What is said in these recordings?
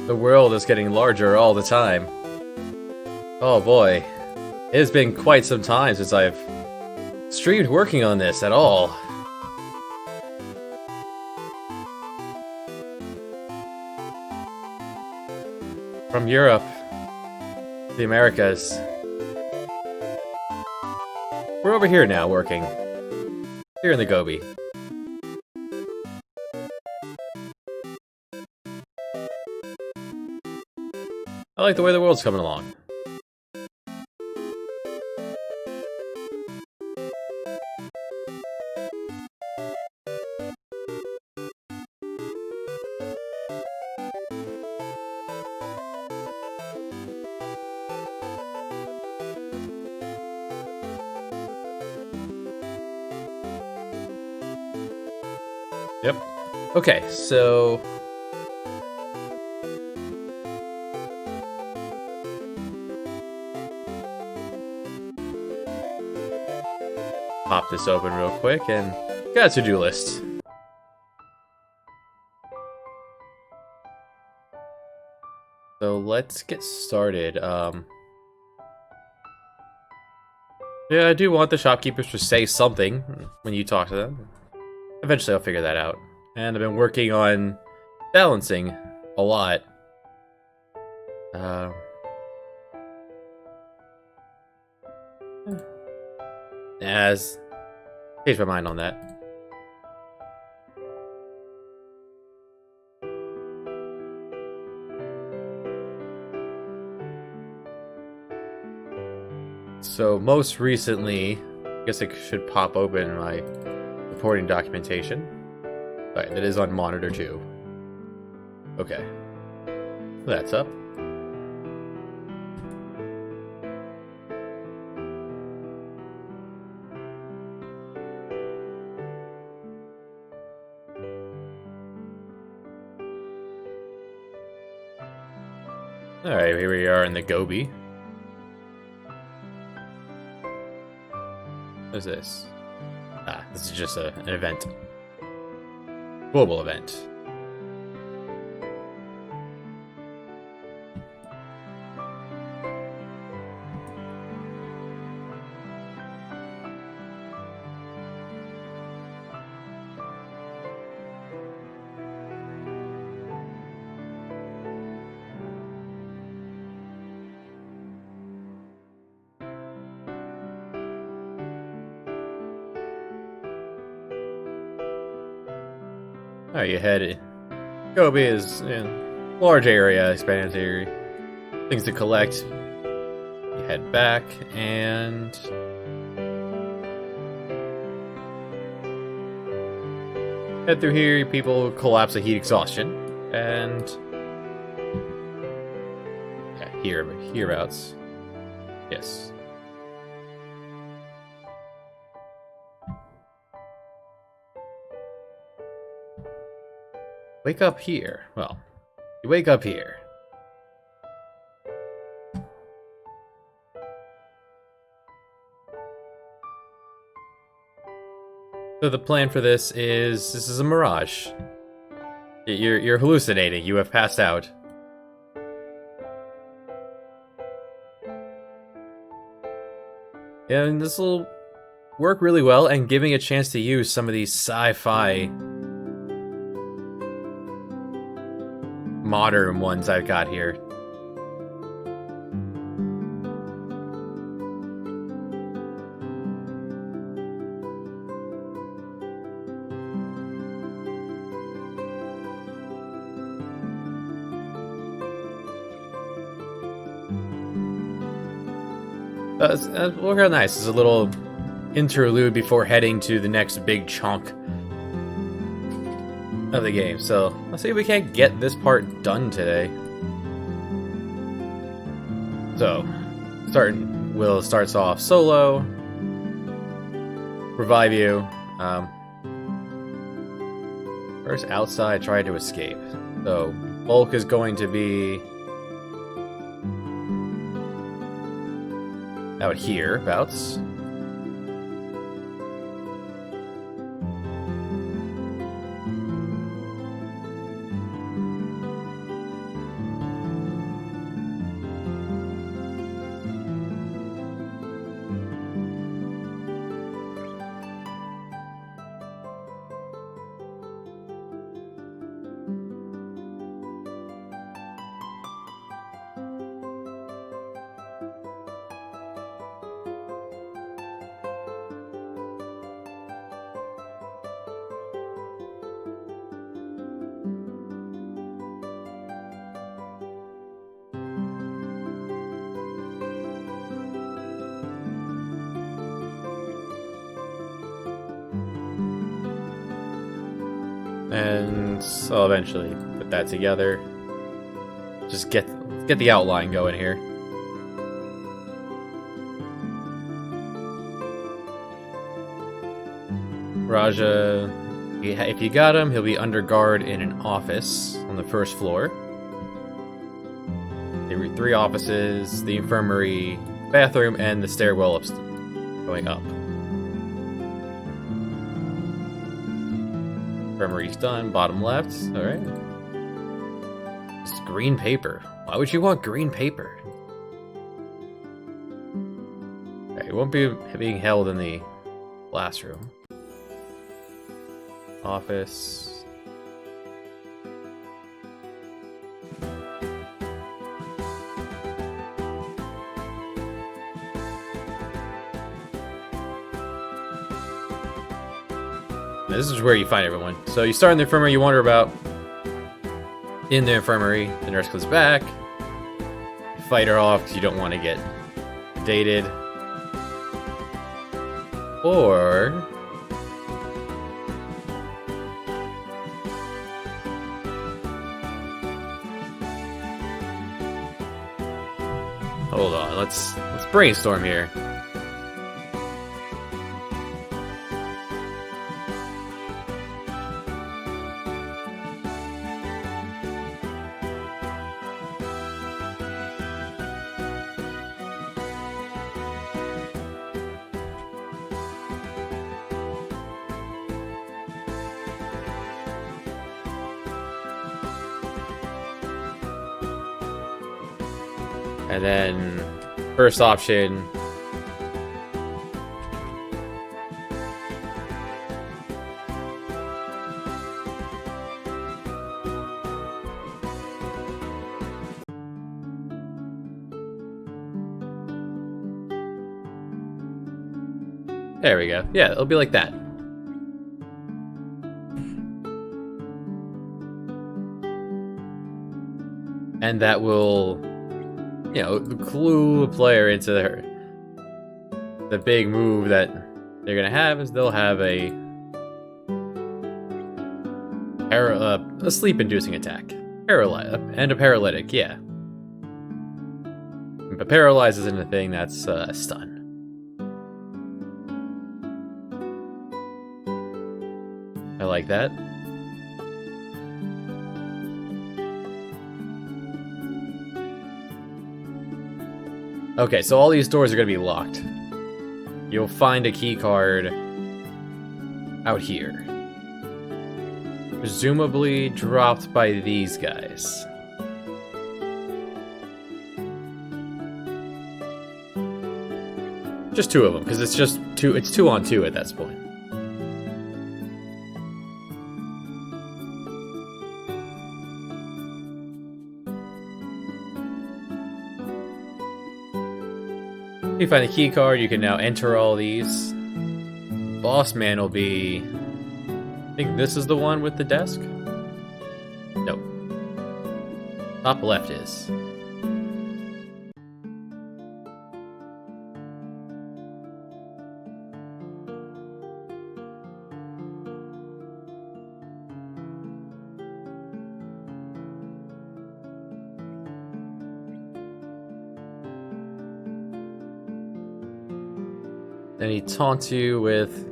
The world is getting larger all the time. Oh boy. It has been quite some time since I've streamed working on this at all. From Europe, the Americas. We're over here now working. Here in the Gobi. I like the way the world's coming along. Yep. Okay, so... pop this open real quick and got a to-do list. So let's get started. Yeah, I do want the shopkeepers to say something when you talk to them. Eventually I'll figure that out. And I've been working on balancing a lot. As changed my mind on that. So most recently, I guess I should pop open my reporting documentation. Alright, that is on monitor 2. Okay. That's up. Alright, here we are in the Gobi. What is this? Ah, this is just an event. Global event. Alright, you head. Gobi is large area, expansive area. Things to collect. You head back and head through here. People collapse of heat exhaustion and yeah, hereabouts. Yes. Wake up here. Well, you wake up here. So the plan for this is a mirage. You're hallucinating. You have passed out. And this will work really well and give me a chance to use some of these sci-fi modern ones I've got here. Well, real nice. It's a little interlude before heading to the next big chunk of the game. So let's see if we can't get this part done today. So, Will starts off solo. Revive you. First outside, try to escape. So Bulk is going to be out here, abouts. And I'll eventually put that together. Just get the outline going here. Raja, if you got him, he'll be under guard in an office on the first floor. There were 3 offices, the infirmary, bathroom, and the stairwell up going up. Infirmary's done, bottom left. Alright. It's green paper. Why would you want green paper? Okay, it won't be being held in the classroom. Office. This is where you find everyone. So you start in the infirmary, you wander about in the infirmary, the nurse comes back, you fight her off because you don't want to get dated. Or hold on, let's brainstorm here. And then, first option. There we go. Yeah, it'll be like that. And that will, you know, clue a player into the big move that they're gonna have is they'll have a sleep-inducing attack, and a paralytic, yeah. But paralyzed isn't a thing, that's a stun. I like that. Okay, so all these doors are going to be locked. You'll find a key card out here. Presumably dropped by these guys. Just 2 of them, because it's 2 on 2 at this point. You find a key card, you can now enter all these. Boss man will be... I think this is the one with the desk? Nope. Top left is. Then he taunts you with...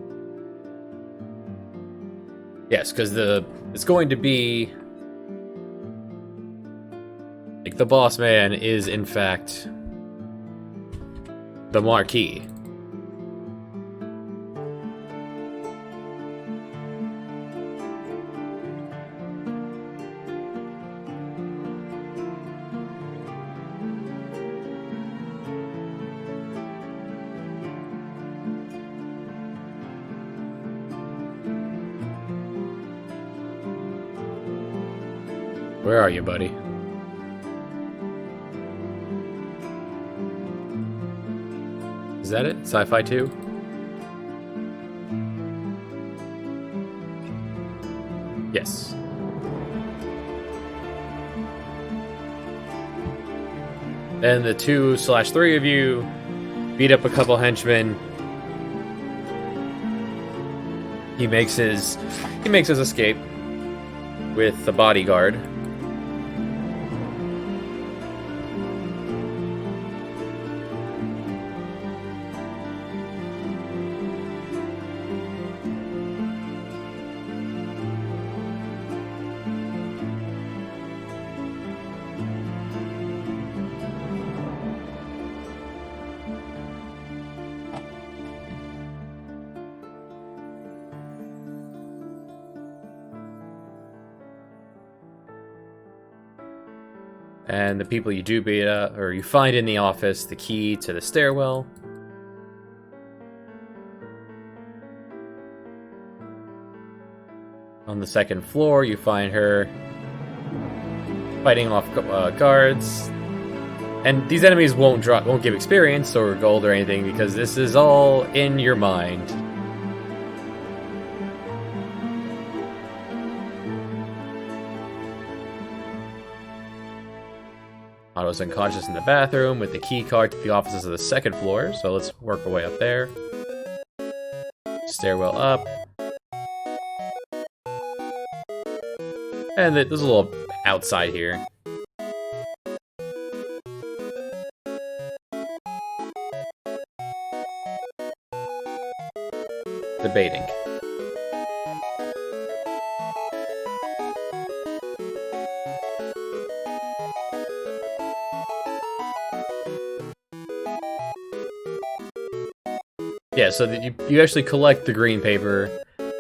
Yes, because it's going to be think the boss man is, in fact, the Marquis. Where are you, buddy? Is that it? Sci-Fi 2? Yes. Then the 2/3 of you beat up a couple henchmen. He makes his escape with the bodyguard. And the people you do beat up, or you find in the office, the key to the stairwell. On the second floor, you find her fighting off guards. And these enemies won't give experience or gold or anything because this is all in your mind. Otto's unconscious in the bathroom with the key card to the offices of the second floor, so let's work our way up there. Stairwell up. And there's a little outside here. Debating. Yeah, so that you actually collect the green paper,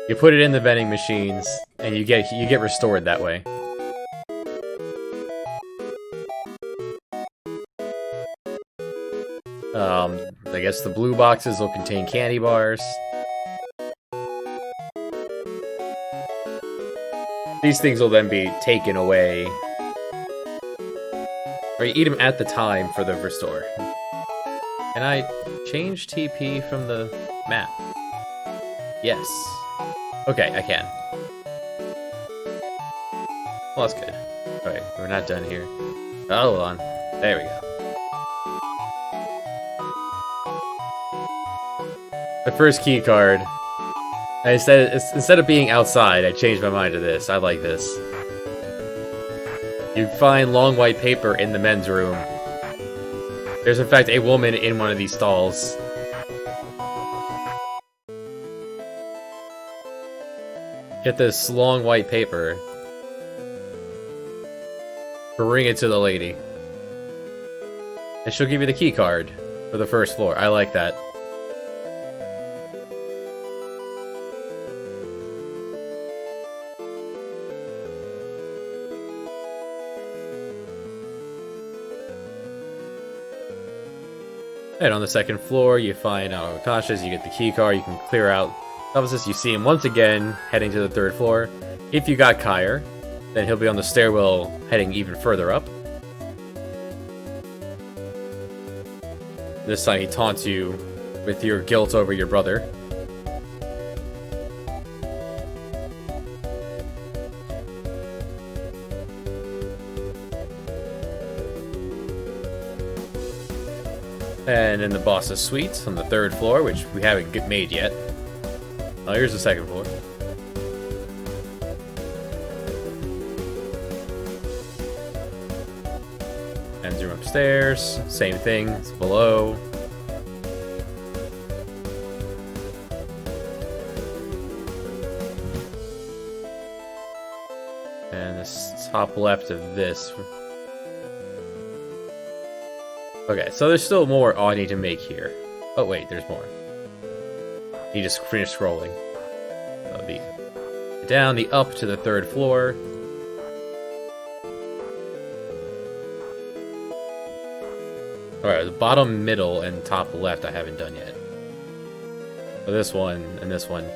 you put it in the vending machines, and you get restored that way. I guess the blue boxes will contain candy bars. These things will then be taken away. Or you eat them at the time for the restore. Can I change TP from the map? Yes. Okay, I can. Well, that's good. Alright, we're not done here. Hold on. There we go. The first key card. Instead of being outside, I changed my mind to this. I like this. You find long white paper in the men's room. There's in fact a woman in one of these stalls. Get this long white paper. Bring it to the lady. And she'll give you the key card for the first floor. I like that. And on the second floor, you find Unconscious, you get the key card, you can clear out offices. You see him once again heading to the third floor. If you got Kyre, then he'll be on the stairwell heading even further up. This time he taunts you with your guilt over your brother. And in the boss's suite on the third floor, which we haven't made yet. Oh, here's the second floor. Men's room upstairs, same thing, it's below. And the top left of this Okay, so there's still more I need to make here. Oh wait, there's more. You just finish scrolling. The down, the up to the 3rd floor. Alright, the bottom, middle, and top left I haven't done yet. So this one, and this one.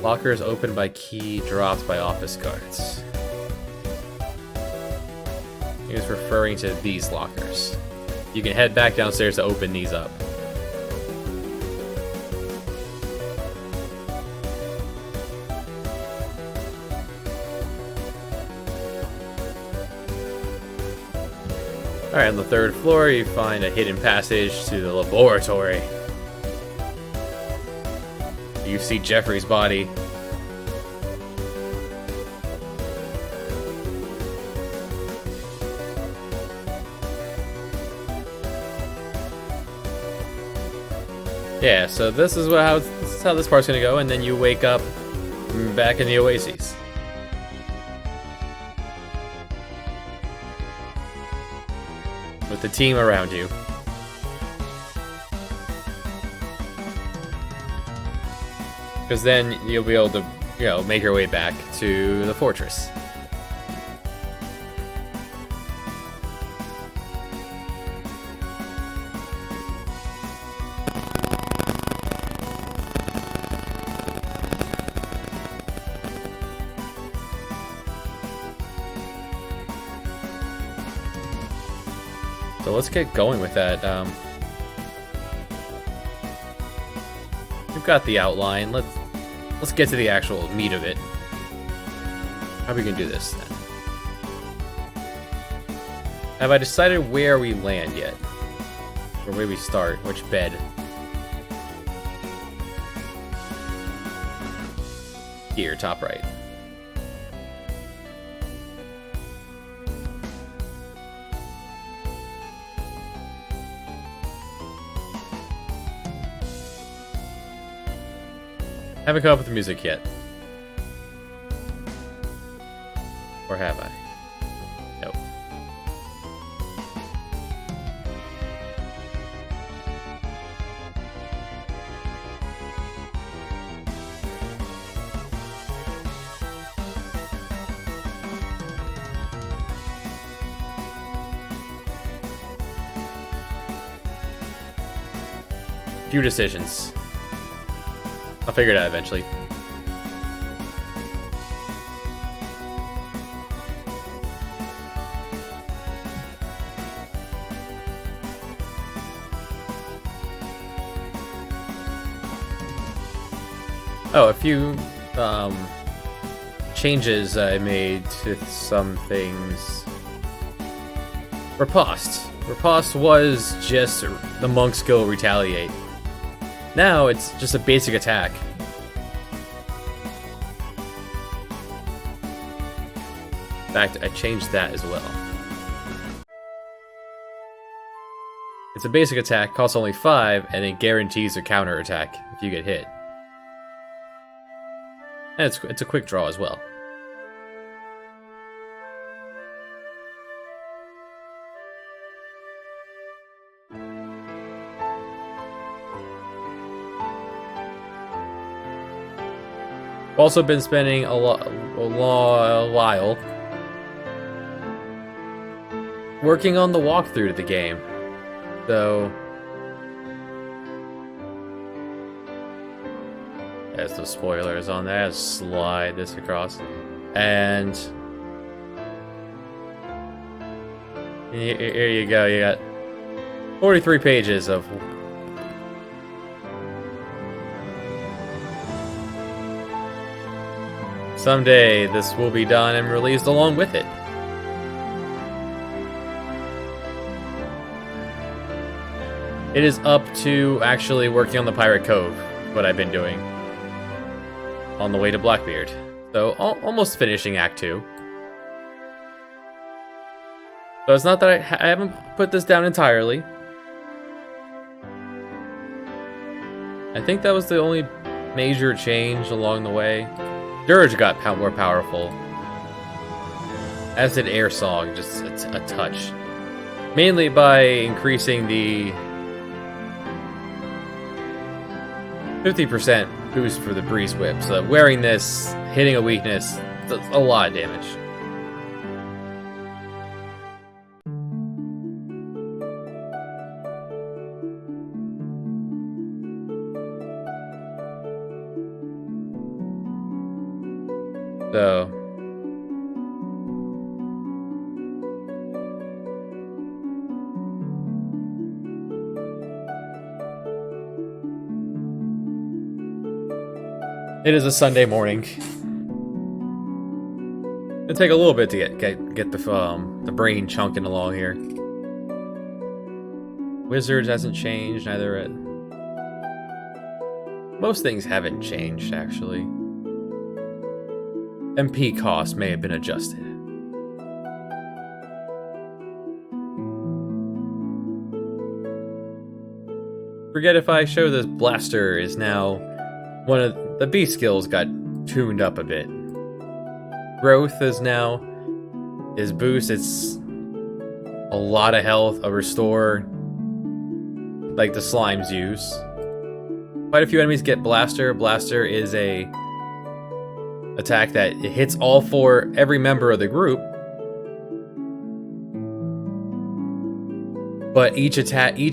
Lockers opened by key dropped by office guards. He was referring to these lockers. You can head back downstairs to open these up. Alright, on the 3rd floor you find a hidden passage to the laboratory. You see Jeffrey's body. Yeah, so this is how this part's gonna go, and then you wake up back in the Oasis. With the team around you. Because then you'll be able to, make your way back to the fortress. So let's get going with that. We've got the outline. Let's get to the actual meat of it. How are we gonna do this then? Have I decided where we land yet? Or where we start? Which bed? Here, top right. Haven't come up with the music yet. Or have I? Nope. Few decisions. I'll figure it out eventually. Oh, a few changes I made to some things. Riposte. Riposte was just the monk's skill retaliate. Now it's just a basic attack. In fact, I changed that as well. It's a basic attack, costs only 5, and it guarantees a counter attack if you get hit. And it's a quick draw as well. I've also been spending a while working on the walkthrough to the game, so there's no spoilers on that. Just slide this across, and here you go. You got 43 pages of. Someday, this will be done and released along with it. It is up to actually working on the Pirate Cove, what I've been doing. On the way to Blackbeard. So, almost finishing Act 2. So it's not that I haven't put this down entirely. I think that was the only major change along the way. Dirge got more powerful, as did Airsong, just a touch. Mainly by increasing the 50% boost for the Breeze Whip. So wearing this, hitting a weakness, does a lot of damage. So it is a Sunday morning. It'll take a little bit to get the brain chunking along here. Wizards hasn't changed, neither it. Most things haven't changed, actually. MP cost may have been adjusted. Forget if I show this blaster is now one of the B skills got tuned up a bit. Growth is now is boost. It's a lot of health, a restore, like the slimes use. Quite a few enemies get blaster. Blaster is a attack that it hits every member of the group. But each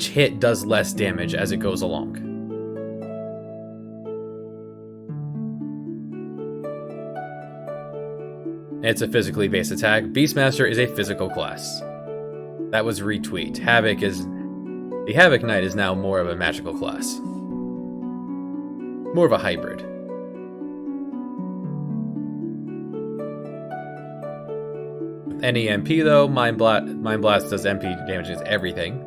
hit does less damage as it goes along. It's a physically based attack. Beastmaster is a physical class. That was retweaked. The Havoc Knight is now more of a magical class. More of a hybrid. With any MP though, Mind Blast does MP damage against everything.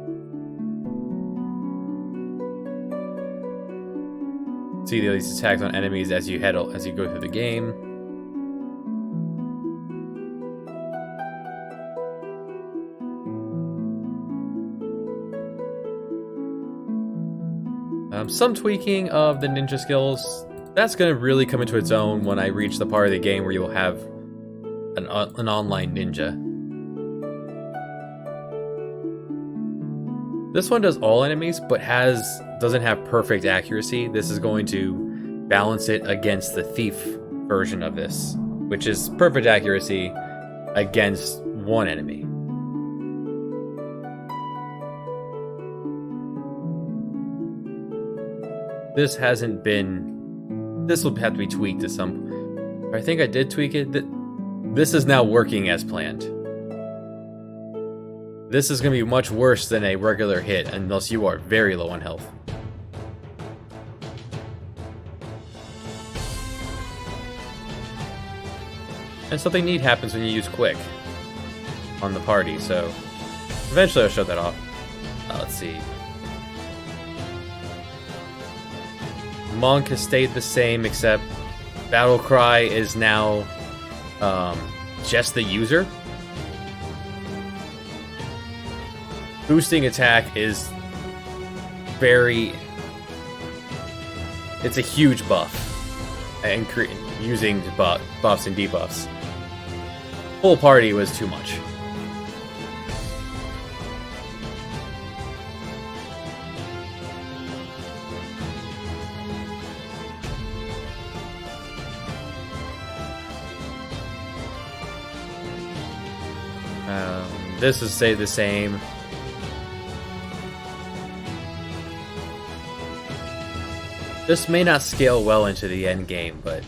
See these attacks on enemies as you go through the game. Some tweaking of the ninja skills. That's going to really come into its own when I reach the part of the game where you'll have an online ninja. This one does all enemies, but doesn't have perfect accuracy. This is going to balance it against the thief version of this, which is perfect accuracy against one enemy. This will have to be tweaked to some. I think I did tweak it. This is now working as planned. This is going to be much worse than a regular hit unless you are very low on health. And something neat happens when you use Quick on the party, so eventually I'll show that off. Let's see. Monk has stayed the same, except Battle Cry is now just the user. Boosting attack is it's a huge buff, and using buffs and debuffs. Full party was too much. This is stay the same. This may not scale well into the end game, but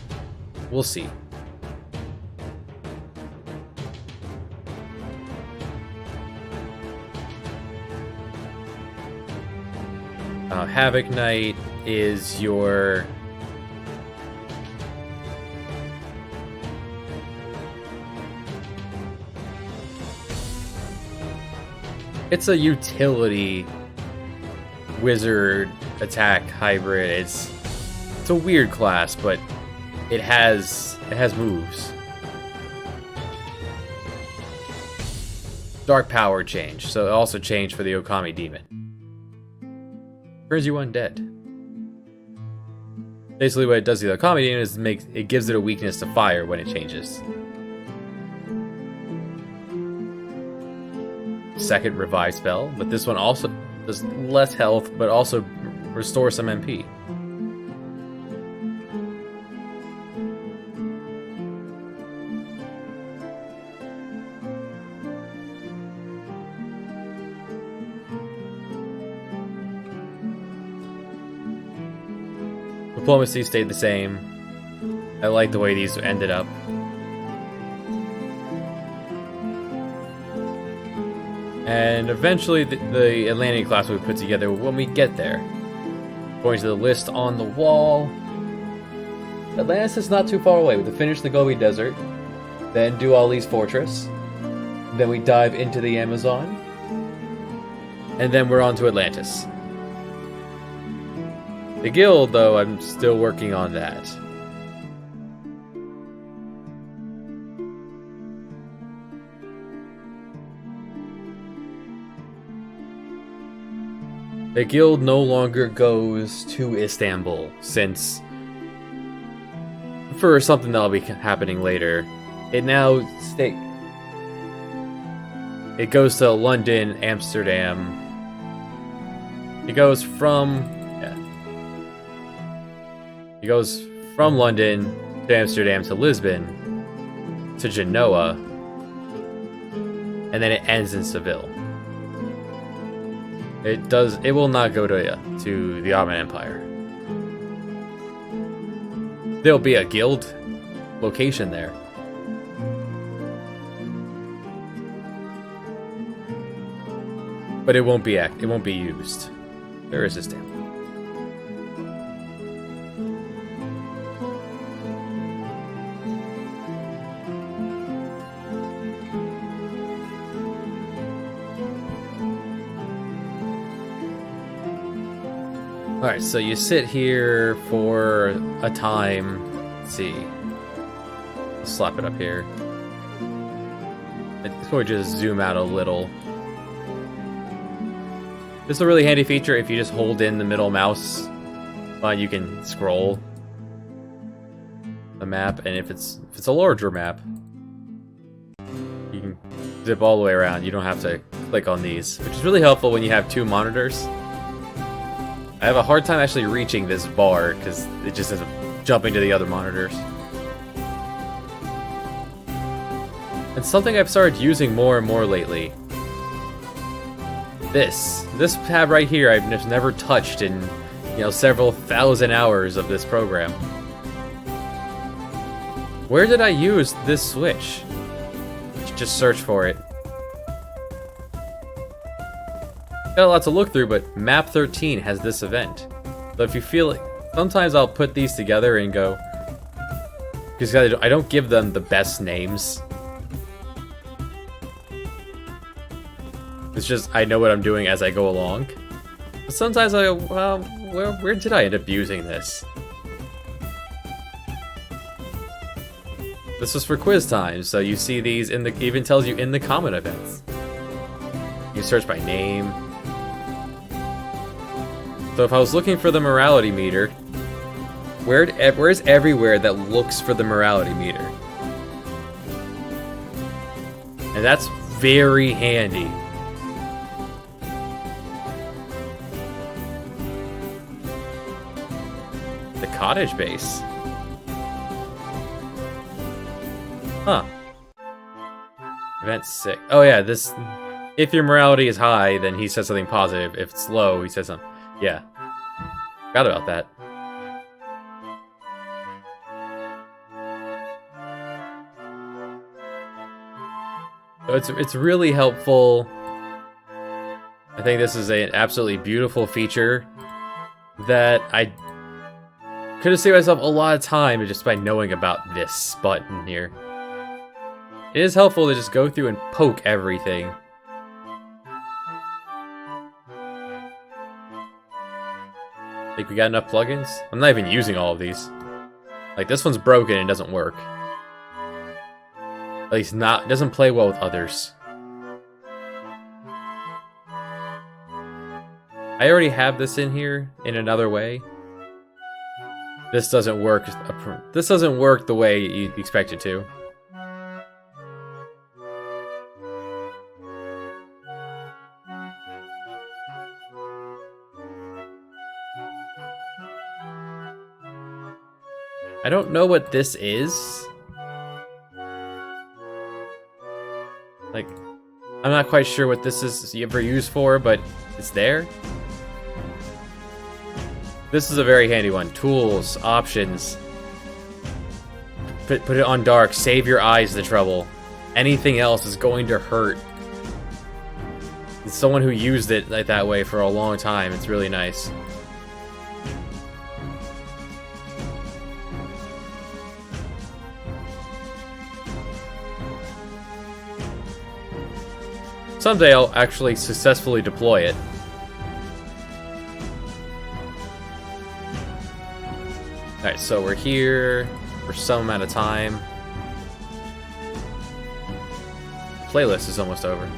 we'll see. Havoc Knight is your it's a utility wizard attack hybrid. It's a weird class, but it has moves. Dark power changed, so it also changed for the Okami demon. Turns you undead. Basically, what it does to the comedy is it gives it a weakness to fire when it changes. Second revive spell, but this one also does less health, but also restores some MP. Diplomacy stayed the same. I like the way these ended up. And eventually the Atlantean class will be put together when we get there. Going to the list on the wall. Atlantis is not too far away. We have to finish the Gobi Desert, then do Ali's Fortress, then we dive into the Amazon, and then we're on to Atlantis. The guild, though, I'm still working on that. The guild no longer goes to Istanbul, since, for something that'll be happening later, it now it goes to London, Amsterdam. It goes from It goes from London to Amsterdam to Lisbon to Genoa, and then it ends in Seville. It will not go to the Ottoman Empire. There'll be a guild location there. But it won't be used. There is a stamp. Alright, so you sit here for a time. Let's see. Let's slap it up here. It's probably just zoom out a little. This is a really handy feature if you just hold in the middle mouse. You can scroll the map, and if it's a larger map, you can zip all the way around. You don't have to click on these, which is really helpful when you have two monitors. I have a hard time actually reaching this bar because it just isn't jumping to the other monitors. It's something I've started using more and more lately. This tab right here I've just never touched in, several thousand hours of this program. Where did I use this switch? Just search for it. Got a lot to look through, but map 13 has this event. So if you feel it, sometimes I'll put these together and go, because I don't give them the best names. It's just I know what I'm doing as I go along. But sometimes I go, well, where did I end up using this? This was for quiz time, so you see these even tells you in the comment events. You search by name. So if I was looking for the morality meter, where's everywhere that looks for the morality meter? And that's very handy. The cottage base. Huh. Event 6. Oh yeah, this... If your morality is high, then he says something positive. If it's low, he says something... Yeah. Forgot about that. So it's really helpful. I think this is an absolutely beautiful feature that I could have saved myself a lot of time just by knowing about this button here. It is helpful to just go through and poke everything. Think we got enough plugins? I'm not even using all of these. Like, this one's broken and doesn't work. At least it doesn't play well with others. I already have this in here in another way. This doesn't work. This doesn't work the way you expect it to. I don't know what this is. Like, I'm not quite sure what this is ever used for, but it's there. This is a very handy one. Tools, options. Put it on dark. Save your eyes the trouble. Anything else is going to hurt. It's someone who used it like that way for a long time. It's really nice. Someday I'll actually successfully deploy it. Alright, so we're here for some amount of time. Playlist is almost over.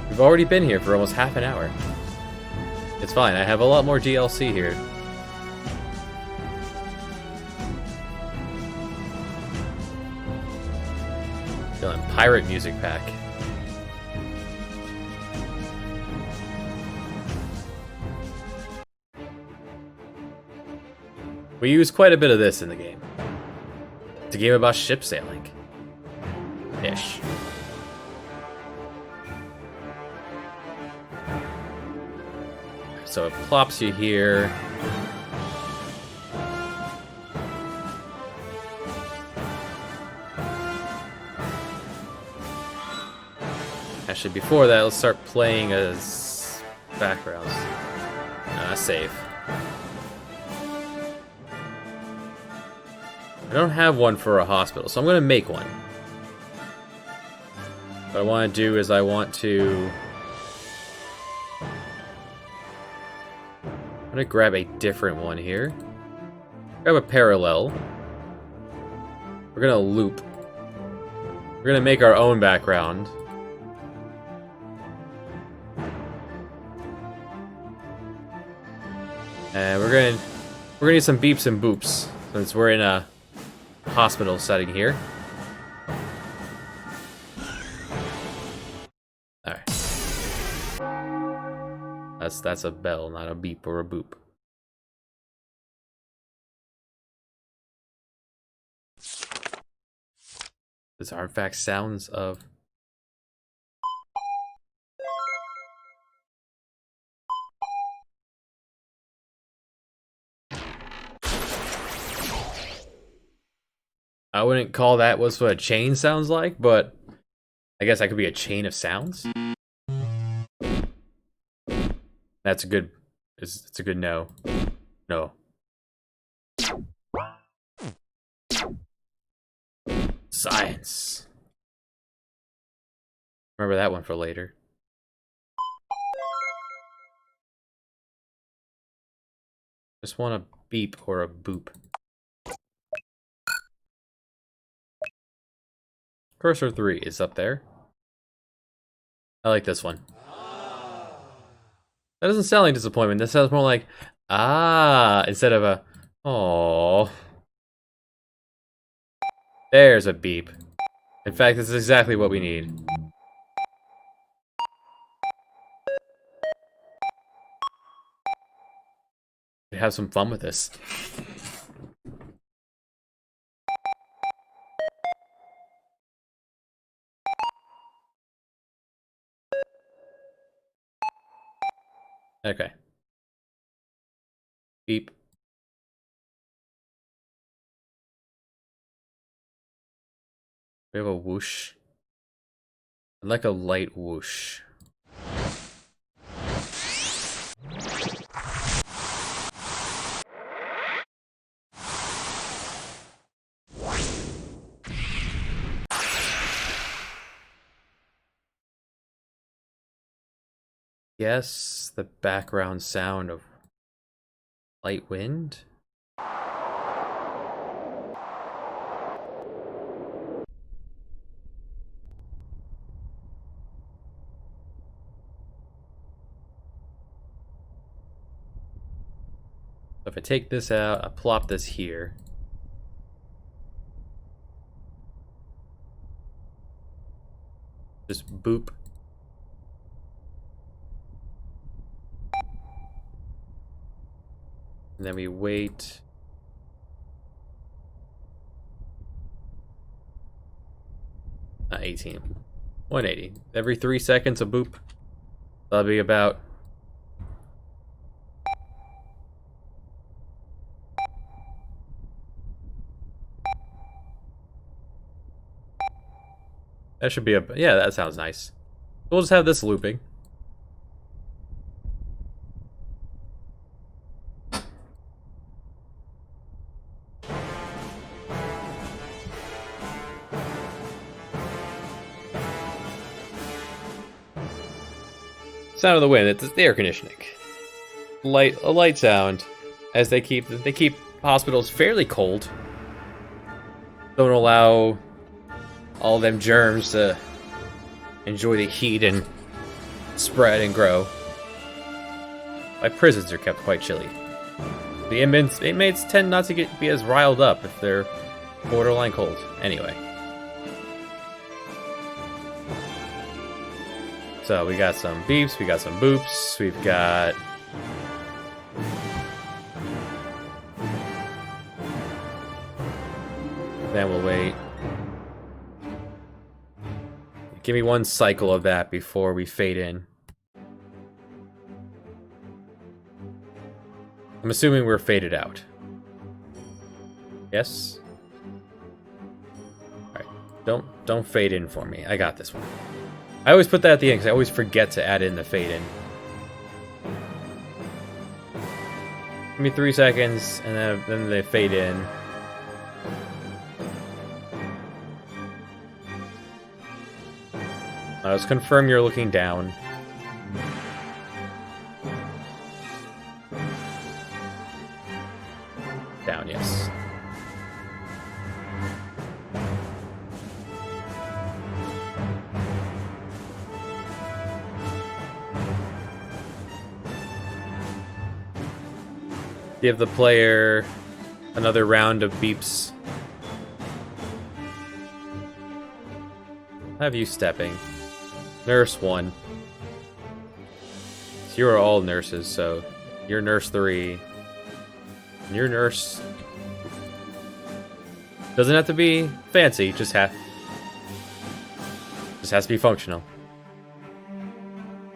We've already been here for almost half an hour. It's fine, I have a lot more DLC here. Feeling pirate music pack. We use quite a bit of this in the game. It's a game about ship sailing. Ish. So it plops you here. Actually, before that, let's start playing as backgrounds. Save. I don't have one for a hospital, so I'm going to make one. What I want to do is I'm going to grab a different one here. Grab a parallel. We're going to loop. We're going to make our own background. And we're going to need some beeps and boops since we're in a hospital setting here. Alright. That's a bell, not a beep or a boop. These are in fact sounds of I wouldn't call that what a chain sounds like, but I guess that could be a chain of sounds. That's a good. It's a good no. No. Science. Remember that one for later. Just want a beep or a boop. Cursor 3 is up there. I like this one. That doesn't sound like disappointment. That sounds more like, ah, instead of a, aww. There's a beep. In fact, this is exactly what we need. Have some fun with this. Okay. Beep. We have a whoosh. I'd like a light whoosh. Yes, the background sound of light wind. If I take this out, I plop this here. Just boop. And then we wait. Not 18. 180. Every 3 seconds a boop. That'll be about... That should be a... Yeah, that sounds nice. We'll just have this looping. Sound of the wind. It's the air conditioning. A light sound, as they keep hospitals fairly cold. Don't allow all them germs to enjoy the heat and spread and grow. Like prisons are kept quite chilly. The inmates tend not to be as riled up if they're borderline cold. Anyway. So we got some beeps, we got some boops, we've got... Then we'll wait. Give me one cycle of that before we fade in. I'm assuming we're faded out. Yes? Alright, don't fade in for me. I got this one. I always put that at the end because I always forget to add in the fade in. Give me 3 seconds, and then they fade in. Let's confirm you're looking down. Down, yes. Give the player another round of beeps. Have you stepping. Nurse 1. So you are all nurses, so you're nurse 3. And you're nurse... Doesn't have to be fancy, just has to be functional.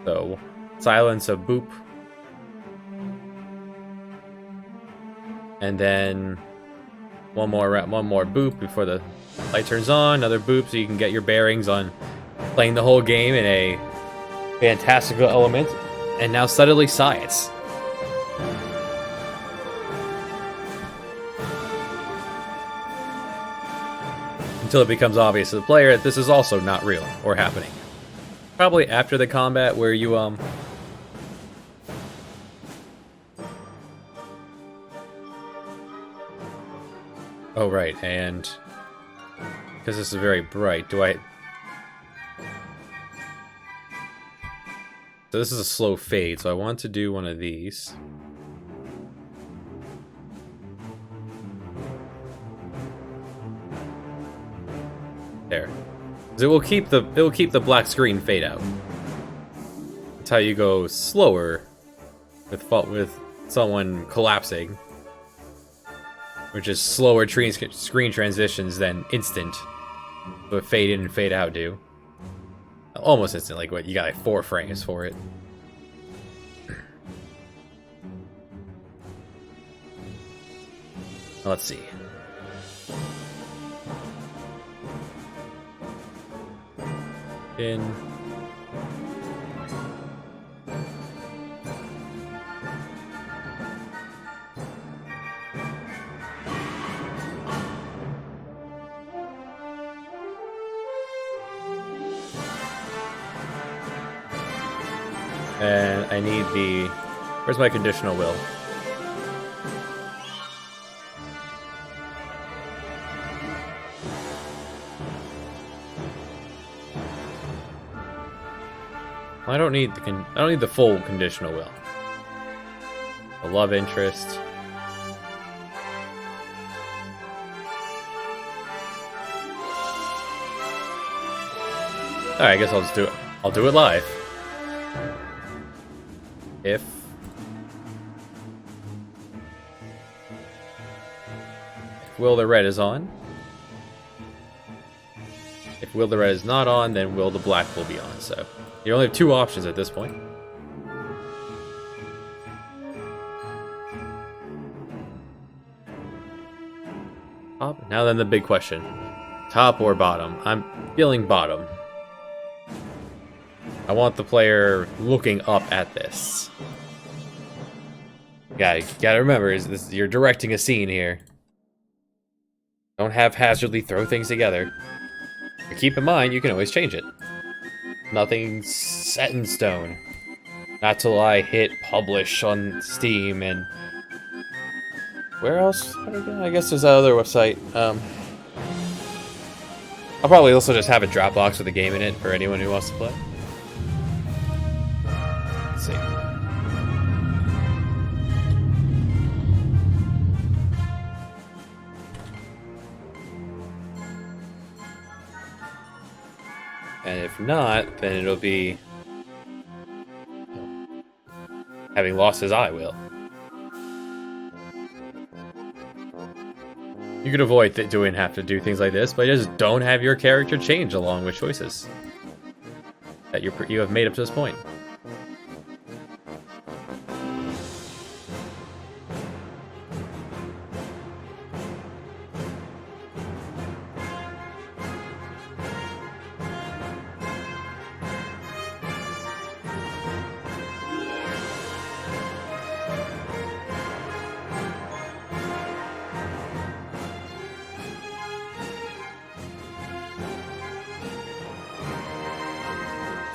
So, silence a boop. And then one more boop before the light turns on, another boop so you can get your bearings on playing the whole game in a fantastical element, and now suddenly science. Until it becomes obvious to the player that this is also not real or happening. Probably after the combat where you Oh right, and because this is very bright, So this is a slow fade, so I want to do one of these. There. It will keep the black screen fade out. That's how you go slower with someone collapsing. Which is slower screen transitions than instant. But fade in and fade out do. Almost instant, like what you got like 4 frames for it. Let's see. In. And I need the... Where's my conditional will? I don't need the full conditional will. The love interest. Alright, I guess I'll just do it. I'll do it live. If Will the Red is on. If Will the Red is not on, then Will the Black will be on. So you only have two options at this point. Top. Now then the big question. Top or bottom? I'm feeling bottom. I want the player looking up at this. Gotta remember, you're directing a scene here. Don't haphazardly throw things together. But keep in mind, you can always change it. Nothing's set in stone. Not till I hit publish on Steam and... Where else? I guess there's that other website. I'll probably also just have a Dropbox with a game in it for anyone who wants to play. Let's see. And if not, then it'll be having lost his eye, Will. You could avoid have to do things like this, but just don't have your character change along with choices that you have made up to this point.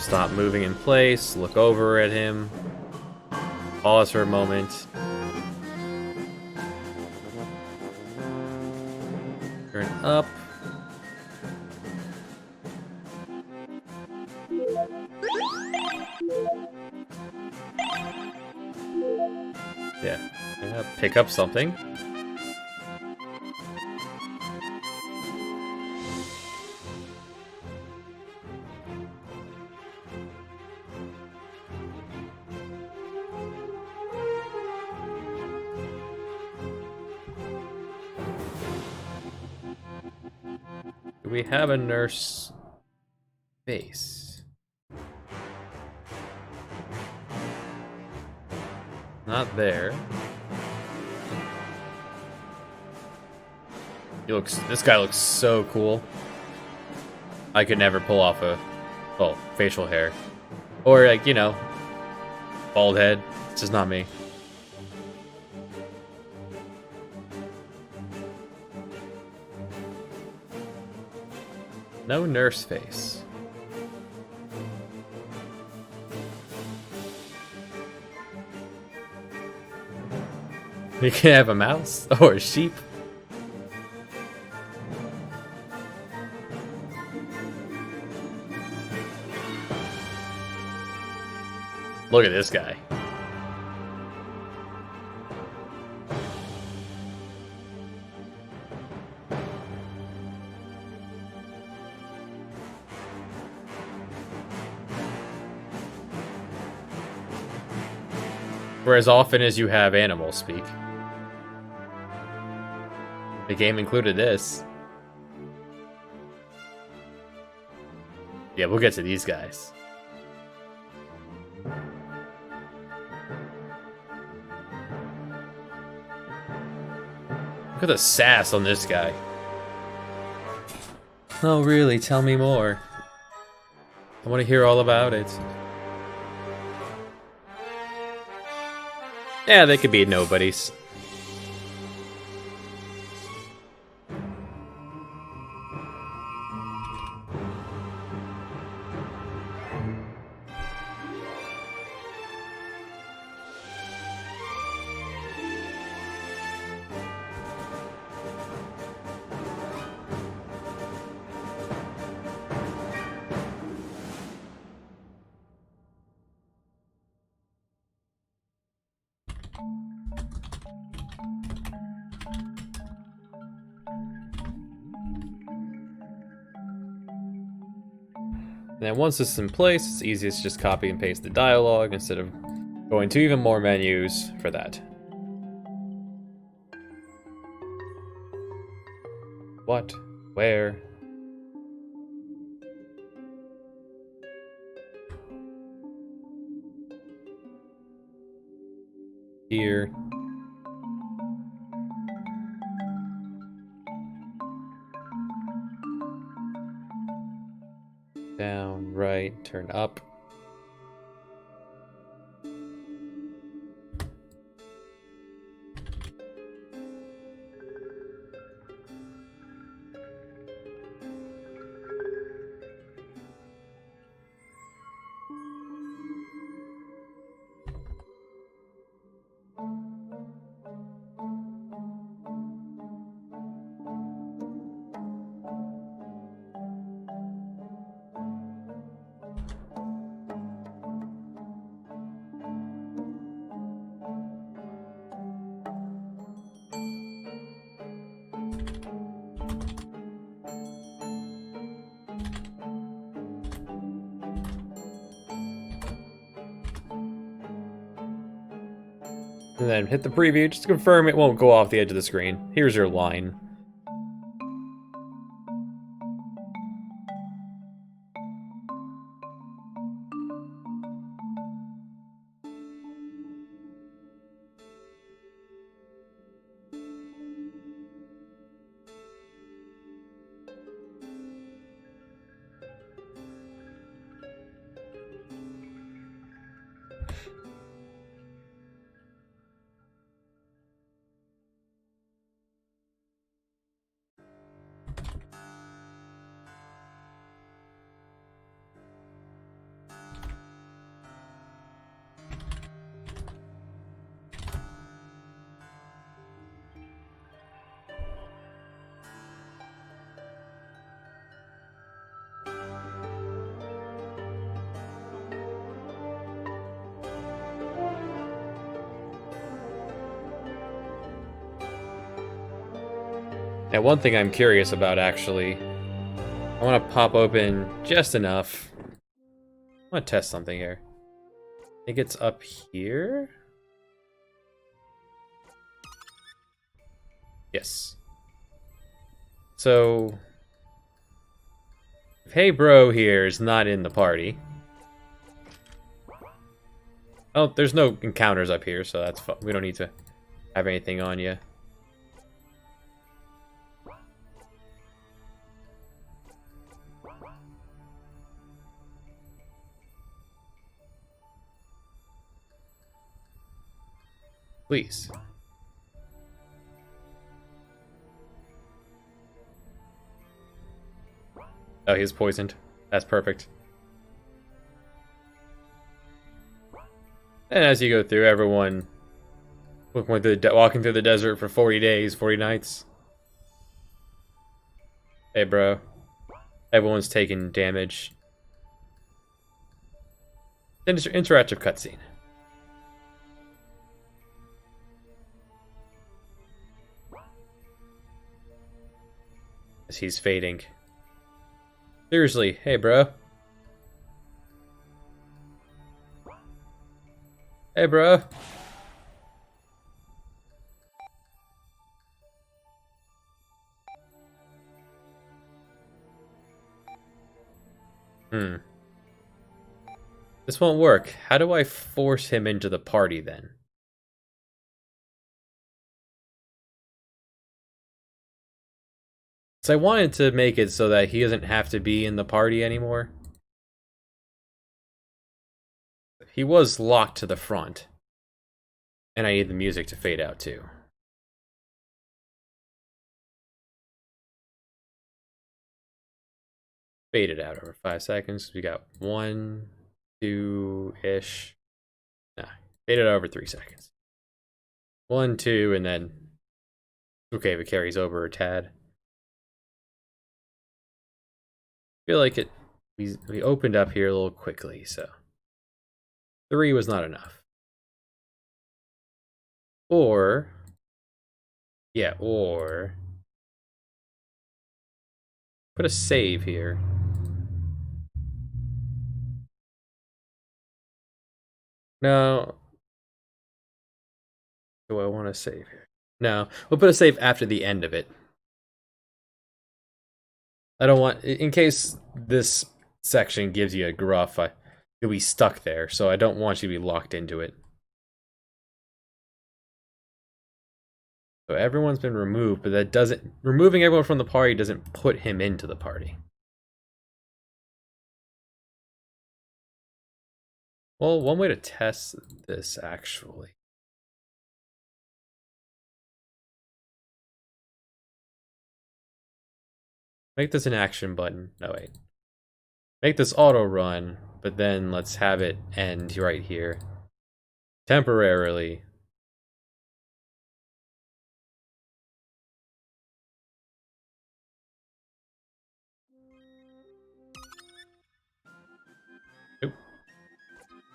Stop moving in place, look over at him, pause for a moment. Turn up. Yeah, pick up something. We have a nurse face. Not there. This guy looks so cool. I could never pull off facial hair. Or like, you know, bald head. It's just not me. No nurse face. You can have a mouse or a sheep. Look at this guy. For as often as you have animals speak. The game included this. Yeah, we'll get to these guys. Look at the sass on this guy. Oh, really? Tell me more. I want to hear all about it. Yeah, they could be nobodies. And then once this is in place, it's easiest to just copy and paste the dialogue instead of going to even more menus for that. What? Where? Here. Down, right, turn up. And then hit the preview just to confirm it won't go off the edge of the screen. Here's your line. Now, one thing I'm curious about, actually, I want to pop open just enough. I want to test something here. I think it's up here? Yes. So, if Hey Bro here is not in the party. Oh, there's no encounters up here, so that's fun. We don't need to have anything on you. Please. Oh, he's poisoned. That's perfect. And as you go through, everyone walking through the desert for 40 days, 40 nights. Hey, bro. Everyone's taking damage. Interactive cutscene. As he's fading. Seriously, hey, bro. Hey, bro. This won't work. How do I force him into the party then? So I wanted to make it so that he doesn't have to be in the party anymore. He was locked to the front. And I need the music to fade out too. Fade it out over 5 seconds. We got 1, 2-ish. Nah, fade it out over 3 seconds. 1, 2, and then... Okay, if it carries over a tad. I feel like it... We opened up here a little quickly, so... 3 was not enough. Or... Yeah, or... Put a save here. No. Do I want to save here? No. We'll put a save after the end of it. I don't want, in case this section gives you a gruff, you'll be stuck there, so I don't want you to be locked into it. So everyone's been removed, but that doesn't, removing everyone from the party doesn't put him into the party. Well, one way to test this, actually. Make this an action button. No, wait. Make this auto run, but then let's have it end right here. Temporarily. Nope.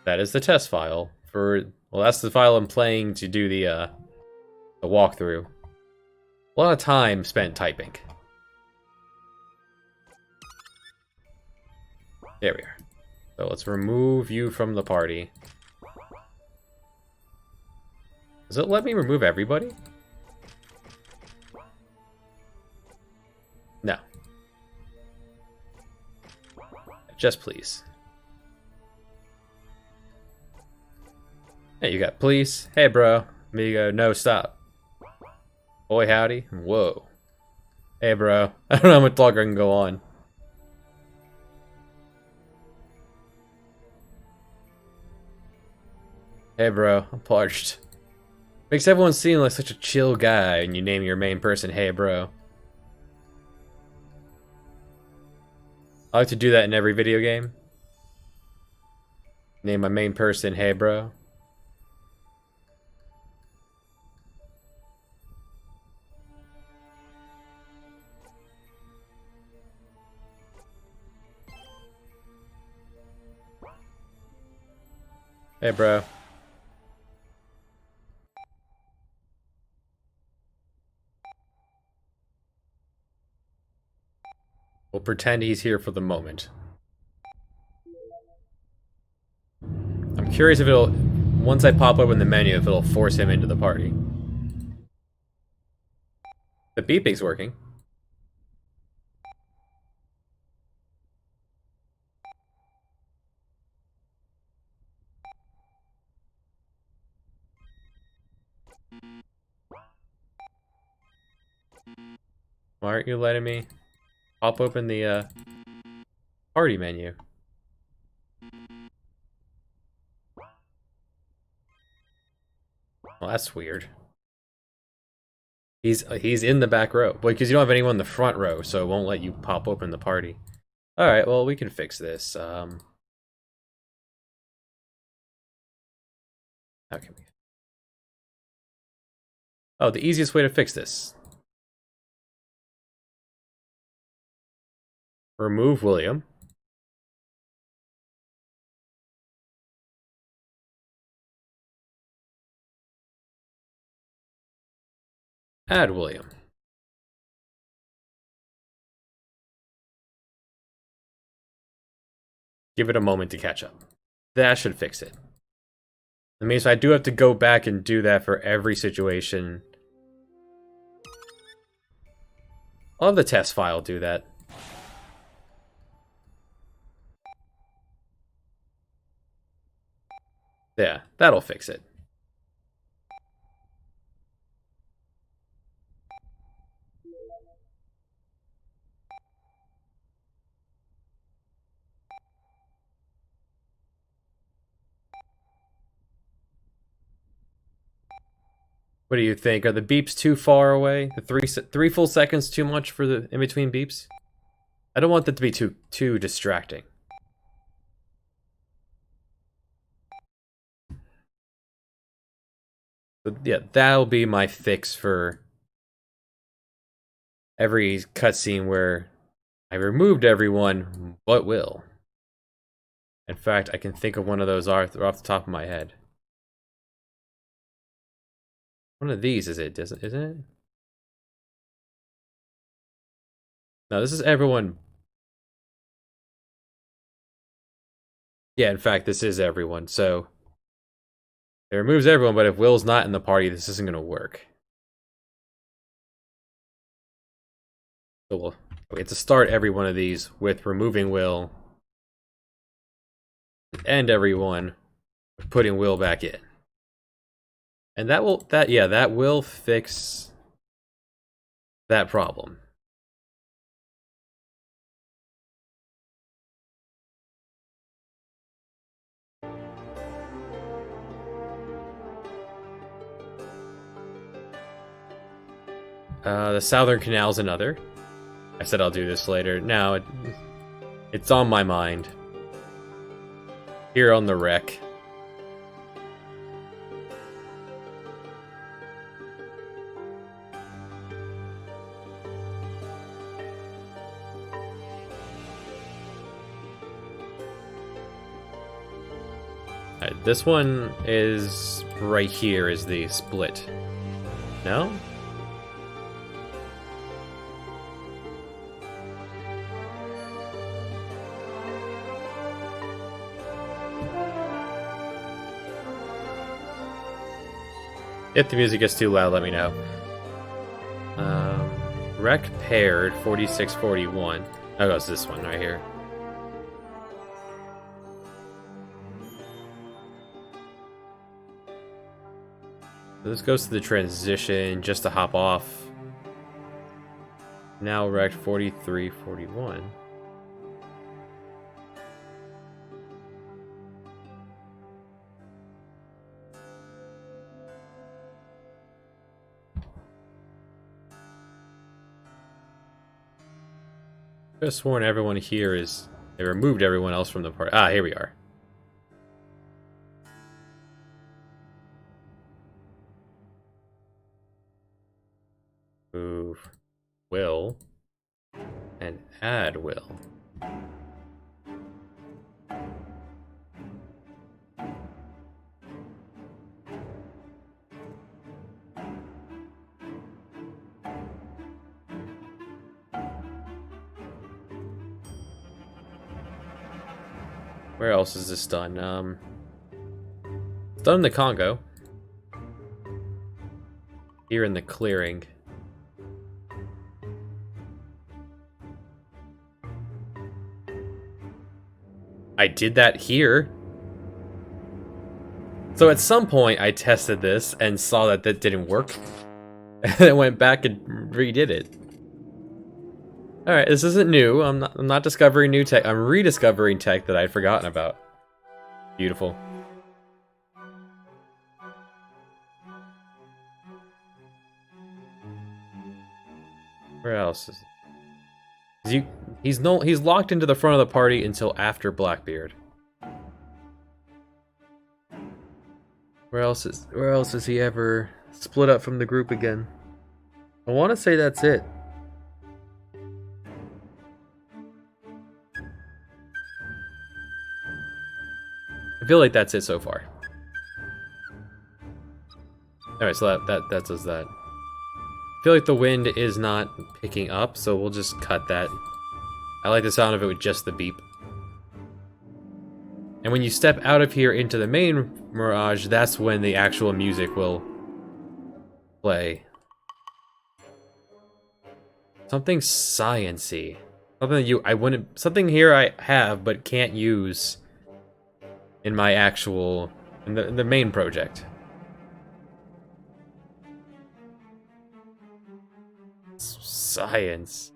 That is the test file for, well, that's the file I'm playing to do the walkthrough. A lot of time spent typing. There we are. So let's remove you from the party. Does it let me remove everybody? No. Just please. Hey, you got police. Hey, bro. Amigo, no, stop. Boy, howdy. Whoa. Hey, bro. I don't know how much longer I can go on. Hey, bro. I'm parched. Makes everyone seem like such a chill guy and you name your main person, hey, bro. I like to do that in every video game. Name my main person, hey, bro. Hey, bro. We'll pretend he's here for the moment. I'm curious if it'll, once I pop open the menu, if it'll force him into the party. The beeping's working. Why aren't you letting me pop open the party menu? Well, that's weird. He's in the back row. Well, because you don't have anyone in the front row, so it won't let you pop open the party. Alright, well, we can fix this. How can we? Oh, the easiest way to fix this. Remove William. Add William. Give it a moment to catch up. That should fix it. That means I do have to go back and do that for every situation. I'll have the test file do that. Yeah, that'll fix it. What do you think? Are the beeps too far away? The three full seconds too much for the in between beeps? I don't want that to be too distracting. But yeah, that'll be my fix for every cutscene where I removed everyone, but will. In fact, I can think of one of those off the top of my head. One of these is it, isn't it? No, this is everyone. Yeah, in fact, this is everyone, so It removes everyone, but if Will's not in the party, this isn't going to work. So we have to start every one of these with removing Will. And everyone putting Will back in. And that will fix that problem. The Southern Canal's another. I said I'll do this later. Now it's on my mind. Here on the wreck. Alright, this one is right here is the split. No? If the music gets too loud, let me know. Rec paired 4641. Oh, it's this one right here. So this goes to the transition just to hop off. Now rec 4341. I could have sworn everyone here is... They removed everyone else from the party. Ah, here we are. Move Will. And add Will. Where else is this done? It's done in the Congo. Here in the clearing. I did that here. So at some point I tested this and saw that that didn't work. And then went back and redid it. Alright, this isn't new. I'm not discovering new tech. I'm rediscovering tech that I'd forgotten about. Beautiful. Where else is he's locked into the front of the party until after Blackbeard. Where else is he ever split up from the group again? I want to say that's it. I feel like that's it so far. Alright, so that does that. I feel like the wind is not picking up, so we'll just cut that. I like the sound of it with just the beep. And when you step out of here into the main mirage, that's when the actual music will play. Something science-y. Something here I have but can't use in my actual in the main project. Science.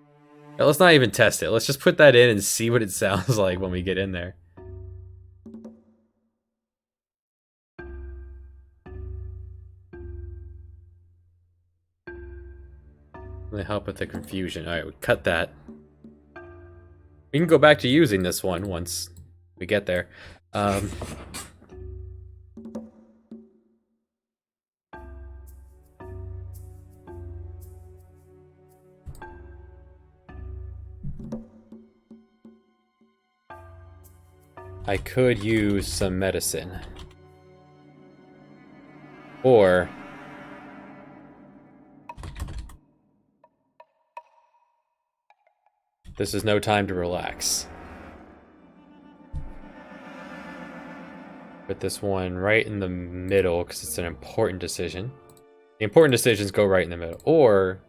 Now, let's not even test it. Let's just put that in and see what it sounds like when we get in there. Let me help with the confusion. Alright, we cut that. We can go back to using this one once we get there. I could use some medicine. Or... this is no time to relax. Put this one right in the middle because it's an important decision. The important decisions go right in the middle. Or,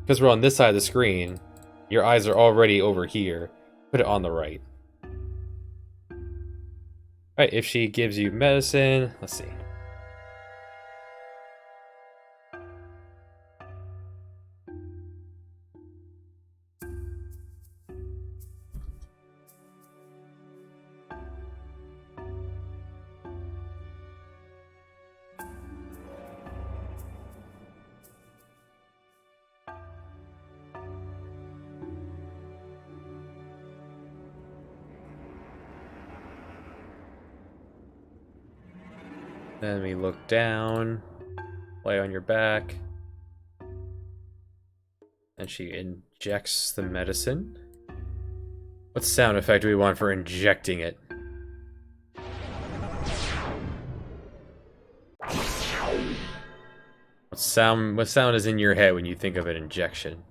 because we're on this side of the screen, your eyes are already over here. Put it on the right. Alright, if she gives you medicine, let's see. Then we look down, lay on your back, and she injects the medicine. What sound effect do we want for injecting it? What sound is in your head when you think of an injection?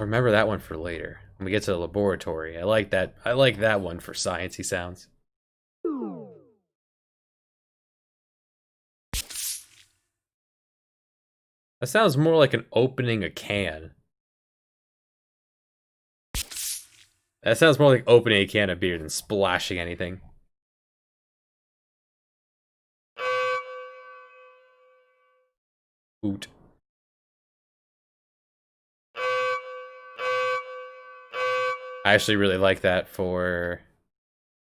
Remember that one for later. When we get to the laboratory. I like that one for sciencey sounds. That sounds more like an opening a can. That sounds more like opening a can of beer than splashing anything. Oot. I actually really like that for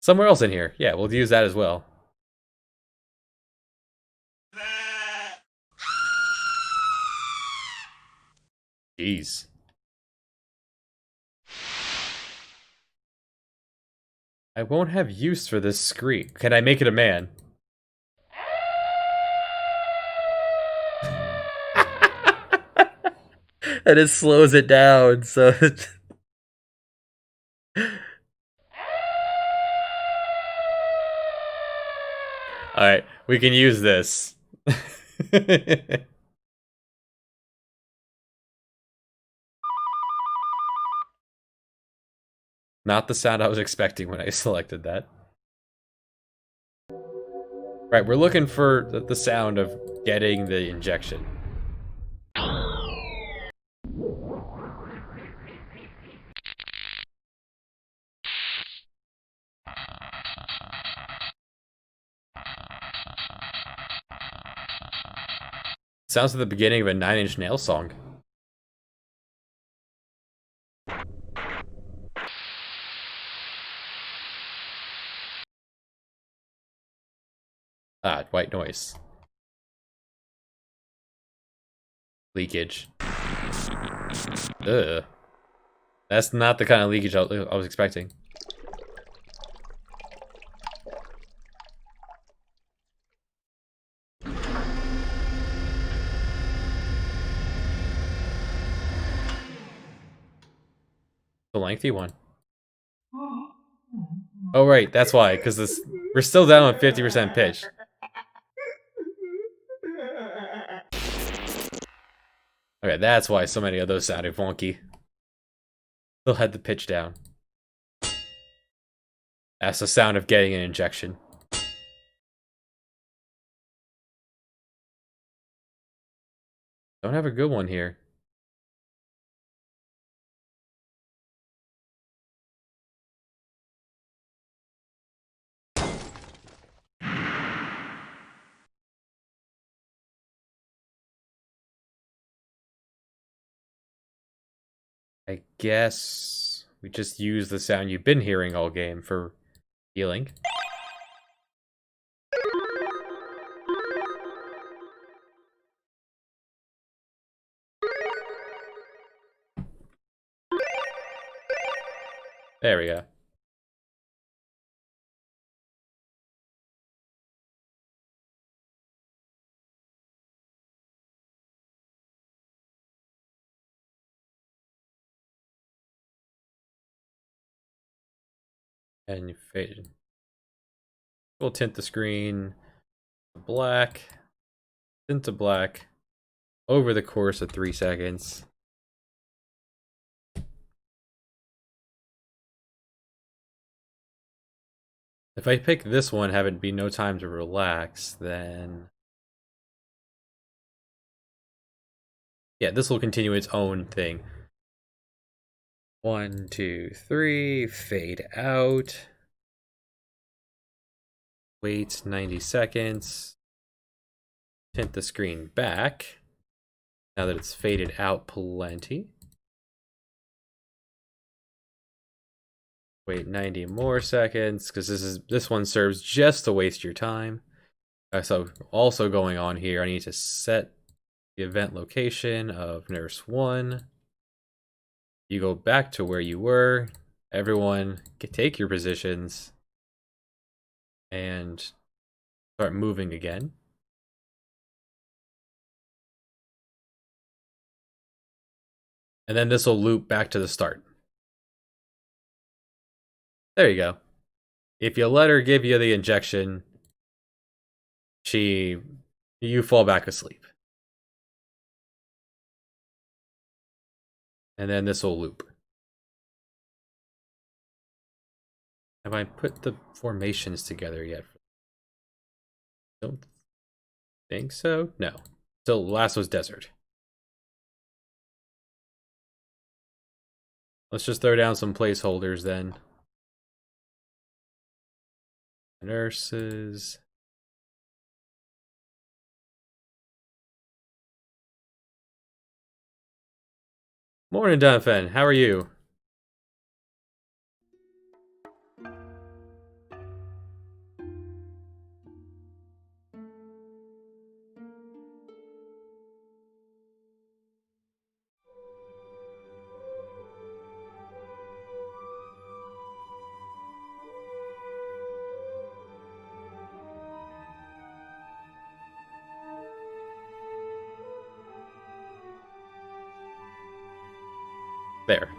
somewhere else in here. Yeah, we'll use that as well. Jeez. I won't have use for this scream. Can I make it a man? And it slows it down, so... Alright, we can use this. Not the sound I was expecting when I selected that. Right, we're looking for the sound of getting the injection. Sounds like the beginning of a Nine Inch Nails song. Ah, white noise. Leakage. Ugh. That's not the kind of leakage I was expecting. The lengthy one. Oh right, that's why, because this we're still down on 50% pitch. Okay, that's why so many of those sounded wonky. Still had the pitch down. That's the sound of getting an injection. Don't have a good one here. I guess we just use the sound you've been hearing all game for healing. There we go. And you fade. We'll tint the screen black, tint to black over the course of 3 seconds. If I pick this one, have it be no time to relax, then... yeah, this will continue its own thing. 1, 2, 3, fade out. Wait 90 seconds. Tint the screen back. Now that it's faded out plenty. Wait 90 more seconds, because this one serves just to waste your time. So also going on here, I need to set the event location of Nurse 1. You go back to where you were. Everyone take your positions and start moving again. And then this will loop back to the start. There you go. If you let her give you the injection, you fall back asleep. And then this will loop. Have I put the formations together yet? Don't think so. No. So last was desert. Let's just throw down some placeholders then. Nurses. Morning, Dunphin. How are you? There.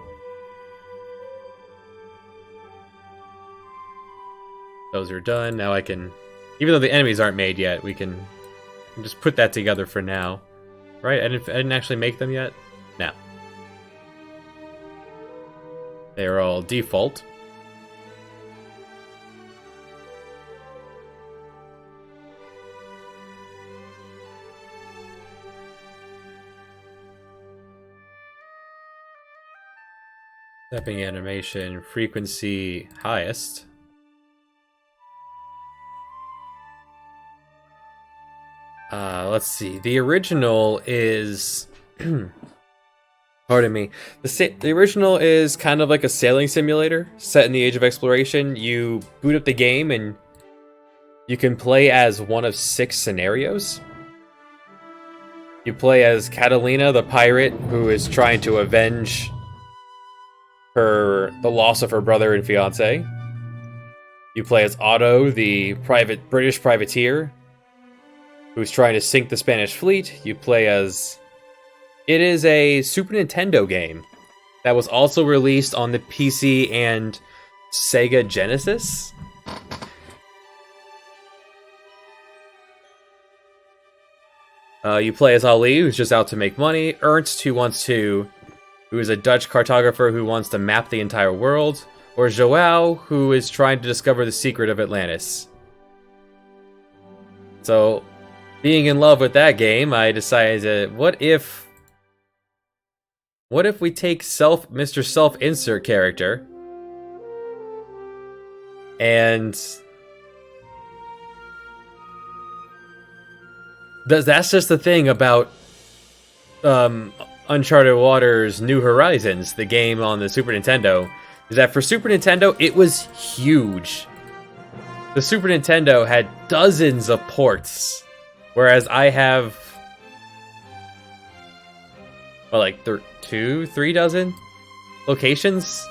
Those are done. Now I can, even though the enemies aren't made yet, we can just put that together for now. Right? I didn't actually make them yet? No. They're all default. Stepping animation, frequency highest. Let's see. The original is... pardon me. The original is kind of like a sailing simulator set in the Age of Exploration. You boot up the game and you can play as one of 6 scenarios. You play as Catalina, the pirate, who is trying to avenge the loss of her brother and fiance. You play as Otto, the British privateer, who's trying to sink the Spanish fleet. You play as... it is a Super Nintendo game that was also released on the PC and Sega Genesis. You play as Ali, who's just out to make money. Ernst, who is a Dutch cartographer who wants to map the entire world. Or Joao, who is trying to discover the secret of Atlantis. So, being in love with that game, I decided, what if we take Mr. Self-Insert character and that's just the thing about Uncharted Waters New Horizons, the game on the Super Nintendo, is that for Super Nintendo, it was huge. The Super Nintendo had dozens of ports, whereas I have, well, like 3 dozen locations.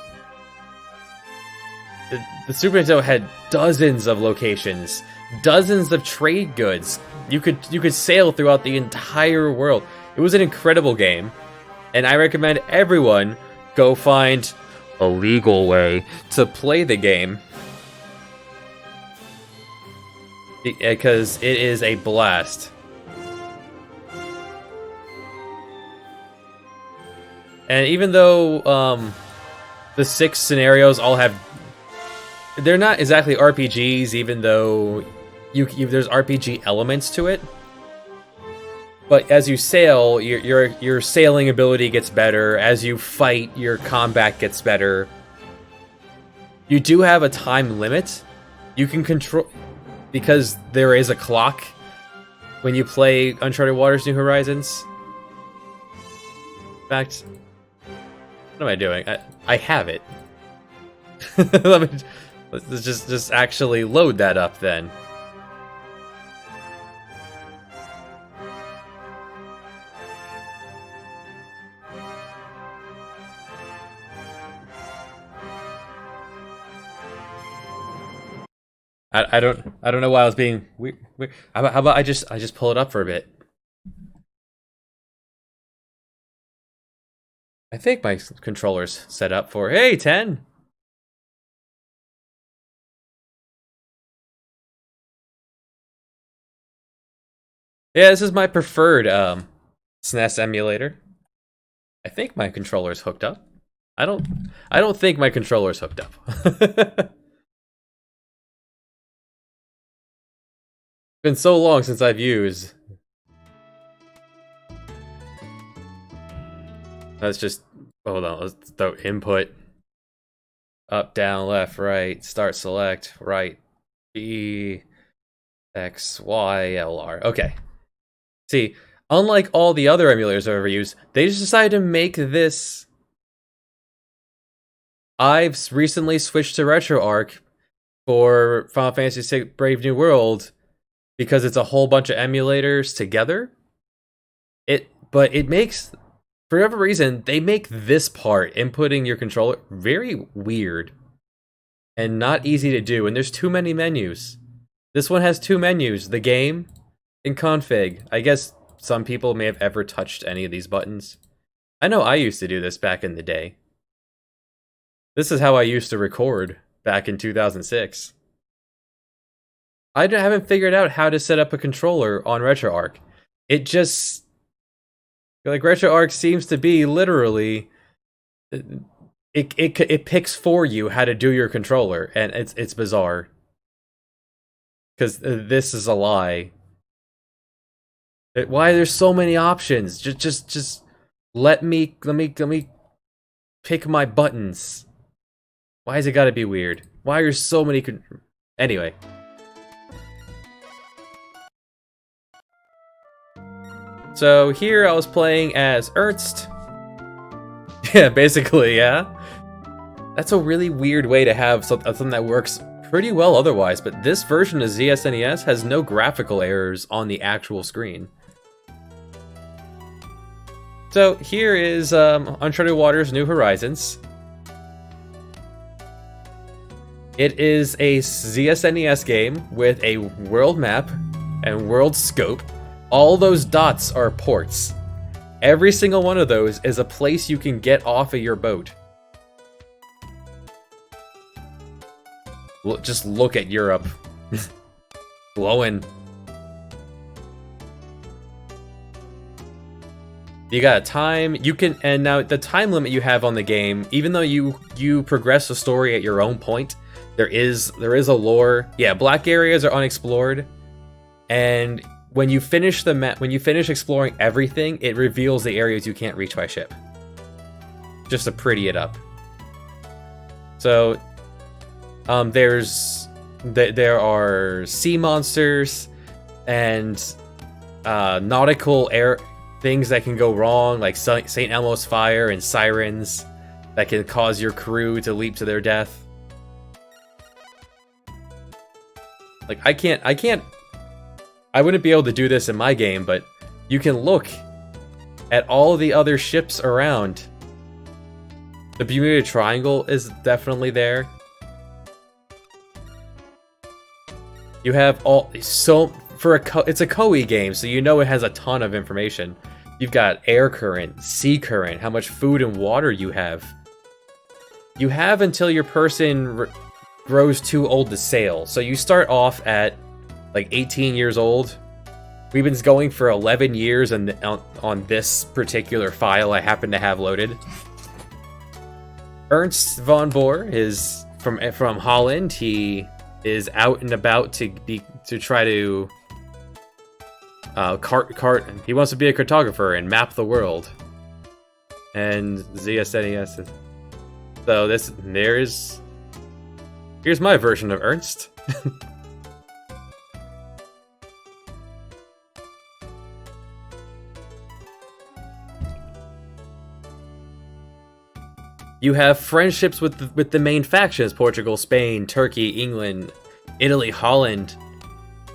The Super Nintendo had dozens of locations, dozens of trade goods. You could sail throughout the entire world. It was an incredible game, and I recommend everyone go find a legal way to play the game. because it is a blast. And even though the 6 scenarios all have, they're not exactly RPGs, even though there's RPG elements to it. But as you sail, your sailing ability gets better. As you fight, your combat gets better. You do have a time limit. You can control, because there is a clock when you play Uncharted Waters: New Horizons. In fact, what am I doing? I have it. Let's just actually load that up then. I don't know why I was being weird. How about I just pull it up for a bit? I think my controller's set up for, hey, 10. Yeah, this is my preferred SNES emulator. I think my controller's hooked up. I don't think my controller's hooked up. Been so long since I've used. Let's just hold on. Let's throw input. Up, down, left, right. Start, select, right. B, X, Y, L, R. Okay. See, unlike all the other emulators I've ever used, they just decided to make this. I've recently switched to RetroArch for Final Fantasy VI Brave New World because it's a whole bunch of emulators together. But it makes, for whatever reason, they make this part, inputting your controller, very weird and not easy to do. And there's too many menus. This one has 2 menus: the game and config. I guess some people may have ever touched any of these buttons. I know I used to do this back in the day. This is how I used to record back in 2006. I haven't figured out how to set up a controller on RetroArch. It just, like, RetroArch seems to be literally, it picks for you how to do your controller, and it's bizarre. Because this is a lie. Why there's so many options? Just let me pick my buttons. Why has it got to be weird? Why are so many? Anyway. So here I was playing as Ernst. Yeah, basically, yeah. That's a really weird way to have something that works pretty well otherwise, but this version of ZSNES has no graphical errors on the actual screen. So here is Uncharted Waters: New Horizons. It is a ZSNES game with a world map and world scope. All those dots are ports. Every single one of those is a place you can get off of your boat. Just look at Europe. Glowing. You got a time, you can, and now the time limit you have on the game, even though you progress the story at your own point, there is a lore. Yeah, black areas are unexplored, and when you finish the map, when you finish exploring everything, it reveals the areas you can't reach by ship. Just to pretty it up. So, there are sea monsters and nautical air things that can go wrong, like St. Elmo's fire and sirens that can cause your crew to leap to their death. Like, I wouldn't be able to do this in my game, but you can look at all the other ships around. The Bermuda Triangle is definitely there. You have it's a Koei game, so you know it has a ton of information. You've got air current, sea current, how much food and water you have. You have until your person grows too old to sail. So you start off at like 18 years old. We've been going for 11 years and on this particular file I happen to have loaded. Ernst von Bohr is from Holland. He is out and about to try to he wants to be a cartographer and map the world. And the SNES. So here's my version of Ernst. You have friendships with the main factions: Portugal, Spain, Turkey, England, Italy, Holland.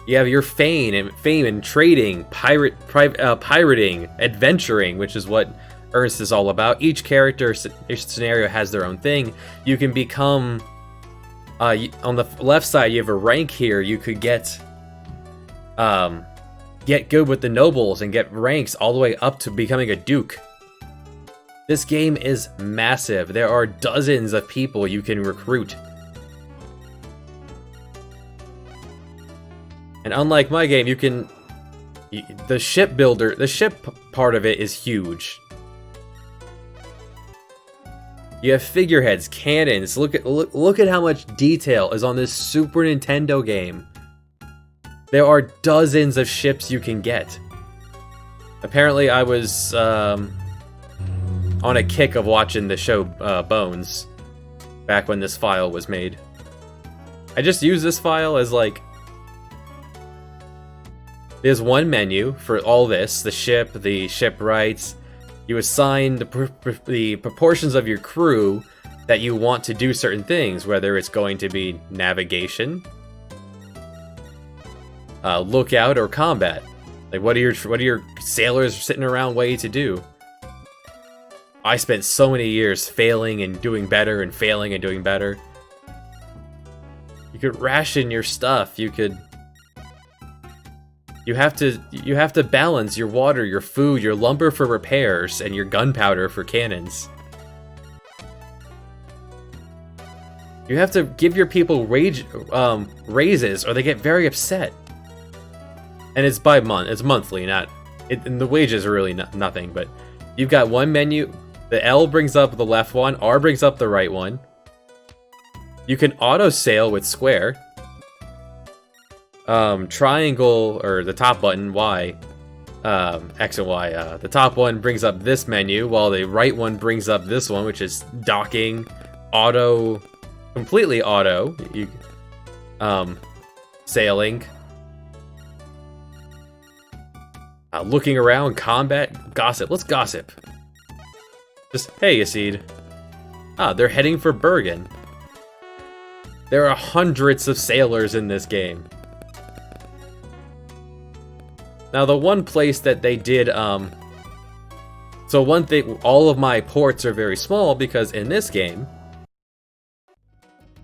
You have your fame in trading, pirating, adventuring, which is what Ernst is all about. Each character scenario has their own thing. You can become on the left side. You have a rank here. You could get good with the nobles and get ranks all the way up to becoming a duke. This game is massive. There are dozens of people you can recruit. And unlike my game, the ship part of it is huge. You have figureheads, cannons. Look at how much detail is on this Super Nintendo game. There are dozens of ships you can get. Apparently, I was on a kick of watching the show Bones back when this file was made. I just use this file as like, there's one menu for all this: the shipwrights. You assign the proportions of your crew that you want to do certain things, whether it's going to be navigation, lookout, or combat. Like, what are your sailors sitting around waiting to do? I spent so many years failing and doing better and failing and doing better. You could ration your stuff. You have to balance your water, your food, your lumber for repairs, and your gunpowder for cannons. You have to give your people raises, or they get very upset. And it's by month. It's monthly, and the wages are really nothing. But you've got one menu. The L brings up the left one. R brings up the right one. You can auto sail with square. Triangle, or the top button, Y, X and Y. The top one brings up this menu, while the right one brings up this one, which is docking, auto, completely auto, sailing, looking around, combat, gossip. Let's gossip. Just, hey, Yasid. They're heading for Bergen. There are hundreds of sailors in this game. Now, the one place that they did, so one thing, all of my ports are very small, because in this game,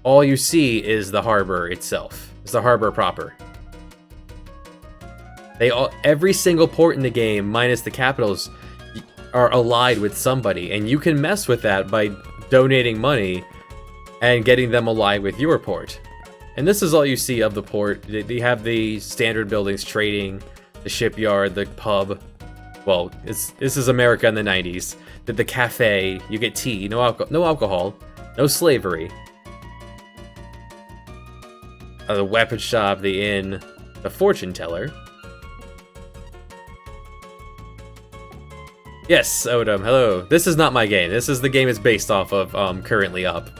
all you see is the harbor itself. It's the harbor proper. Every single port in the game, minus the capitals, are allied with somebody, and you can mess with that by donating money and getting them allied with your port. And this is all you see of the port. They have the standard buildings, trading, the shipyard, the pub. Well, this is America in the 90s. The cafe, you get tea, no alcohol, no slavery. The weapon shop, the inn, the fortune teller. Yes, Odom, hello. This is not my game. This is the game it's based off of, currently up.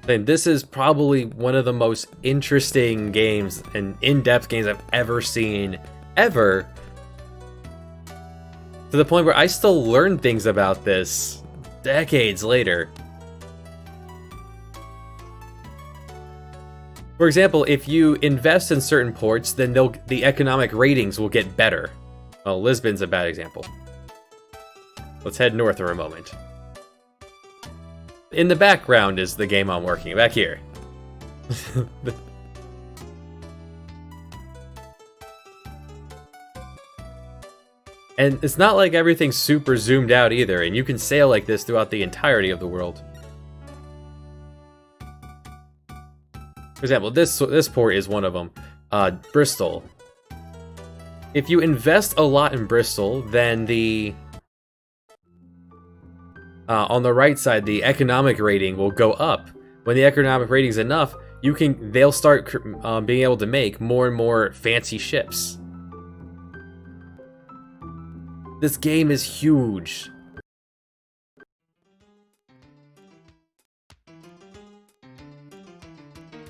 And this is probably one of the most interesting games and in-depth games I've ever seen, ever. To the point where I still learn things about this decades later. For example, if you invest in certain ports, then the economic ratings will get better. Well, Lisbon's a bad example. Let's head north for a moment. In the background is the game I'm working, back here. And it's not like everything's super zoomed out either, and you can sail like this throughout the entirety of the world. For example, this port is one of them. Bristol. If you invest a lot in Bristol, then the on the right side, the economic rating will go up. When the economic rating is enough, they'll start being able to make more and more fancy ships. This game is huge.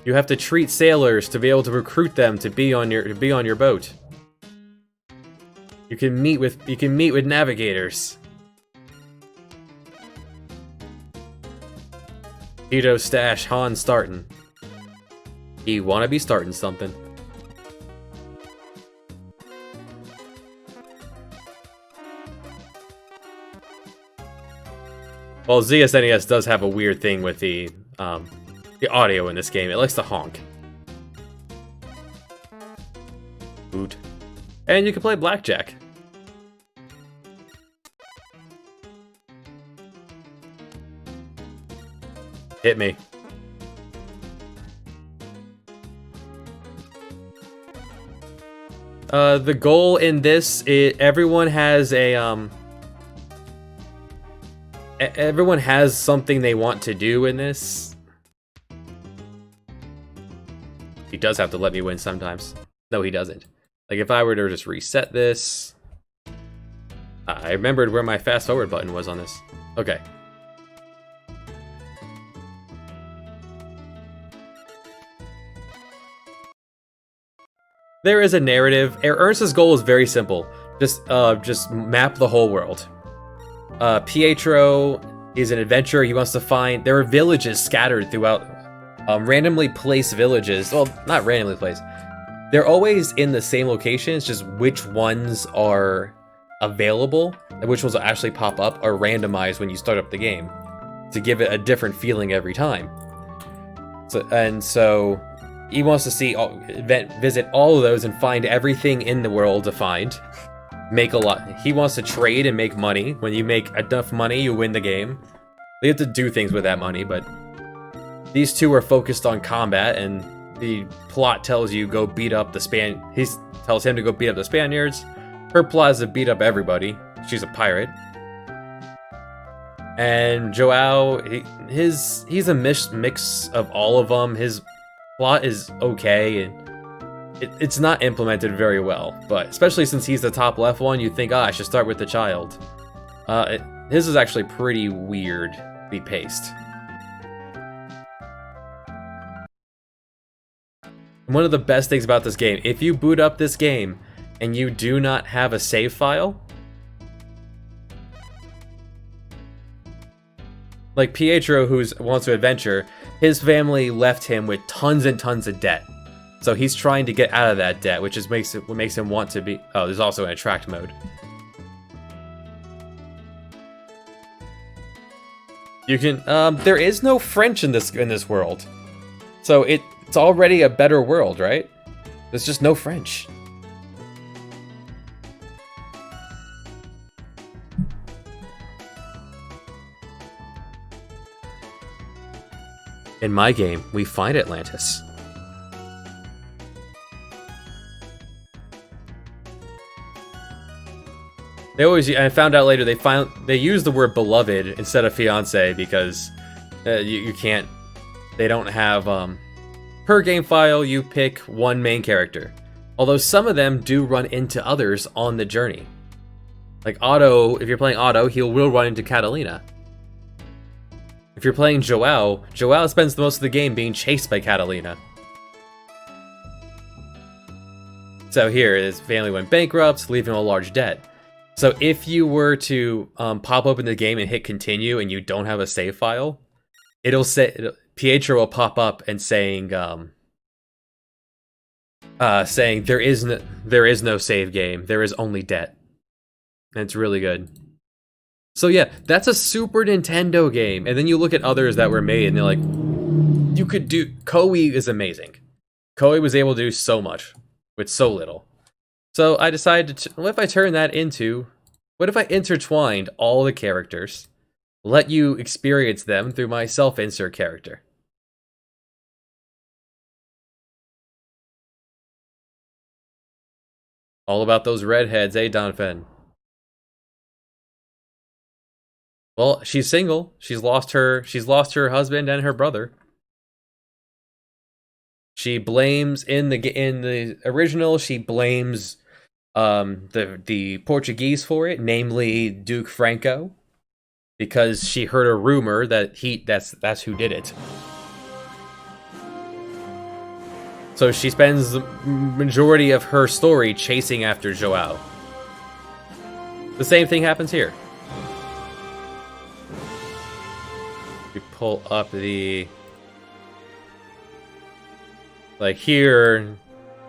You have to treat sailors to be able to recruit them to be on your boat. You can meet with navigators. Tito Stash Han starting. You wanna be starting something. Well, ZSNES does have a weird thing with the audio in this game. It likes to honk. Boot. And you can play blackjack. Hit me. The goal in this everyone has a everyone has something they want to do in this. He does have to let me win sometimes. No, he doesn't. Like, if I were to just reset this... I remembered where my fast forward button was on this. Okay. There is a narrative. Ernest's goal is very simple. Just map the whole world. Pietro is an adventurer. He wants to find... There are villages scattered throughout... randomly placed villages. Well, not randomly placed. They're always in the same locations, just which ones are available and which ones will actually pop up are randomized when you start up the game to give it a different feeling every time. So he wants to visit all of those and find everything in the world to find. Make a lot. He wants to trade and make money. When you make enough money, you win the game. They have to do things with that money, but these two are focused on combat, and the plot tells you go beat up the He tells him to go beat up the Spaniards. Her plot is to beat up everybody. She's a pirate. And Joao, he's a mix of all of them. His plot is okay, and it's not implemented very well. But especially since he's the top left one, you think, I should start with the child. His is actually pretty weirdly paced. One of the best things about this game, if you boot up this game and you do not have a save file, like Pietro, who wants to adventure, his family left him with tons and tons of debt. So he's trying to get out of that debt, which is what makes him want to be... Oh, there's also an attract mode. You can... there is no French in this world. So it's already a better world, right? There's just no French. In my game, we find Atlantis. I found out later they use the word beloved instead of fiance because you can't. They don't have per game file. You pick one main character, although some of them do run into others on the journey. Like Otto, if you're playing Otto, he will run into Catalina. If you're playing Joao spends the most of the game being chased by Catalina. So here, his family went bankrupt, leaving him a large debt. So if you were to pop open the game and hit continue and you don't have a save file, Pietro will pop up and saying there is no save game, there is only debt. And it's really good. So yeah, that's a Super Nintendo game. And then you look at others that were made and they're like, Koei is amazing. Koei was able to do so much with so little. So I decided what if I intertwined all the characters, let you experience them through my self-insert character. All about those redheads, eh, Donphan? Well, she's single. She's lost her husband and her brother. She blames in the original, she blames the Portuguese for it, namely Duke Franco, because she heard a rumor that that's who did it. So she spends the majority of her story chasing after Joao. The same thing happens here. We pull up the... Like here,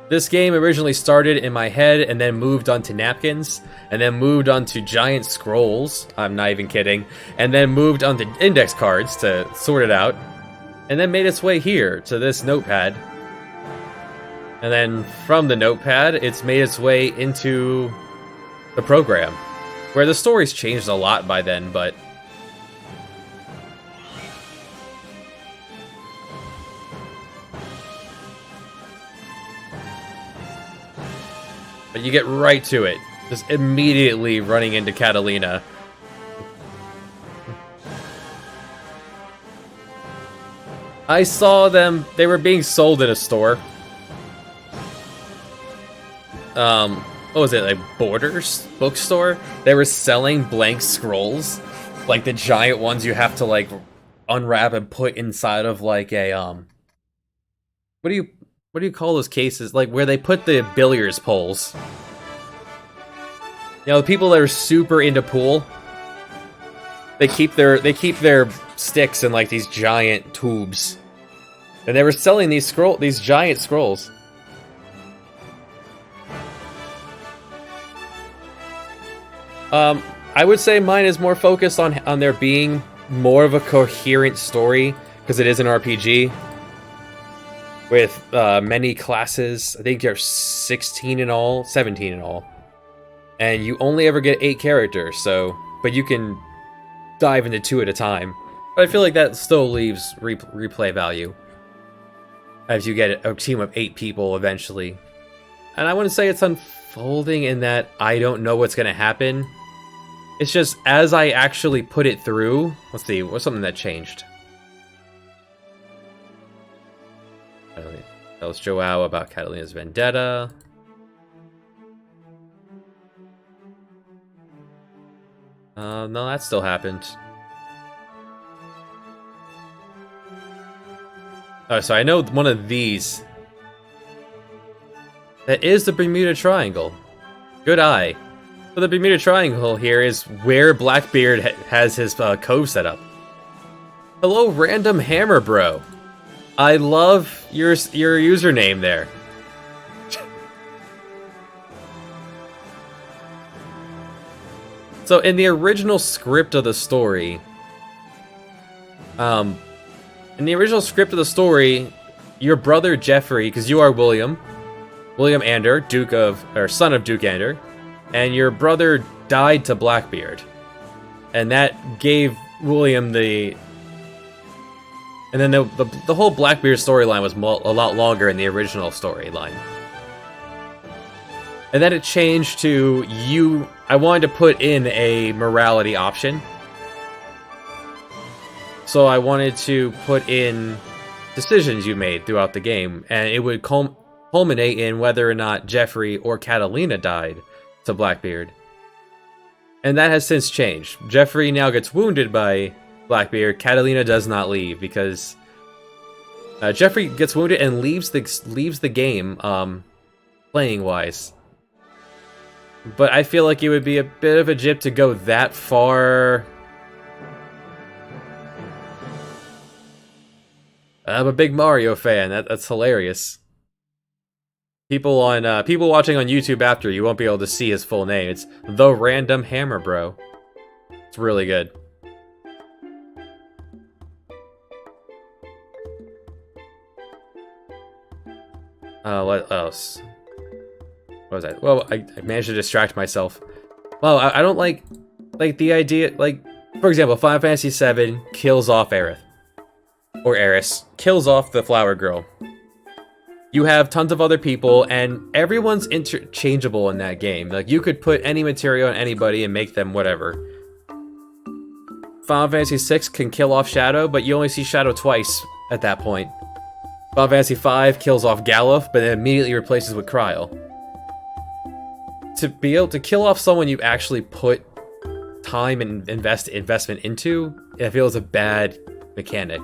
this game originally started in my head and then moved onto napkins, and then moved onto giant scrolls, I'm not even kidding, and then moved onto index cards to sort it out, and then made its way here to this notepad. And then from the notepad, it's made its way into the program, where the story's changed a lot by then, but... But you get right to it, just immediately running into Catalina. I saw them, they were being sold in a store. What was it, like Borders bookstore? They were selling blank scrolls, like the giant ones you have to like unwrap and put inside of like a what do you call those cases? Like where they put the billiards poles. You know, the people that are super into pool, they keep their sticks in like these giant tubes, and they were selling these giant scrolls. I would say mine is more focused on there being more of a coherent story, because it is an RPG with many classes. I think there's 16 in all, 17 in all, and you only ever get 8 characters. So, but you can dive into 2 at a time. But I feel like that still leaves replay value as you get a team of 8 people eventually. And I wouldn't say it's unfolding in that I don't know what's going to happen. It's just, as I actually put it through... Let's see, what's something that changed? Tells Joao about Catalina's vendetta. No, that still happened. Oh, so I know one of these. That is the Bermuda Triangle. Good eye. So the Bermuda Triangle here is where Blackbeard has his cove set up. Hello, random hammer bro. I love your username there. So in the original script of the story, your brother Jeffrey, because you are William Ander, son of Duke Ander, and your brother died to Blackbeard, and that gave William the. And then the whole Blackbeard storyline was a lot longer in the original storyline. And then it changed to you. I wanted to put in a morality option. So I wanted to put in decisions you made throughout the game, and it would culminate in whether or not Jeffrey or Catalina died to Blackbeard. And that has since changed. Jeffrey now gets wounded by Blackbeard. Catalina does not leave, because Jeffrey gets wounded and leaves the game playing wise. But I feel like it would be a bit of a jip to go that far. I'm a big Mario fan. That's hilarious. People watching on YouTube after, you won't be able to see his full name. It's the Random Hammer Bro. It's really good. What else? What was that? Well, I managed to distract myself. Well, I don't like the idea, like, for example, Final Fantasy VII kills off Aerith. Or Eris. Kills off the flower girl. you have tons of other people, and everyone's interchangeable in that game. Like, you could put any material on anybody and make them whatever. Final Fantasy VI can kill off Shadow, but you only see Shadow twice at that point. Final Fantasy V kills off Galuf, but then immediately replaces with Kryl. To be able to kill off someone you actually put time and investment into, I feel is a bad mechanic.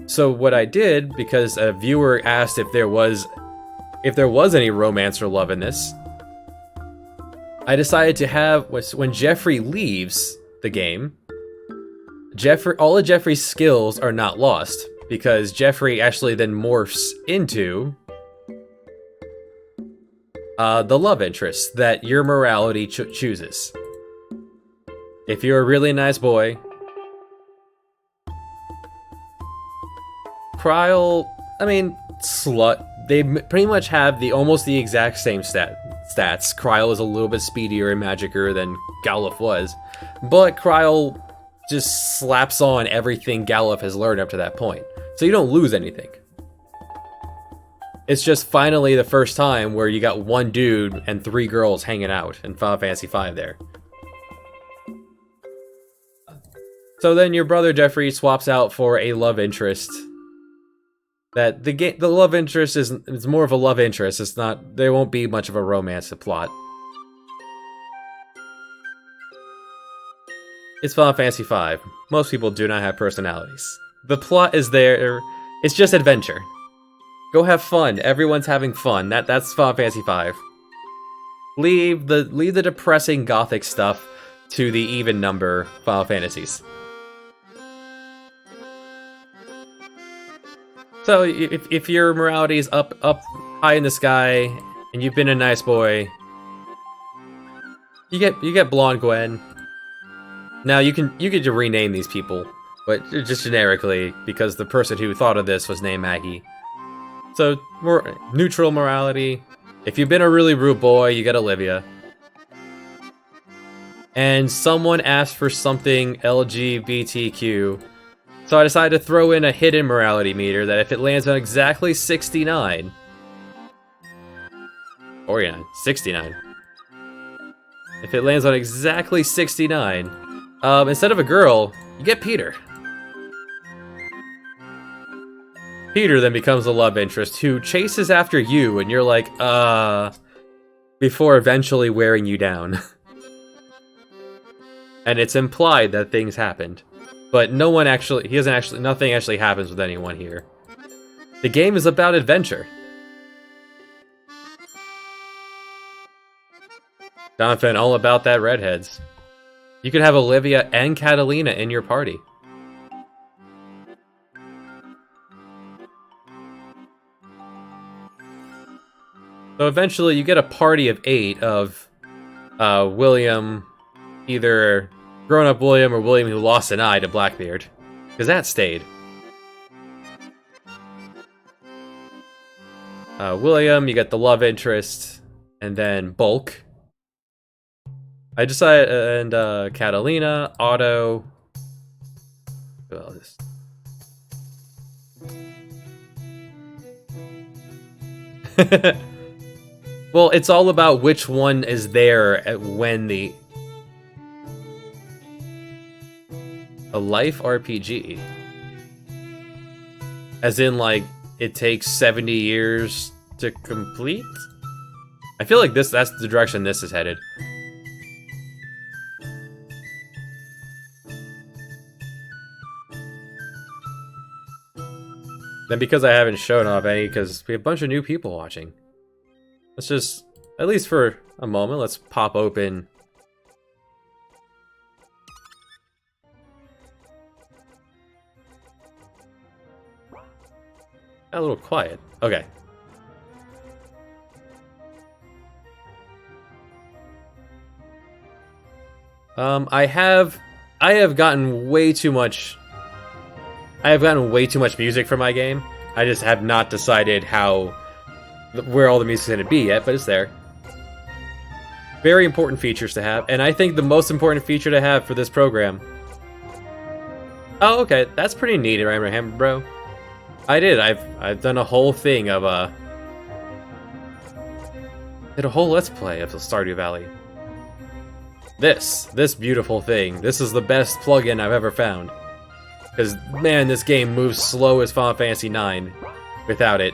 So what I did, because a viewer asked if there was any romance or love in this, I decided to have, when Jeffrey leaves the game, all of Jeffrey's skills are not lost, because Jeffrey actually then morphs into the love interest that your morality chooses. If you're a really nice boy, Kryl, I mean, slut, they pretty much have almost the exact same stats. Kryl is a little bit speedier and magicer than Galuf was, but Kryl just slaps on everything Galuf has learned up to that point, so you don't lose anything. It's just finally the first time where you got one dude and 3 girls hanging out in Final Fantasy V there. So then your brother Jeffrey swaps out for a love interest. That the love interest is more of a love interest. It's not, there won't be much of a romance plot. It's Final Fantasy V. Most people do not have personalities. The plot is there. It's just adventure. Go have fun. Everyone's having fun. That's Final Fantasy V. Leave the depressing gothic stuff to the even number Final Fantasies. So if your morality is up high in the sky and you've been a nice boy, you get Blonde Gwen. Now you can rename these people, but just generically, because the person who thought of this was named Maggie. So more neutral morality. If you've been a really rude boy, you get Olivia. And someone asked for something LGBTQ. So I decided to throw in a hidden morality meter that if it lands on exactly 69... 69. If it lands on exactly 69, instead of a girl, you get Peter. Peter then becomes a love interest who chases after you, and you're like, before eventually wearing you down. And it's implied that things happened. But nothing actually happens with anyone here. The game is about adventure. Donovan, all about that redheads. You could have Olivia and Catalina in your party. So eventually you get a party of 8 of William, either grown-up William or William who lost an eye to Blackbeard, because that stayed. William, you get the love interest, and then Bulk. I decided, and Catalina, Otto. Well, well, it's all about which one is there when the... A life RPG? As in, like, it takes 70 years to complete? I feel like that's the direction this is headed. Then because I haven't shown off any, because we have a bunch of new people watching. Let's just, at least for a moment, let's pop open... A little quiet. Okay. I have gotten way too much. I have gotten way too much music for my game. I just have not decided where all the music's going to be yet, but it's there. Very important features to have, and I think the most important feature to have for this program. Oh, okay, that's pretty neat, right, bro? I did. I've done a whole thing of did a whole Let's Play of the Stardew Valley. This beautiful thing. This is the best plugin I've ever found. Because, man, this game moves slow as Final Fantasy IX without it.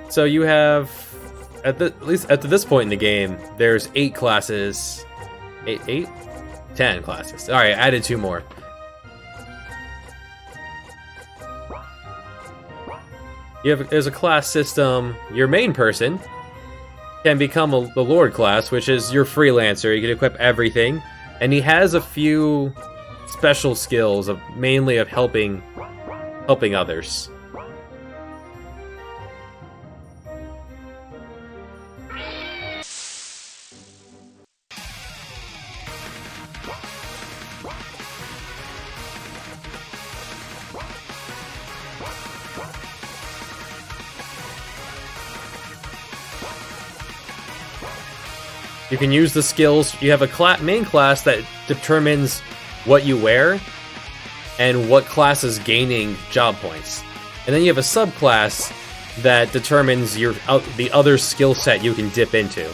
So you have, at least at this point in the game, there's 8 classes. 8? 10 classes. Alright, I added 2 more. There's a class system. Your main person can become the Lord class, which is your freelancer. You can equip everything, and he has a few special skills mainly of helping others. You can use the skills. You have a main class that determines what you wear and what class is gaining job points. And then you have a subclass that determines the other skill set you can dip into.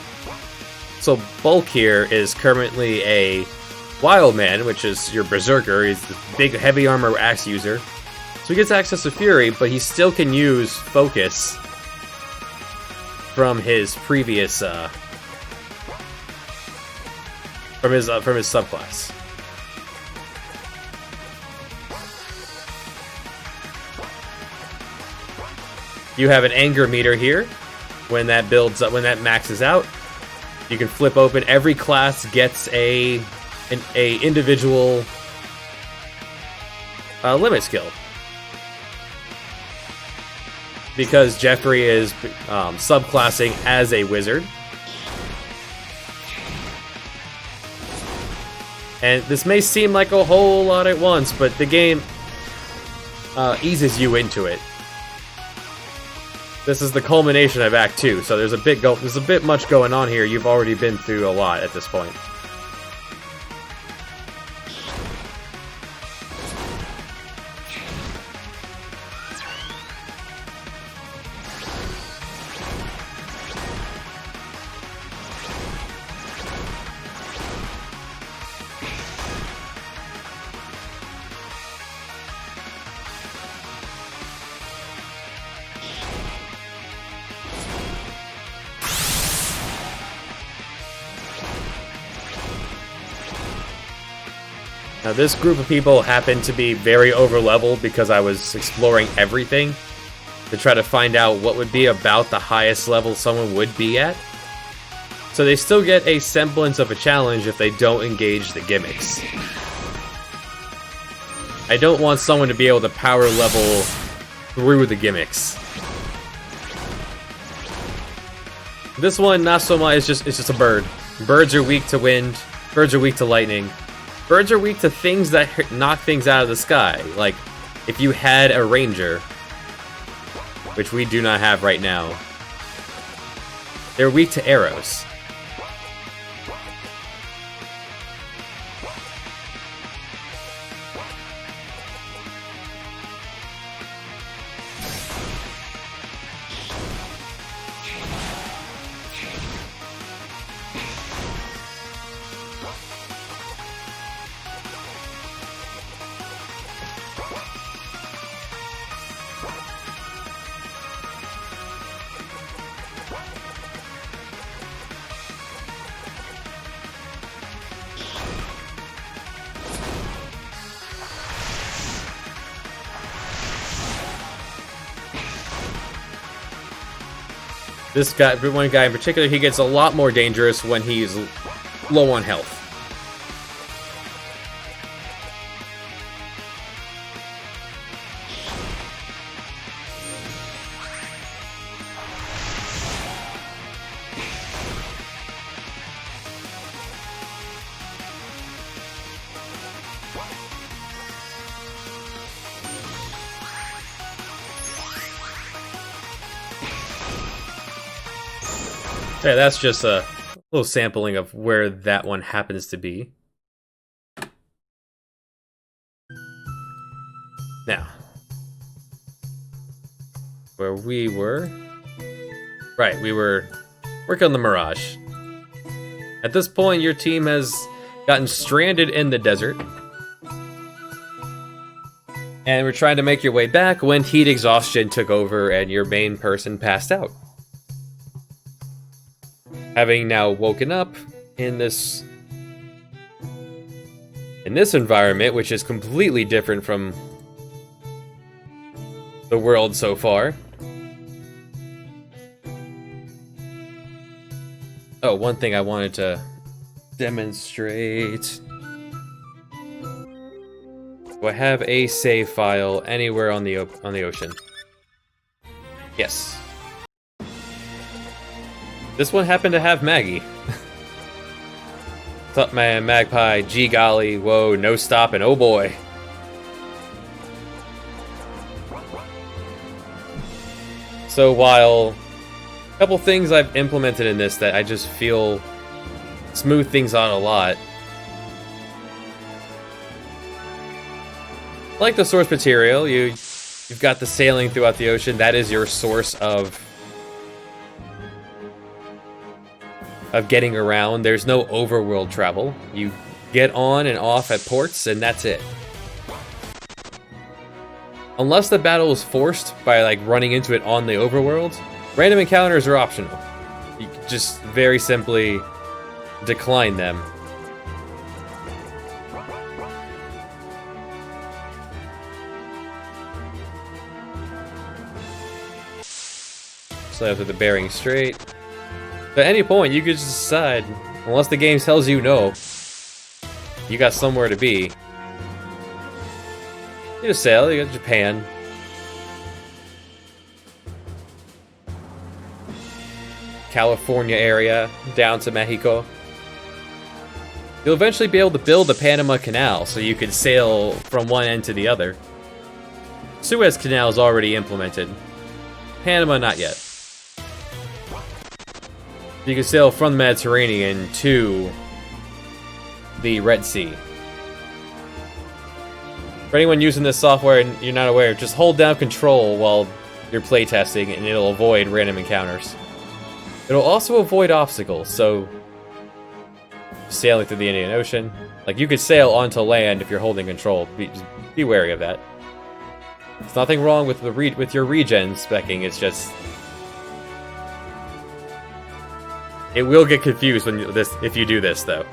So Bulk here is currently a Wildman, which is your Berserker. He's the big heavy armor axe user. So he gets access to Fury, but he still can use Focus from his previous from his subclass. You have an anger meter here. When that builds up, when that maxes out, you can flip open. Every class gets an individual limit skill. Because Jeffrey is subclassing as a wizard. And this may seem like a whole lot at once, but the game eases you into it. This is the culmination of Act 2, so there's a bit much going on here. You've already been through a lot at this point. Now, this group of people happened to be very over-leveled because I was exploring everything to try to find out what would be about the highest level someone would be at. So they still get a semblance of a challenge if they don't engage the gimmicks. I don't want someone to be able to power level through the gimmicks. This one, not so much, it's just a bird. Birds are weak to wind, birds are weak to lightning. Birds are weak to things that knock things out of the sky. Like, if you had a ranger, which we do not have right now, they're weak to arrows. This guy, one guy in particular, he gets a lot more dangerous when he's low on health. Yeah, that's just a little sampling of where that one happens to be. Now, where we were... Right, we were working on the Mirage. At this point, your team has gotten stranded in the desert. And we're trying to make your way back when heat exhaustion took over and your main person passed out. Having now woken up in this environment, which is completely different from the world so far. Oh, one thing I wanted to demonstrate. Do I have a save file anywhere on the ocean? Yes. This one happened to have Maggie. What's up, man? Magpie, gee golly, whoa, no stopping, oh boy. So while a couple things I've implemented in this that I just feel smooth things out a lot. Like the source material, you've got the sailing throughout the ocean. That is your source of getting around. There's no overworld travel. You get on and off at ports, and that's it. Unless the battle is forced by like running into it on the overworld, random encounters are optional. You just very simply decline them. So after the Bering Strait. At any point, you could just decide, unless the game tells you no, you got somewhere to be. You just sail, you got Japan. California area, down to Mexico. You'll eventually be able to build the Panama Canal, so you can sail from one end to the other. Suez Canal is already implemented. Panama, not yet. You can sail from the Mediterranean to the Red Sea. For anyone using this software and you're not aware, just hold down control while you're playtesting and it'll avoid random encounters. It'll also avoid obstacles, so sailing through the Indian Ocean, like you could sail onto land if you're holding control. Just be wary of that. There's nothing wrong with your regen specking, it's just it will get confused if you do this, though.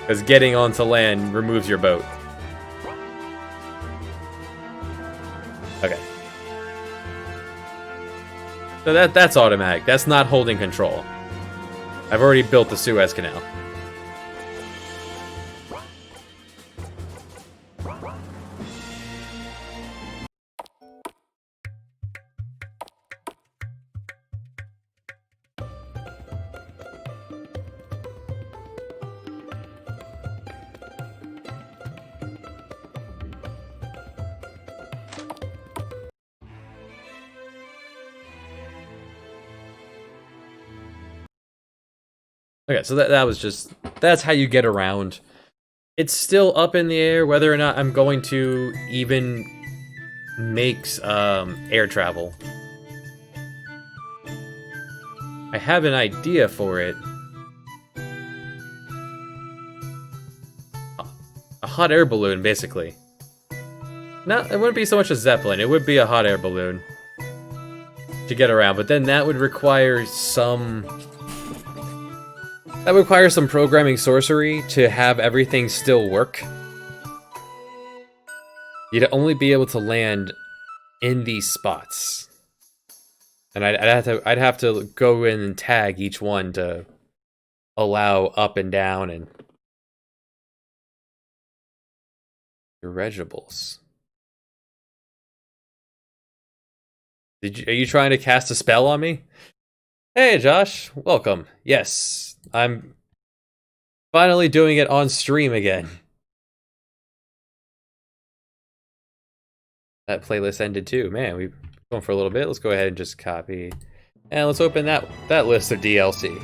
Because getting onto land removes your boat. Okay. So that's automatic. That's not holding control. I've already built the Suez Canal. Okay, so that was just... That's how you get around. It's still up in the air whether or not I'm going to even make air travel. I have an idea for it. A hot air balloon, basically. No, it wouldn't be so much a Zeppelin. It would be a hot air balloon to get around, but then that would require some... That requires some programming sorcery to have everything still work. You'd only be able to land in these spots. And I'd have to go in and tag each one to allow up and down and dirigibles. Are you trying to cast a spell on me? Hey Josh, welcome. Yes. I'm finally doing it on stream again. That playlist ended too. Man, we've gone for a little bit. Let's go ahead and just copy. And let's open that list of DLC.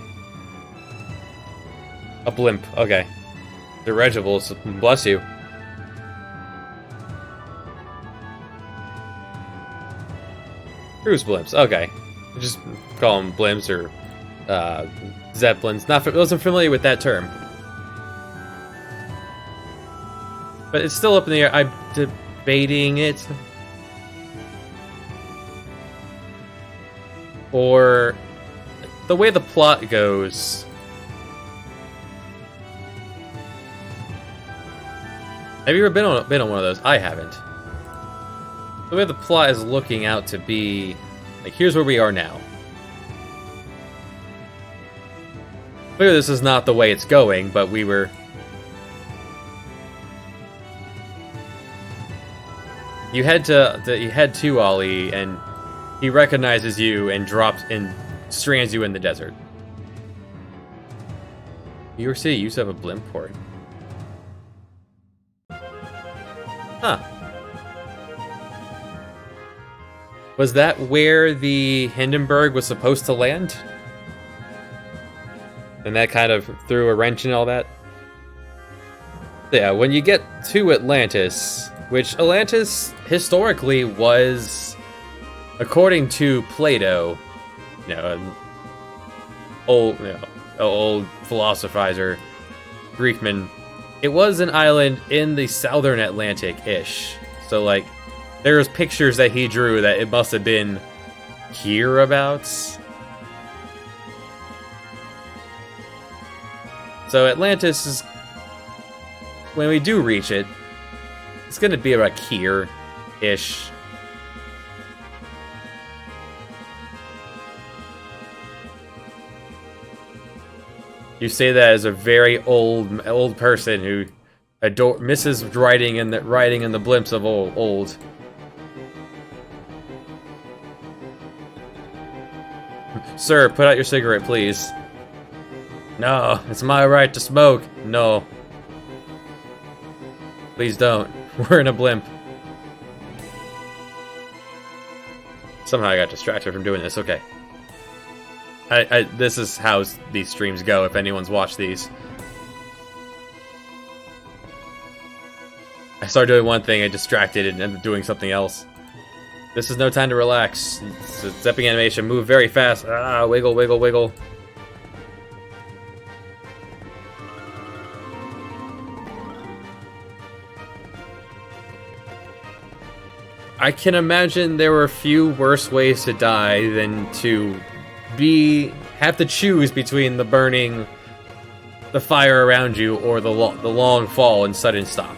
A blimp. Okay. Dirigibles. Bless you. Cruise blimps. Okay. Just call them blimps or zeppelins. Wasn't familiar with that term. But it's still up in the air. I'm debating it. Or the way the plot goes. Have you ever been on one of those? I haven't. The way the plot is looking out to be, like, here's where we are now. Clearly, this is not the way it's going, but we were. You head to Ollie, and he recognizes you and drops and strands you in the desert. New York City used to have a blimp port. Huh. Was that where the Hindenburg was supposed to land? And that kind of threw a wrench in all that? Yeah, when you get to Atlantis, which Atlantis historically was, according to Plato, an old philosophizer, Greekman, it was an island in the southern Atlantic-ish. So, like, there's pictures that he drew that it must have been hereabouts. So Atlantis is, when we do reach it, it's gonna be about here-ish. You say that as a very old person who misses riding in the blimps of old. Sir, put out your cigarette, please. No, it's my right to smoke. No. Please don't. We're in a blimp. Somehow I got distracted from doing this. Okay. This is how these streams go, if anyone's watched these. I started doing one thing, I distracted and ended up doing something else. This is no time to relax. It's a stepping animation. Move very fast. Ah, wiggle, wiggle, wiggle. I can imagine there were a few worse ways to die than to have to choose between the fire around you, or the long fall and sudden stop.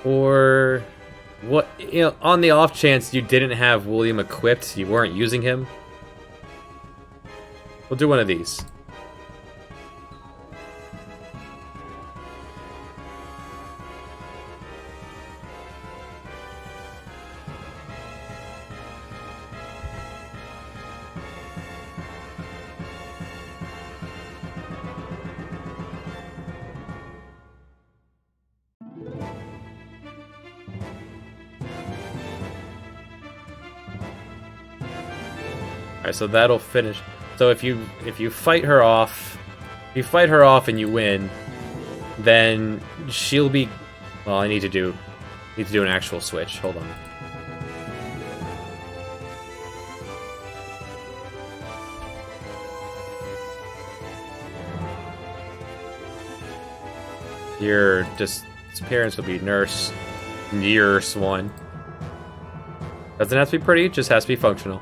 Or what, on the off chance you didn't have William equipped, you weren't using him, we'll do one of these. Alright, so that'll finish. So if you fight her off, and you win, then she'll be. Well, I need to do an actual switch. Hold on. Your disappearance will be nurse. nearest one. Doesn't have to be pretty, it just has to be functional.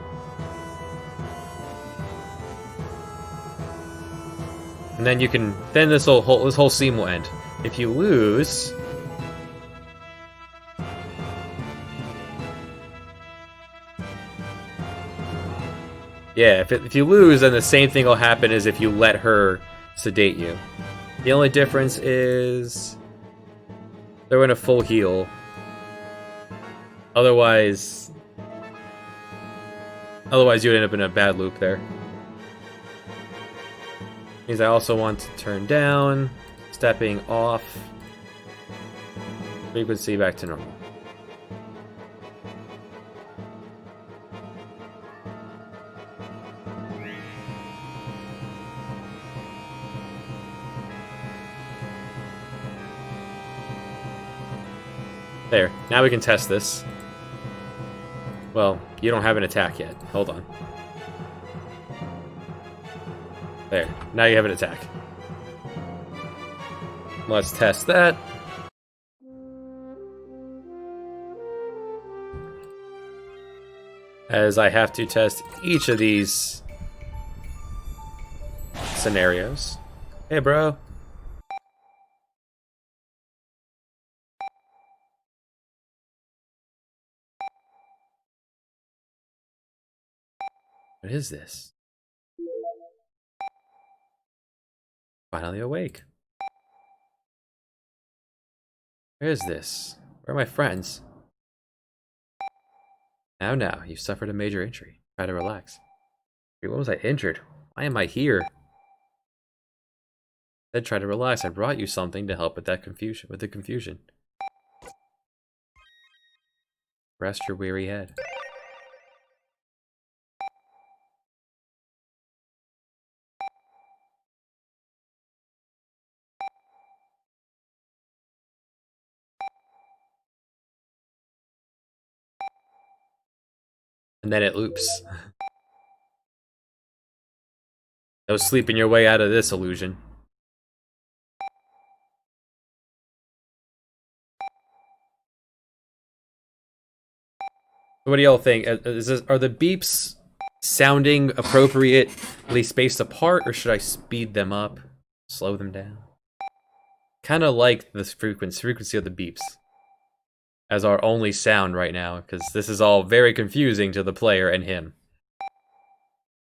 And then you can, then this whole scene will end. If you lose, yeah, if you lose, then the same thing will happen as if you let her sedate you. The only difference is they're in a full heal. Otherwise you would end up in a bad loop there. Means I also want to turn down, stepping off, frequency back to normal. There, now we can test this. Well, you don't have an attack yet. Hold on. There, now you have an attack. Let's test that. As I have to test each of these scenarios. Hey, bro. What is this? Finally awake. Where is this? Where are my friends? Now, you've suffered a major injury. Try to relax. Wait, what was I injured? Why am I here? I said try to relax. I brought you something to help with that confusion. With the confusion. Rest your weary head. And then it loops. No sleeping your way out of this illusion. What do y'all think? Are the beeps sounding appropriately spaced apart, or should I speed them up, slow them down? Kind of like the frequency of the beeps as our only sound right now, because this is all very confusing to the player and him.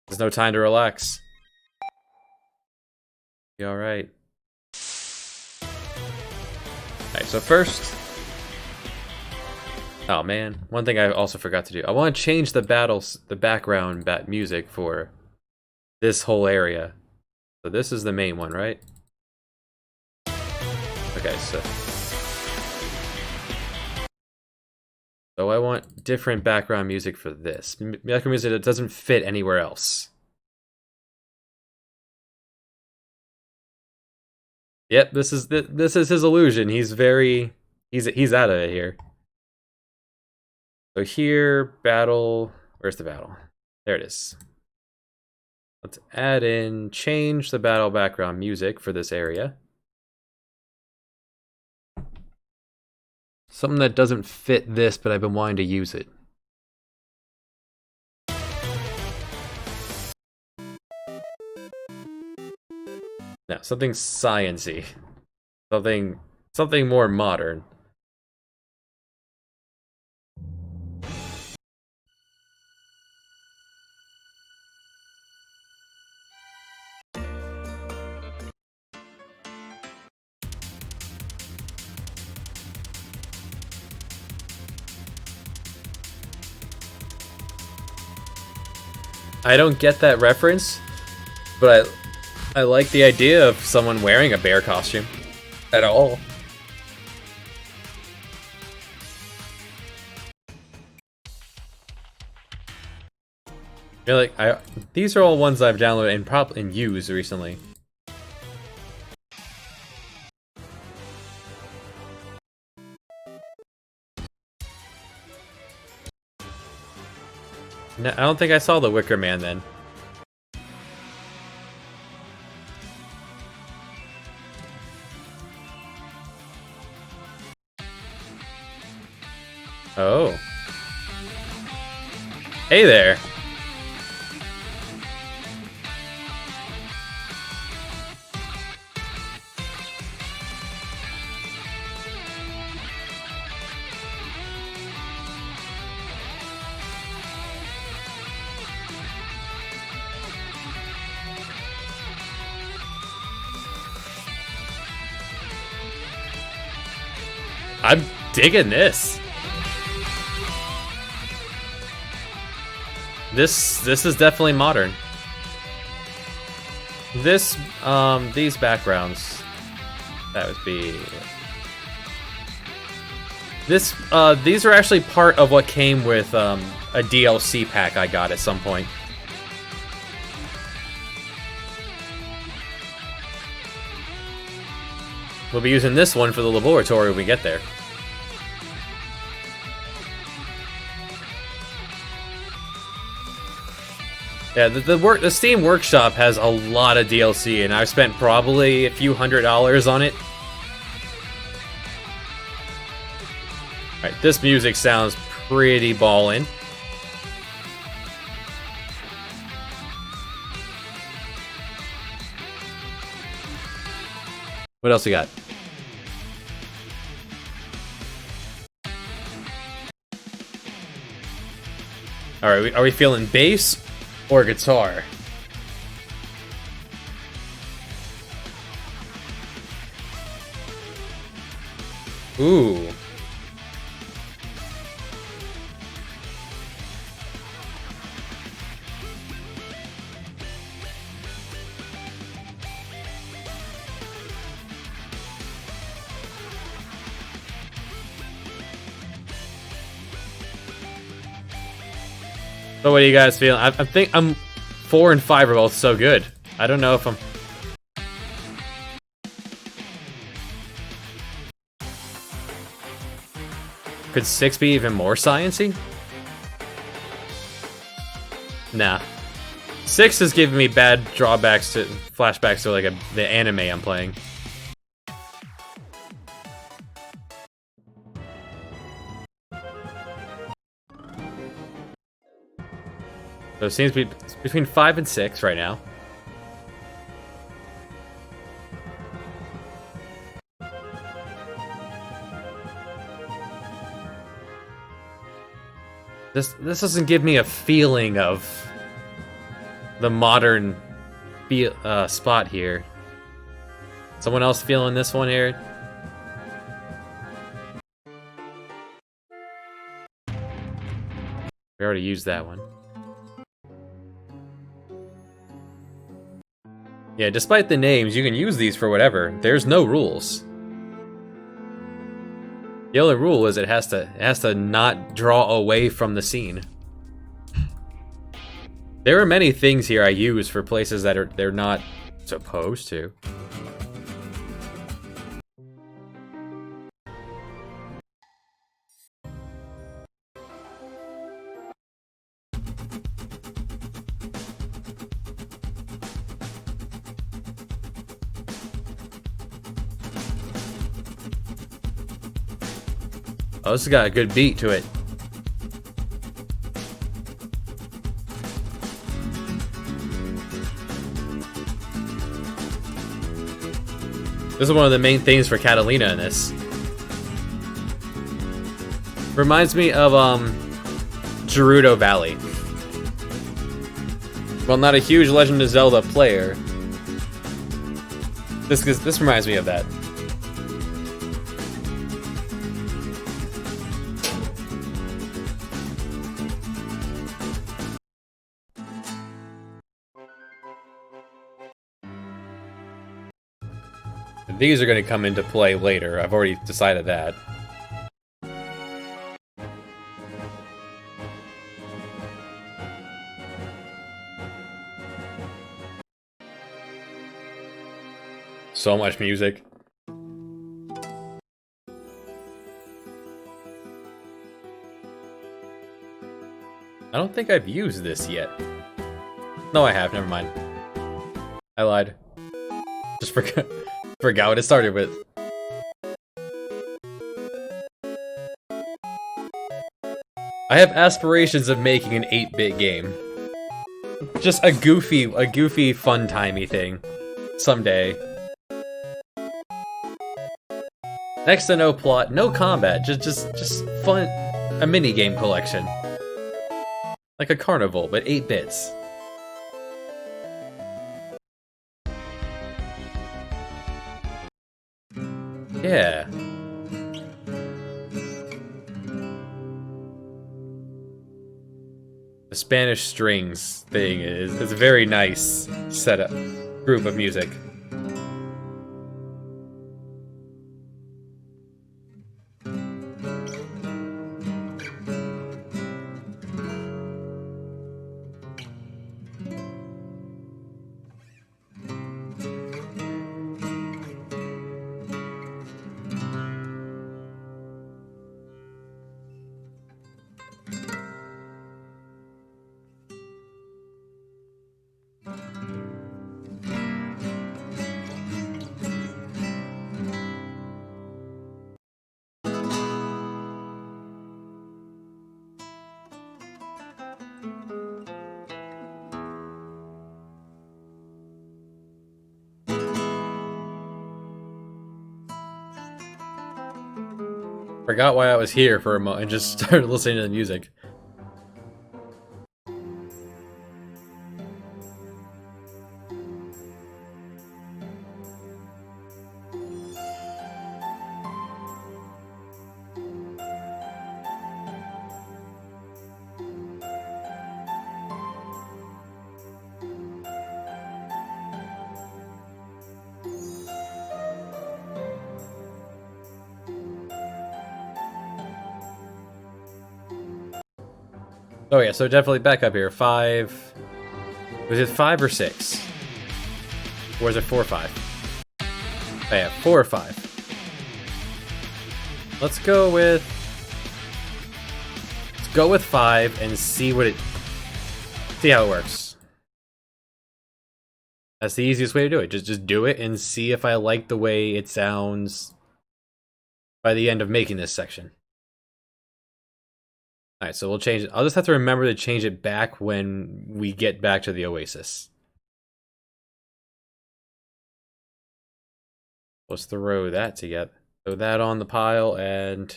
There's no time to relax. Be alright. Alright, so first... Oh man, one thing I also forgot to do. I want to change the background music for this whole area. So this is the main one, right? Okay, so I want different background music for this. Background music that doesn't fit anywhere else. Yep, this is his illusion. He's out of it here. So here, battle. Where's the battle? There it is. Let's change the battle background music for this area. Something that doesn't fit this, but I've been wanting to use it. No, something science-y. Something more modern. I don't get that reference, but I like the idea of someone wearing a bear costume at all. You know, like these are all ones I've downloaded and used recently. No, I don't think I saw the Wicker Man then. Oh. Hey there. I'm digging this. This is definitely modern. This these backgrounds, that would be this these are actually part of what came with a DLC pack I got at some point. We'll be using this one for the laboratory when we get there. Yeah, the Steam Workshop has a lot of DLC, and I've spent probably a few $100s on it. Alright, this music sounds pretty ballin'. What else we got? Alright, are we feeling bass or guitar? Ooh. So what do you guys feel? I think 4 and 5 are both so good. I don't know if I'm... Could 6 be even more science-y? Nah. 6 is giving me bad drawbacks to flashbacks to like the anime I'm playing. So it seems to be between 5 and 6 right now. This doesn't give me a feeling of the modern spot here. Someone else feeling this one here? We already used that one. Yeah, despite the names, you can use these for whatever. There's no rules. The only rule is it has to not draw away from the scene. There are many things here I use for places that they're not supposed to. Oh, this has got a good beat to it. This is one of the main themes for Catalina in this. Reminds me of Gerudo Valley. Well, not a huge Legend of Zelda player. This reminds me of that. These are going to come into play later. I've already decided that. So much music. I don't think I've used this yet. No, I have. Never mind. I lied. Just forgot what it started with. I have aspirations of making an 8-bit game. Just a goofy, fun-timey thing. Someday. Next to no plot, no combat, just fun, a mini-game collection. Like a carnival, but 8 bits. Yeah. The Spanish strings thing is a very nice setup, group of music. Forgot why I was here for a moment and just started listening to the music. Oh yeah, so definitely back up here. 5. Was it 5 or 6? Or was it 4 or 5? Oh yeah, 4 or 5. Let's go with 5 and see how it works. That's the easiest way to do it. Just do it and see if I like the way it sounds by the end of making this section. Alright, so we'll change it. I'll just have to remember to change it back when we get back to the Oasis. Let's throw that together. Throw that on the pile and...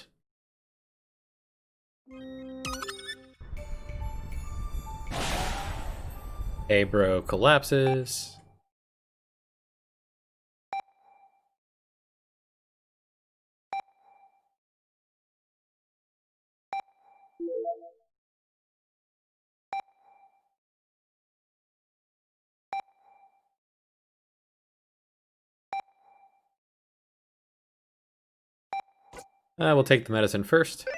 Hey bro collapses. We'll take the medicine first.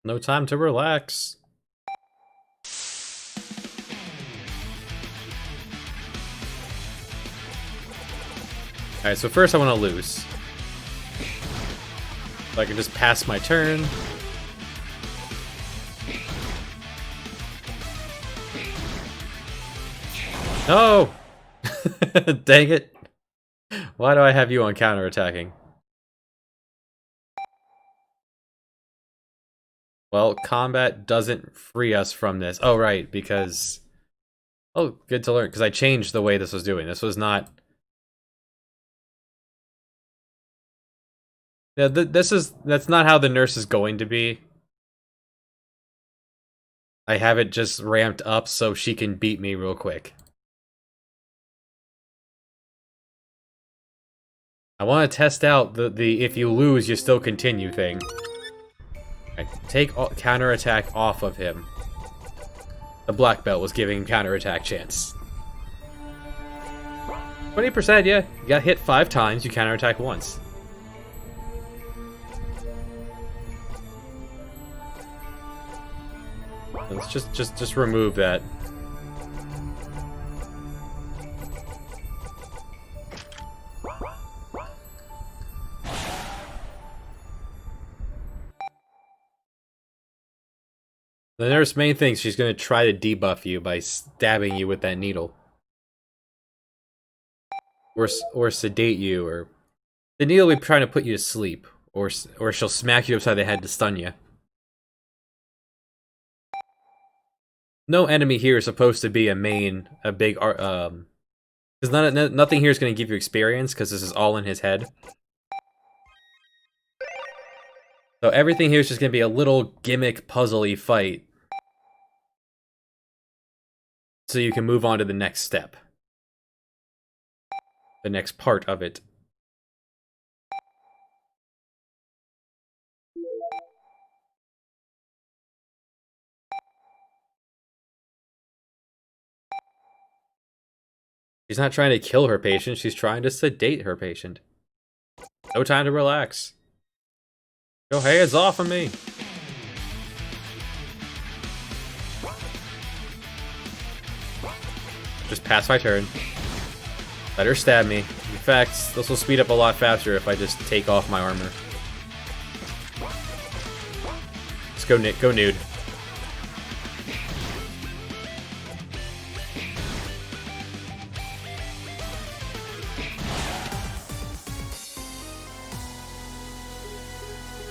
No time to relax. Alright, so first I want to lose. So I can just pass my turn. No! Dang it. Why do I have you on counterattacking? Well, combat doesn't free us from this. Oh, right, because... Oh, good to learn, because I changed the way this was doing. This was not... Yeah, that's not how the nurse is going to be. I have it just ramped up so she can beat me real quick. I want to test out the if you lose, you still continue thing. Right, take counterattack off of him. The black belt was giving counterattack chance. 20%, yeah. You got hit 5 times, you counterattack once. Let's just remove that. The nurse main thinks she's going to try to debuff you by stabbing you with that needle. Or sedate you, or... The needle will be trying to put you to sleep. Or she'll smack you upside the head to stun you. No enemy here is supposed to be a big, because nothing here is going to give you experience, because this is all in his head. So everything here is just going to be a little gimmick, puzzly fight. So you can move on to the next step. The next part of it. She's not trying to kill her patient, she's trying to sedate her patient. No time to relax. Your hands off of me! Just pass my turn. Let her stab me. In fact, this will speed up a lot faster if I just take off my armor. Let's go nude.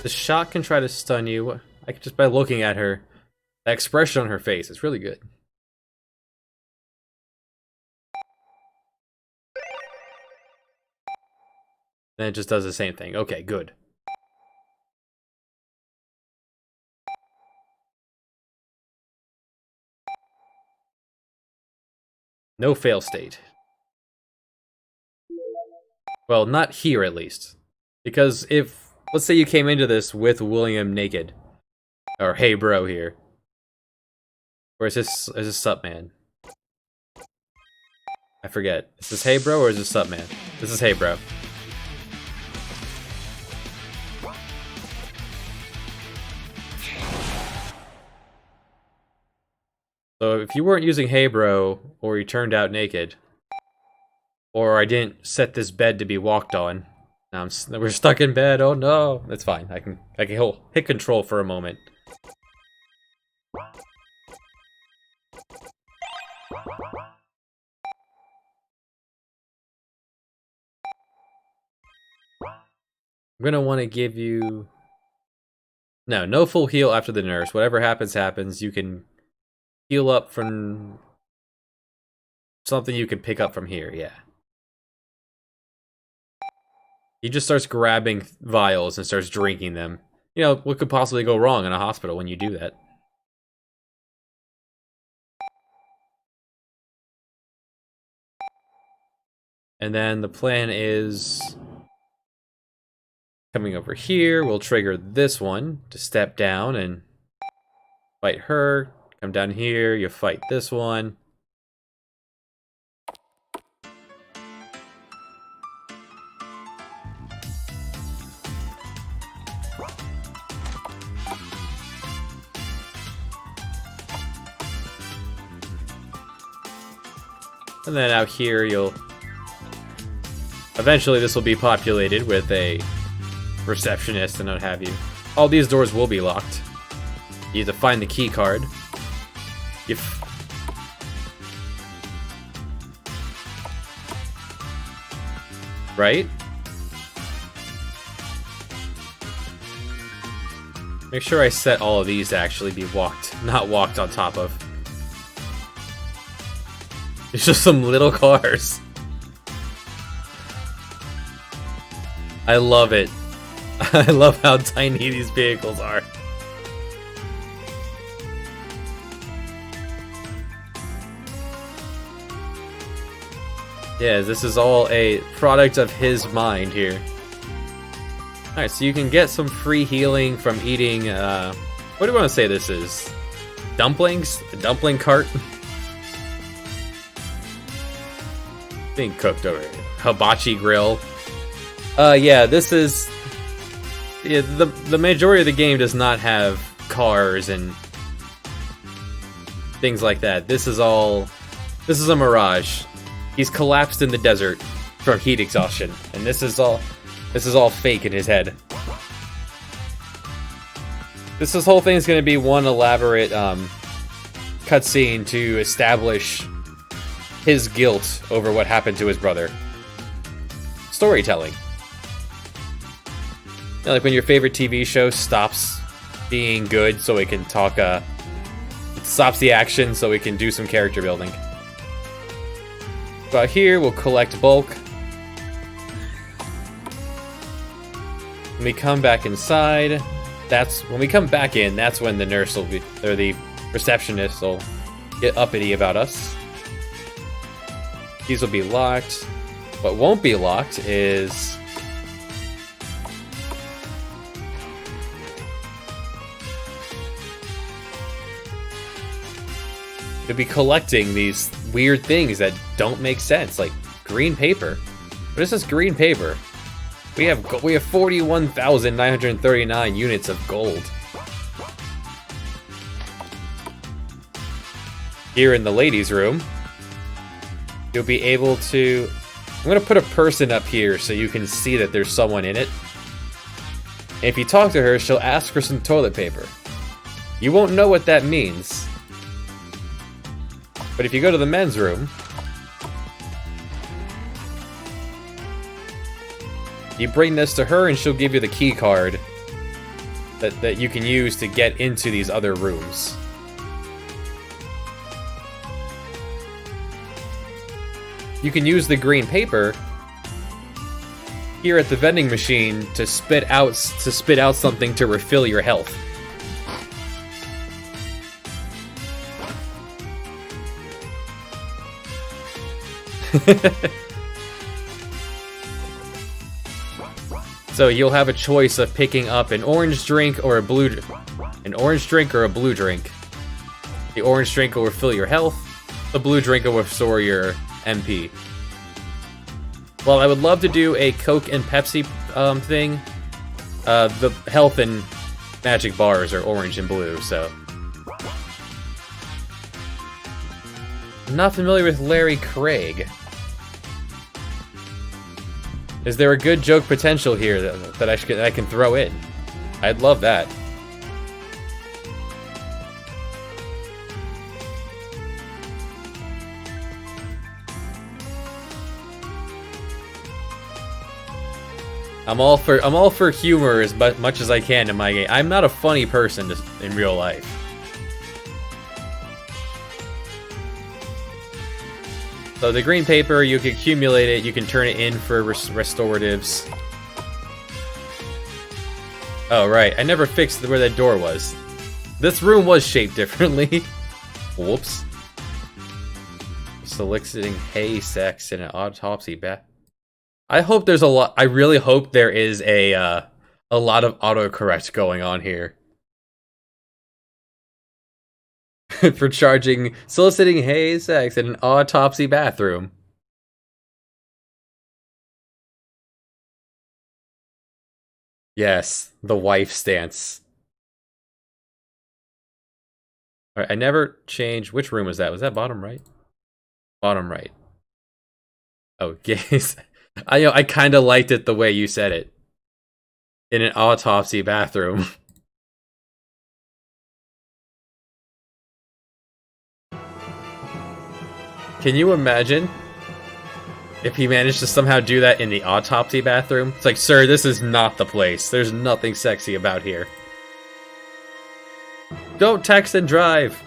The shot can try to stun you, just by looking at her. The expression on her face is really good. Then it just does the same thing. Okay, good. No fail state. Well, not here at least. Because if, let's say you came into this with William naked. Or hey bro here. Or is this sup man? I forget. Is this hey bro or is this sup man? This is hey bro. So if you weren't using hey bro, or you turned out naked, or I didn't set this bed to be walked on, now we're stuck in bed. Oh no, that's fine. I can hit control for a moment. I'm gonna want to give you no full heal after the nurse. Whatever happens, happens. You can heal up from something you can pick up from here, yeah. He just starts grabbing vials and starts drinking them. You know, what could possibly go wrong in a hospital when you do that? And then the plan is... coming over here, we'll trigger this one to step down and fight her. Come down here, you fight this one. And then out here, you'll... eventually this will be populated with a receptionist and what have you. All these doors will be locked. You have to find the key card. Right? Make sure I set all of these to actually be not walked on top of. It's just some little cars. I love it. I love how tiny these vehicles are. Yeah, this is all a product of his mind here. Alright, so you can get some free healing from eating, what do you want to say this is? Dumplings? A dumpling cart? Being cooked over here. Hibachi grill. Yeah, this is... yeah, the majority of the game does not have cars and things like that. This is a mirage. He's collapsed in the desert from heat exhaustion, and this is all fake in his head. This whole thing is going to be one elaborate cutscene to establish his guilt over what happened to his brother. Storytelling. You know, like when your favorite TV show stops being good so it can talk, it stops the action so we can do some character building. But here we'll collect bulk. When we come back inside, that's when the nurse will be, or the receptionist will get uppity about us. These will be locked. What won't be locked is to be collecting these weird things that don't make sense, like green paper. What is this green paper? We have 41,939 units of gold. Here in the ladies' room, you'll be able to... I'm going to put a person up here so you can see that there's someone in it. And if you talk to her, she'll ask for some toilet paper. You won't know what that means. But if you go to the men's room, you bring this to her and she'll give you the key card that you can use to get into these other rooms. You can use the green paper here at the vending machine to spit out something to refill your health. So you'll have a choice of picking up an orange drink or a blue drink. The orange drink will refill your health. The blue drink will restore your MP. Well, I would love to do a Coke and Pepsi thing. The health and magic bars are orange and blue, so. I'm not familiar with Larry Craig. Is there a good joke potential here that I can throw in? I'd love that. I'm all for humor as much as I can in my game. I'm not a funny person in real life. So the green paper, you can accumulate it, you can turn it in for restoratives. Oh right, I never fixed where that door was. This room was shaped differently. Whoops. Soliciting hay sex in an autopsy bath. I hope there's a lot. I really hope there is a lot of autocorrect going on here. For charging soliciting hay sex in an autopsy bathroom. Yes, the wife stance. Alright, I never changed. Which room was that? Was that bottom right? Bottom right. Oh, gays. I kind of liked it the way you said it. In an autopsy bathroom. Can you imagine if he managed to somehow do that in the autopsy bathroom? It's like, sir, this is not the place. There's nothing sexy about here. Don't text and drive.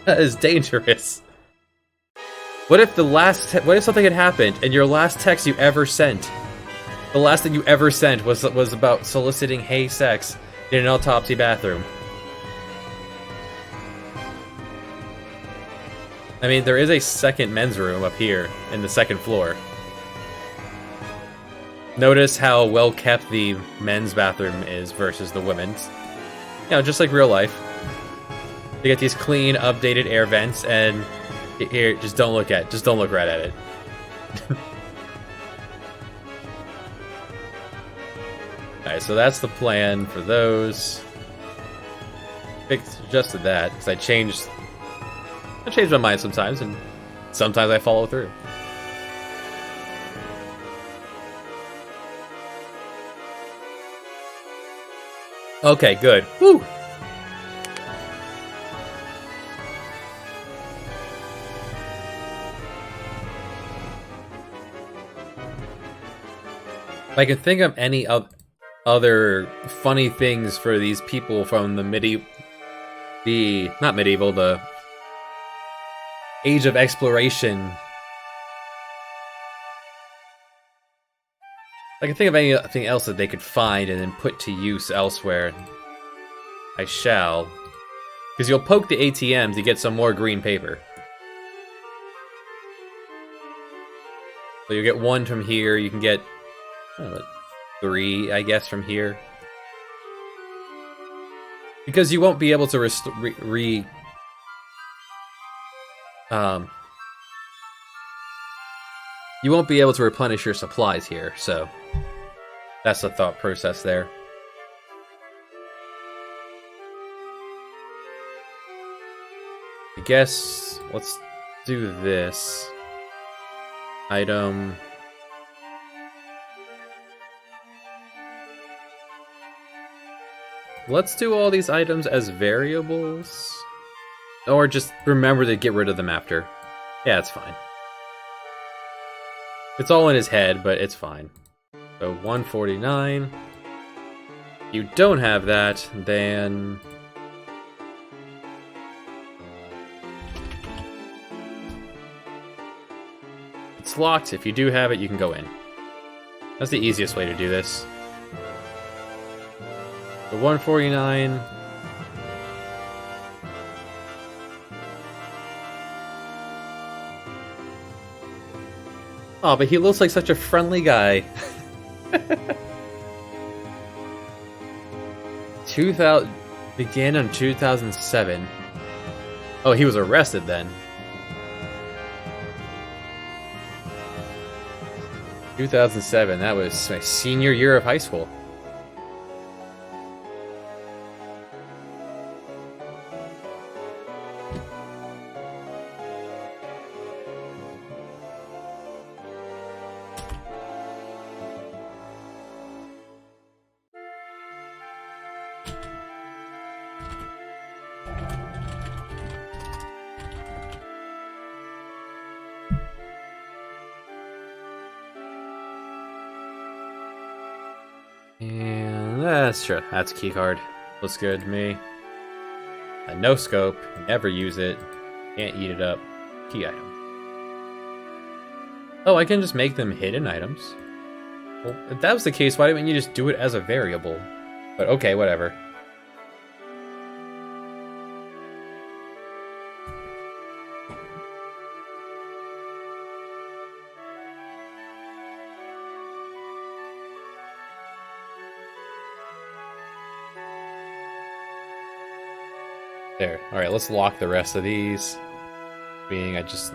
That is dangerous. What if something had happened and your last text you ever sent, the last thing you ever sent was about soliciting hay sex in an autopsy bathroom? I mean, there is a second men's room up here in the second floor. Notice how well kept the men's bathroom is versus the women's. You know, just like real life. You get these clean, updated air vents, and here, just don't look right at it. Alright, so that's the plan for those. Adjusted that, because I changed I change my mind sometimes, and sometimes I follow through. Okay, good. Woo! I can think of any other funny things for these people from the the Age of Exploration. I can think of anything else that they could find and then put to use elsewhere. I shall. Because you'll poke the ATM to get some more green paper. So you get 1 from here, you can get 3, I guess, from here. Because you won't be able to you won't be able to replenish your supplies here, so that's the thought process there. I guess let's do this. Item. Let's do all these items as variables. Or just remember to get rid of them after. Yeah, it's fine. It's all in his head, but it's fine. So 149. If you don't have that, then it's locked. If you do have it, you can go in. That's the easiest way to do this. The 149. Oh, but he looks like such a friendly guy. 2000 began in 2007. Oh, he was arrested then. 2007. That was my senior year of high school. And that's true. That's a key card. Looks good to me. A no scope. Never use it. Can't eat it up. Key item. Oh, I can just make them hidden items. Well, if that was the case, why didn't you just do it as a variable? But okay, whatever. There. Alright, let's lock the rest of these. Being I just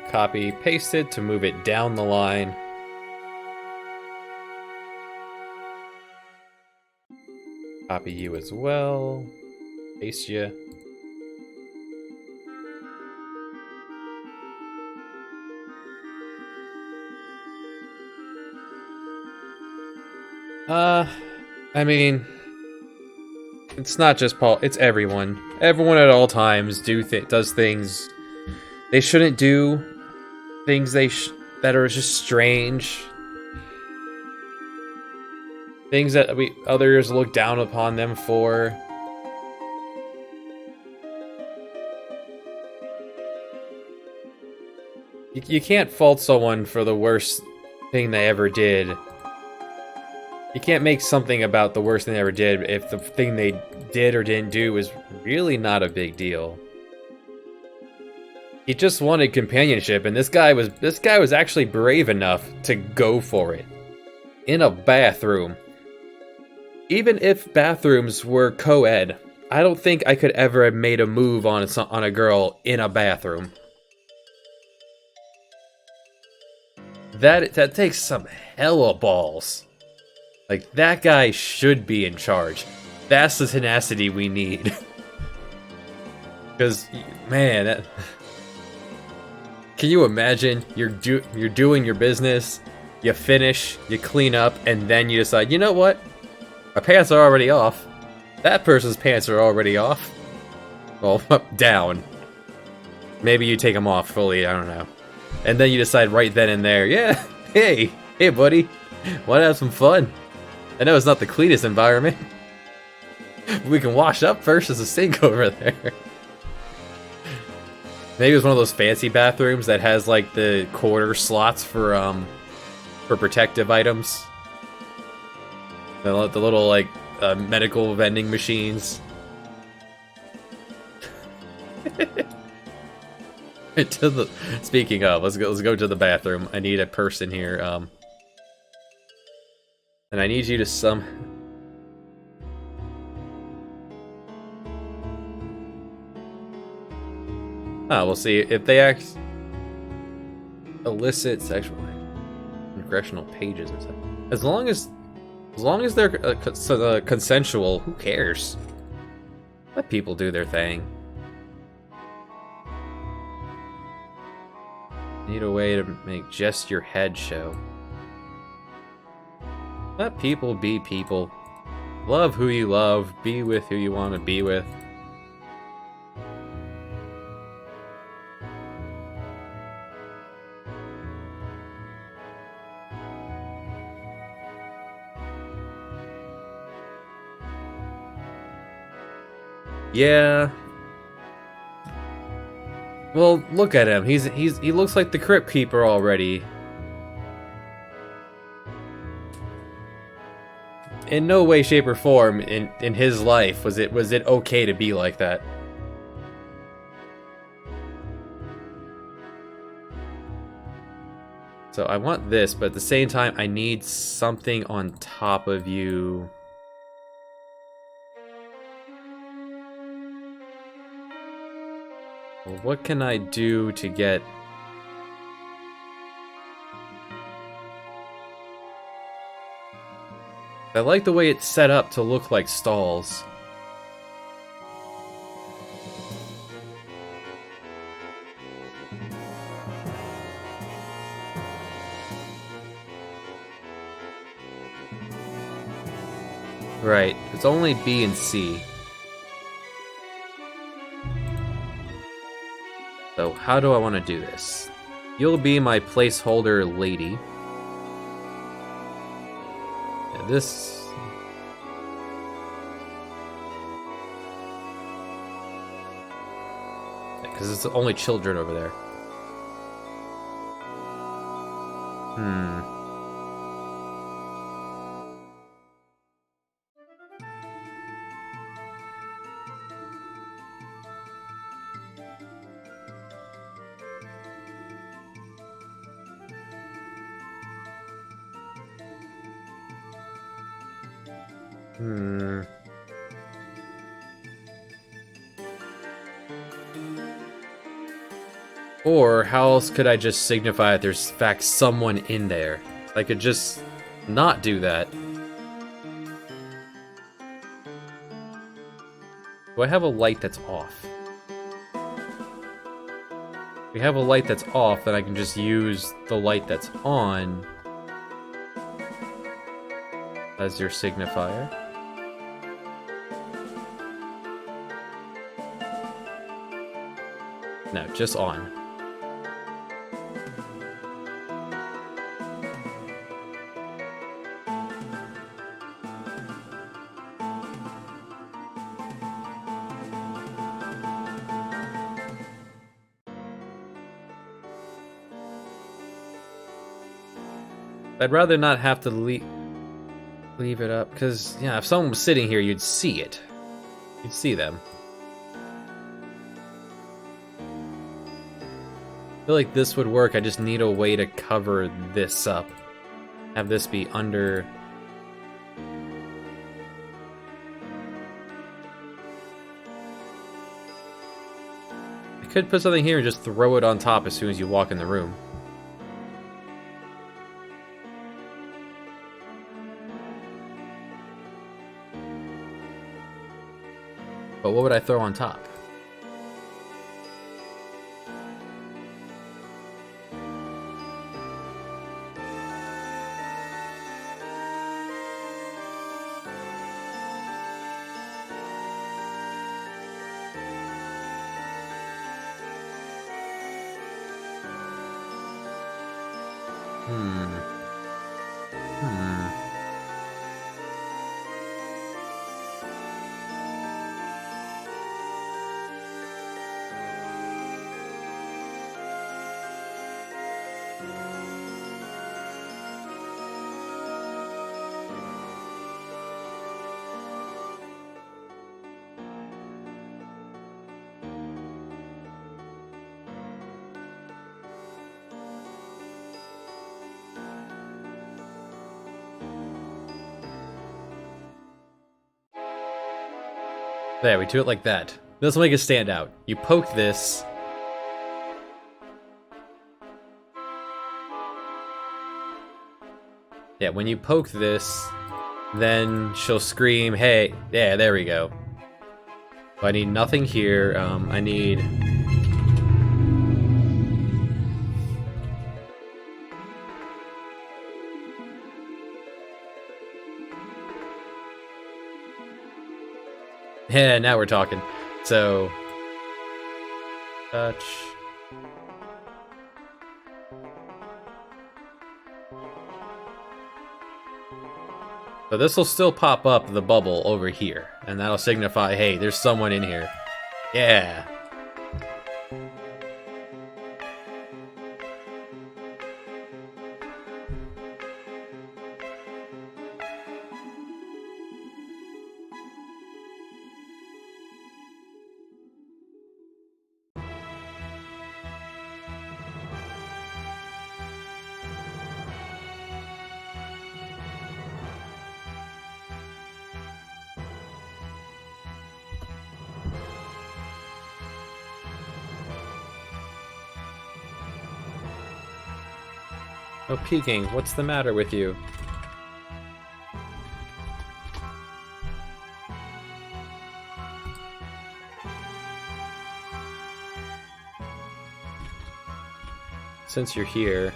copy, paste it to move it down the line. Copy you as well. Paste you. I mean, it's not just Paul, it's everyone. Everyone at all times does things they shouldn't do. Things that are just strange. Things that others look down upon them for. You can't fault someone for the worst thing they ever did. You can't make something about the worst thing they ever did if the thing they did or didn't do is really not a big deal. He just wanted companionship, and this guy was actually brave enough to go for it. In a bathroom. Even if bathrooms were co-ed, I don't think I could ever have made a move on a girl in a bathroom. That takes some hella balls. Like, that guy should be in charge. That's the tenacity we need. Because, man, can you imagine? You're doing your business, you finish, you clean up, and then you decide, you know what? Our pants are already off. That person's pants are already off. Well, down. Maybe you take them off fully, I don't know. And then you decide right then and there, yeah, hey buddy, wanna have some fun? I know it's not the cleanest environment. We can wash up first. There's a sink over there. Maybe it was one of those fancy bathrooms that has like the quarter slots for protective items. The little like medical vending machines. Speaking of, let's go to the bathroom. I need a person here. And I need you to we'll see if they illicit sexual congressional pages and stuff. As long as they're consensual, who cares? Let people do their thing. Need a way to make just your head show. Let people be people. Love who you love. Be with who you want to be with. Yeah. Well, look at him. He looks like the Crypt Keeper already. In no way, shape, or form in his life was it okay to be like that. So I want this, but at the same time, I need something on top of you. Well, what can I do to get... I like the way it's set up to look like stalls. Right, it's only B and C. So how do I want to do this? You'll be my placeholder lady. Yeah, this... because it's only children over there. Or how else could I just signify that there's in fact someone in there? I could just not do that. Do I have a light that's off? If we have a light that's off, then I can just use the light that's on as your signifier. No, just on. I'd rather not have to leave it up, because, yeah, if someone was sitting here, you'd see it. You'd see them. I feel like this would work. I just need a way to cover this up. Have this be under... I could put something here and just throw it on top as soon as you walk in the room. But what would I throw on top? Hmm. Hmm. There, we do it like that. This will make it stand out. You poke this. Yeah, when you poke this, then she'll scream, hey, yeah, there we go. I need nothing here. I need... Yeah, now we're talking. So... touch... So this will still pop up the bubble over here, and that'll signify, hey, there's someone in here. Yeah. No peeking. What's the matter with you? Since you're here...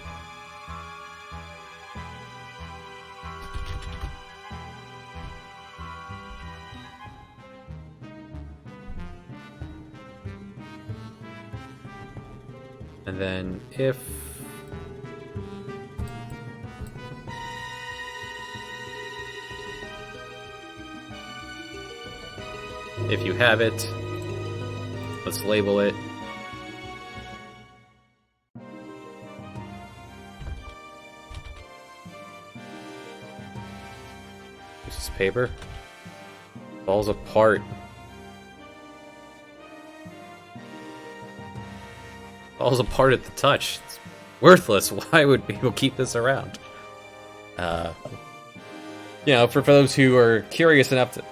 And then if... if you have it, let's label it. This is paper. Falls apart. Falls apart at the touch. It's worthless. Why would people keep this around? You know, for those who are curious enough to...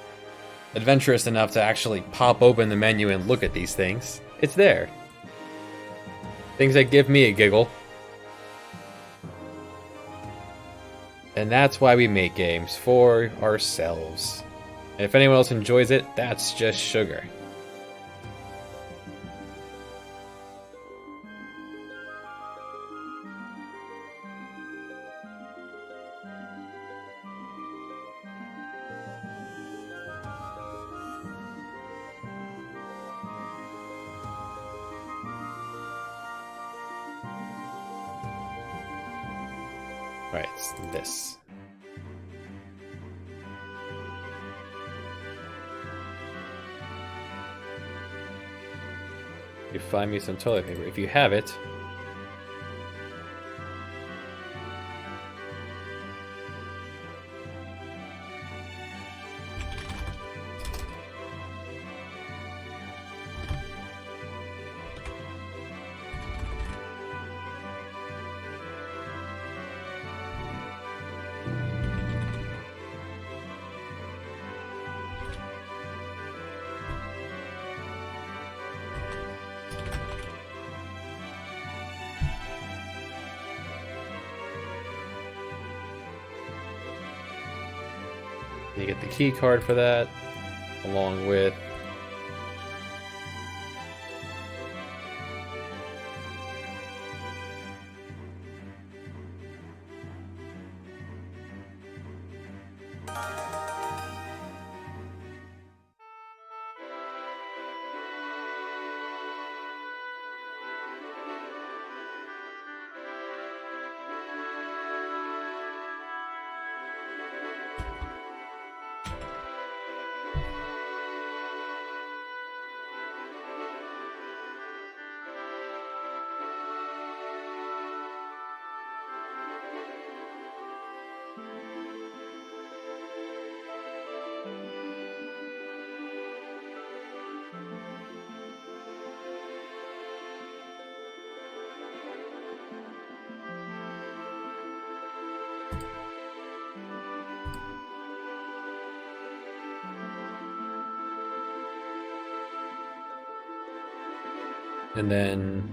adventurous enough to actually pop open the menu and look at these things, it's there. Things that give me a giggle. And that's why we make games, for ourselves. And if anyone else enjoys it, that's just sugar. Right, it's this. You find me some toilet paper. If you have it... You get the key card for that, along with... And then...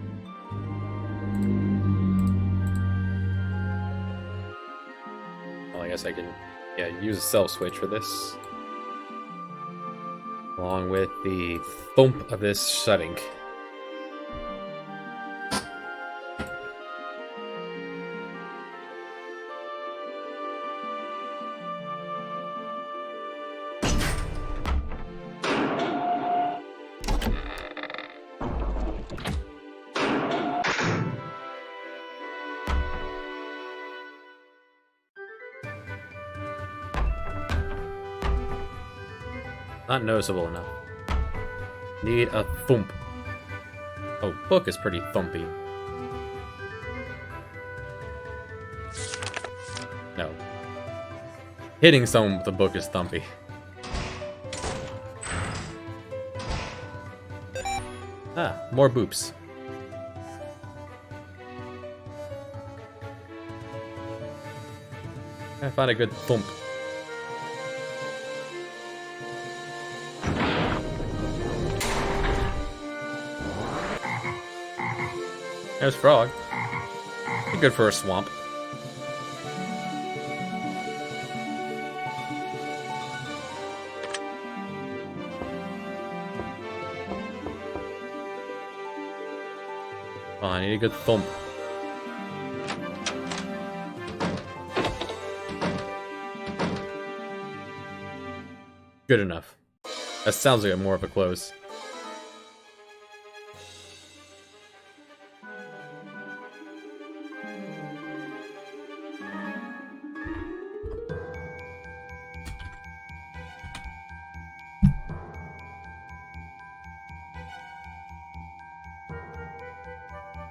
well, I guess I can, yeah, use a self switch for this. Along with the thump of this shutting. Not noticeable enough. Need a thump. Oh, book is pretty thumpy. No. Hitting someone with a book is thumpy. Ah, more boops. I found a good thump. There's Frog. Good for a swamp. Oh, I need a good thump. Good enough. That sounds like more of a close.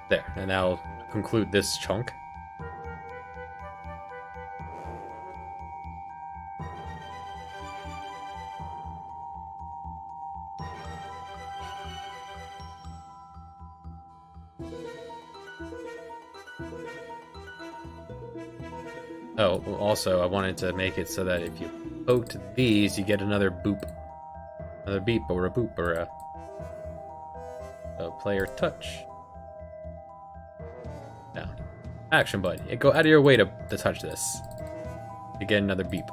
There, and now conclude this chunk. Oh, also, I wanted to make it so that if you poked these, you get another boop. Another beep or a boop or a player touch. No. Action button. Go out of your way to touch this. You get another beep.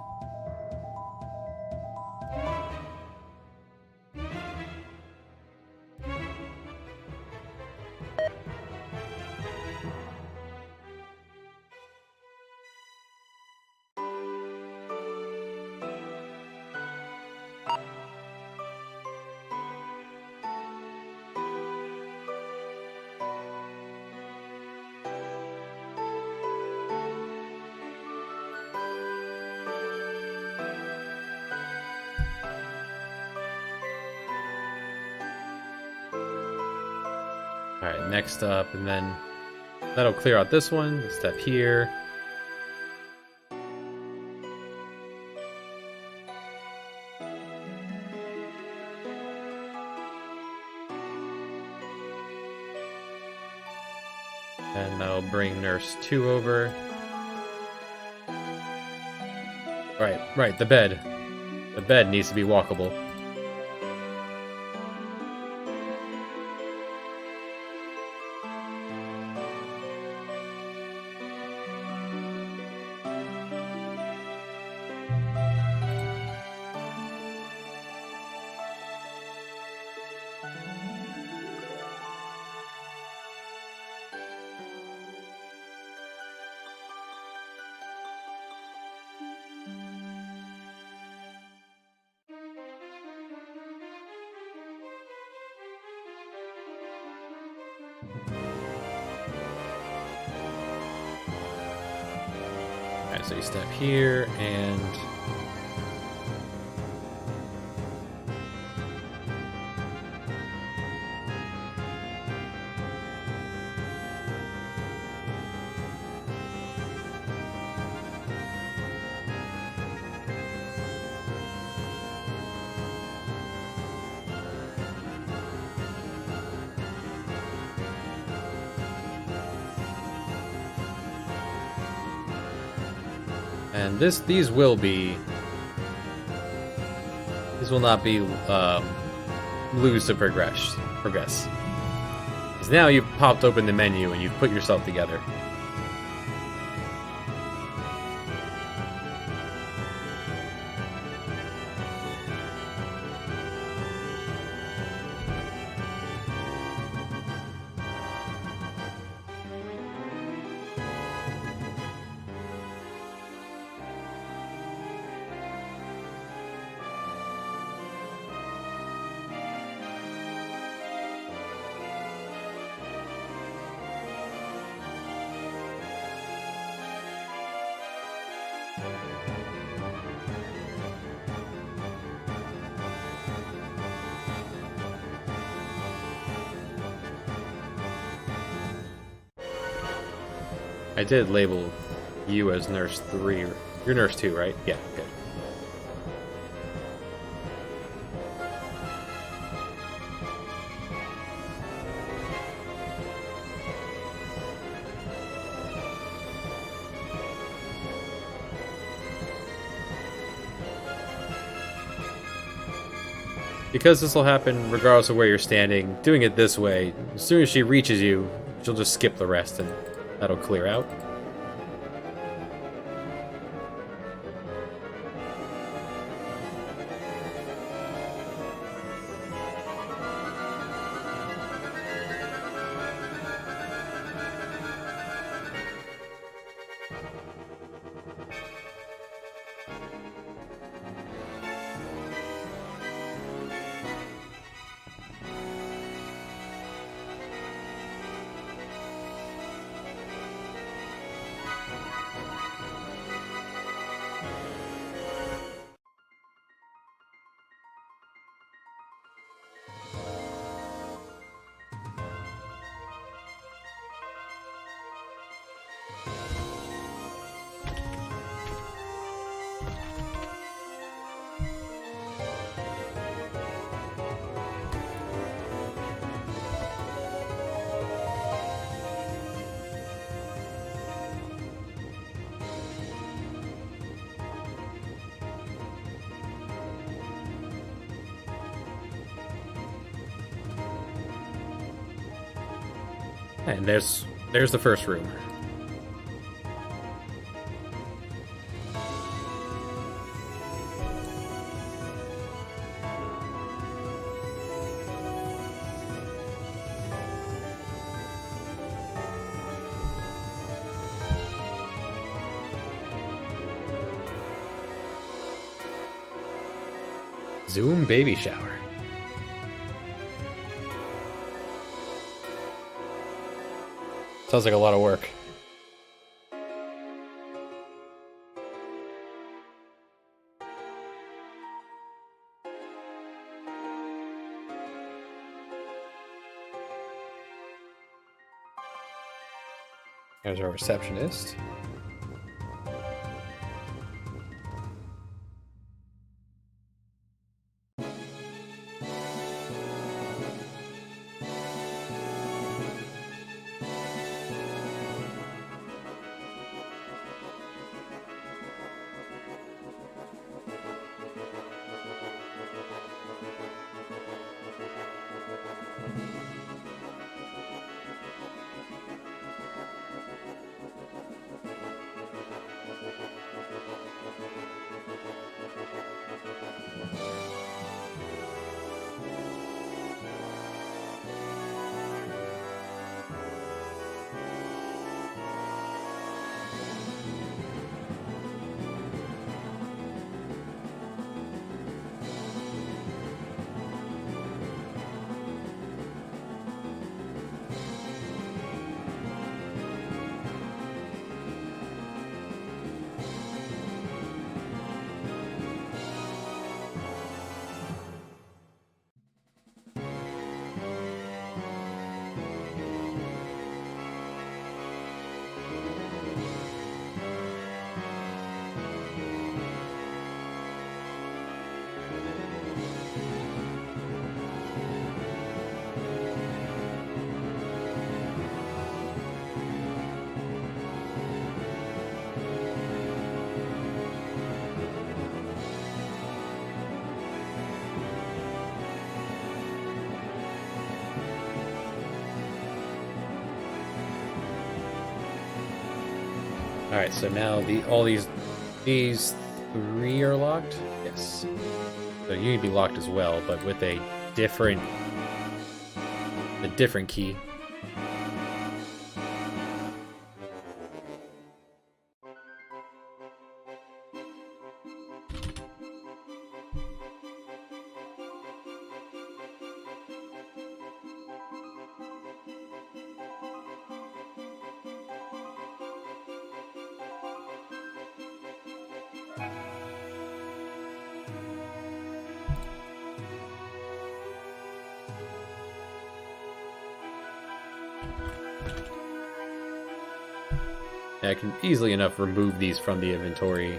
Alright, next up, and then that'll clear out this one. Step here. And that'll bring Nurse 2 over. Right, the bed. The bed needs to be walkable. Alright, so you step here and these will not be lose to progress. So now you've popped open the menu and you've put yourself together. I did label you as Nurse 3. You're Nurse 2, right? Yeah, good. Because this will happen regardless of where you're standing, doing it this way, as soon as she reaches you, she'll just skip the rest and that'll clear out. And there's the first room. Zoom baby shower. Sounds like a lot of work. There's our receptionist. Alright, so now all these three are locked? Yes. So you need to be locked as well, but with a different key. I can easily enough remove these from the inventory.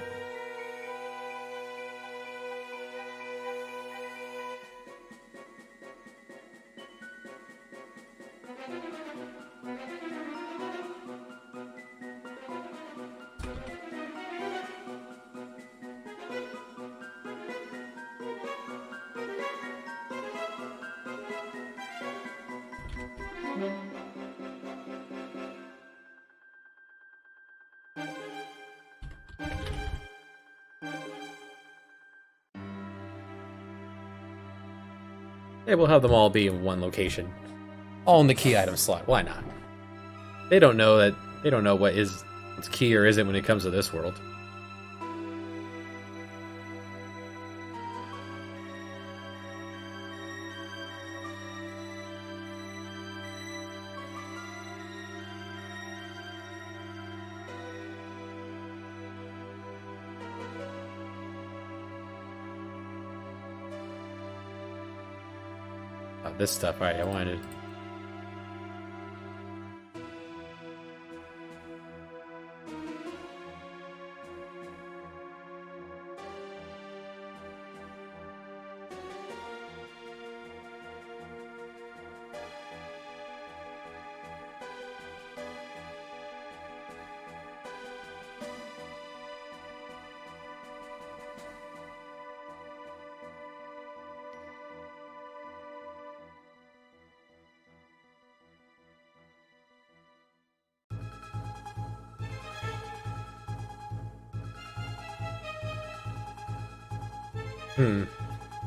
Hey, we'll have them all be in one location. All in the key item slot. Why not? They don't know what's key or isn't when it comes to this world. Oh, this stuff, right? I wanted.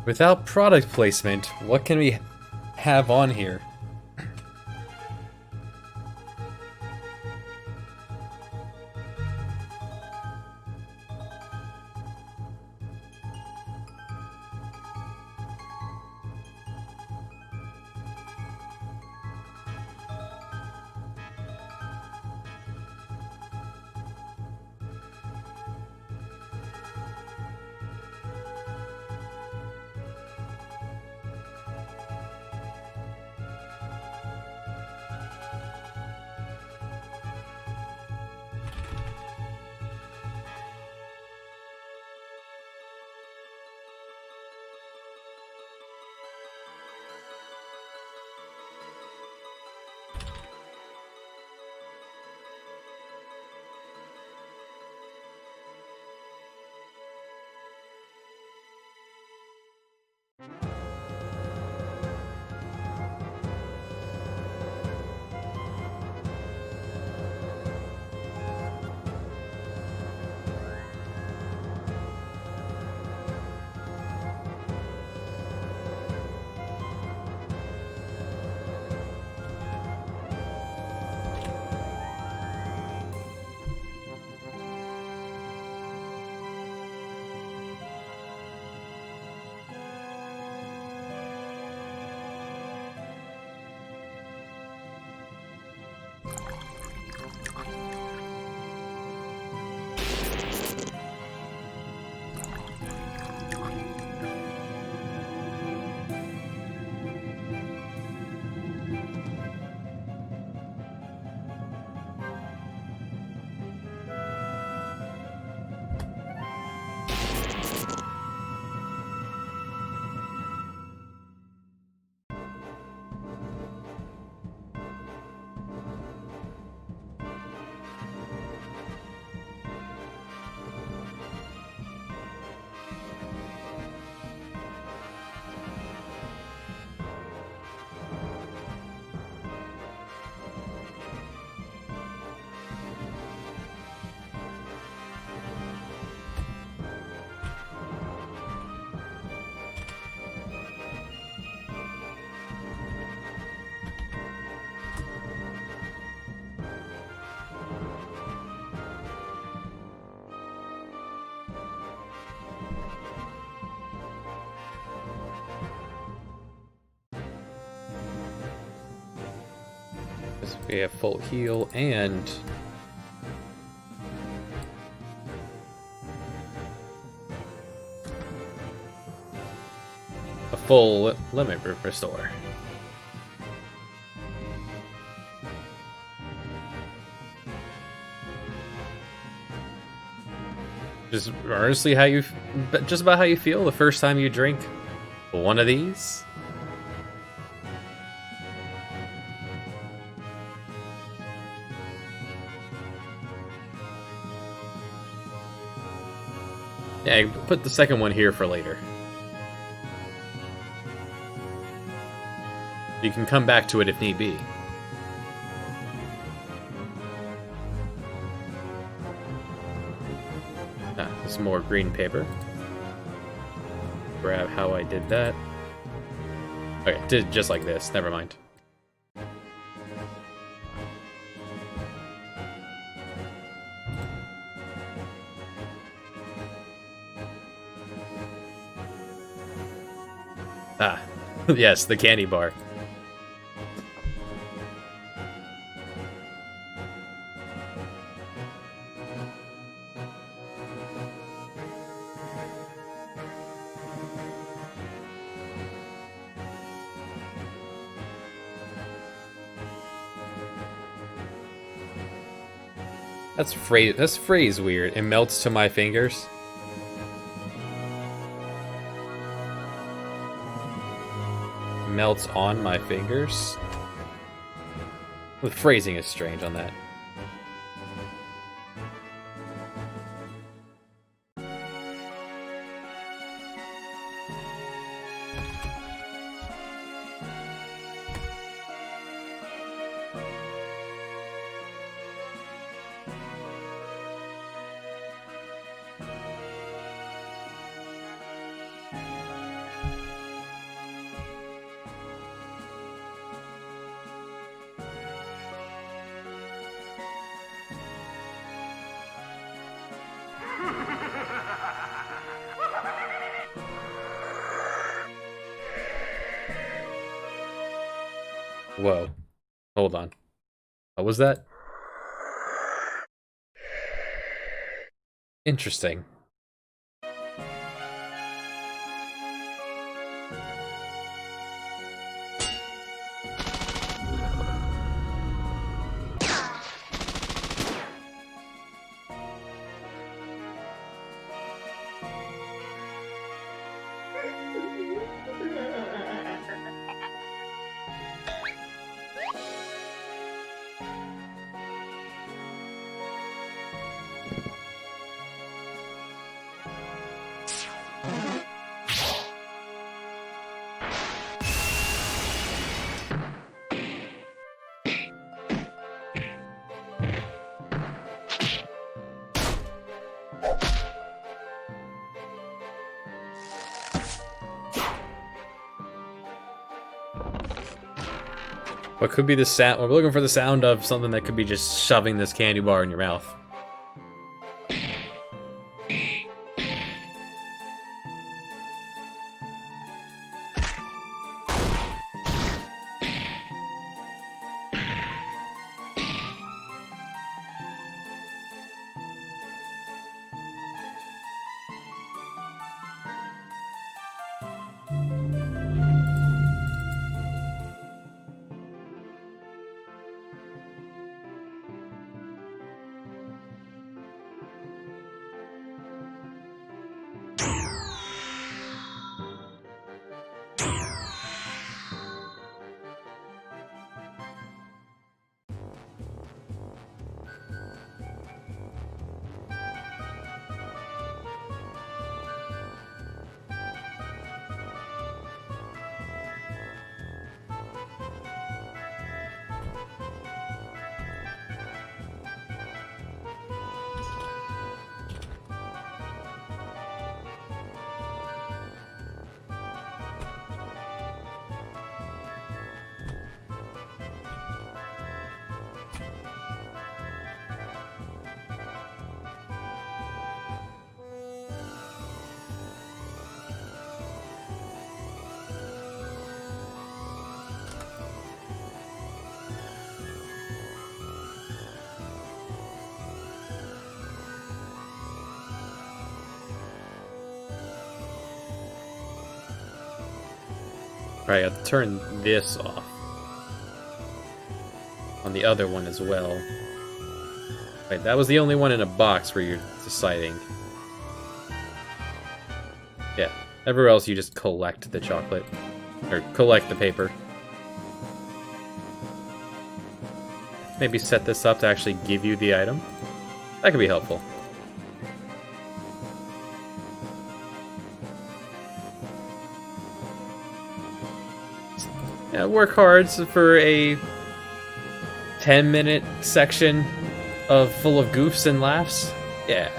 Without product placement, what can we have on here? We have full heal and a full limit restore. Just honestly, just about how you feel the first time you drink one of these. Yeah, put the second one here for later. You can come back to it if need be. Some more green paper. Grab how I did that. Okay, did just like this. Never mind. Ah, yes, the candy bar. That's phrase weird. It melts to my fingers. Melts on my fingers. The phrasing is strange on that. Whoa. Hold on. What was that? Interesting. What could be the sound? We're looking for the sound of something that could be just shoving this candy bar in your mouth. Alright, I'll turn this off. On the other one as well. Right, that was the only one in a box where you're deciding. Yeah, everywhere else you just collect the chocolate. Or collect the paper. Maybe set this up to actually give you the item. That could be helpful. Yeah, work hard for a 10-minute section full of goofs and laughs. Yeah.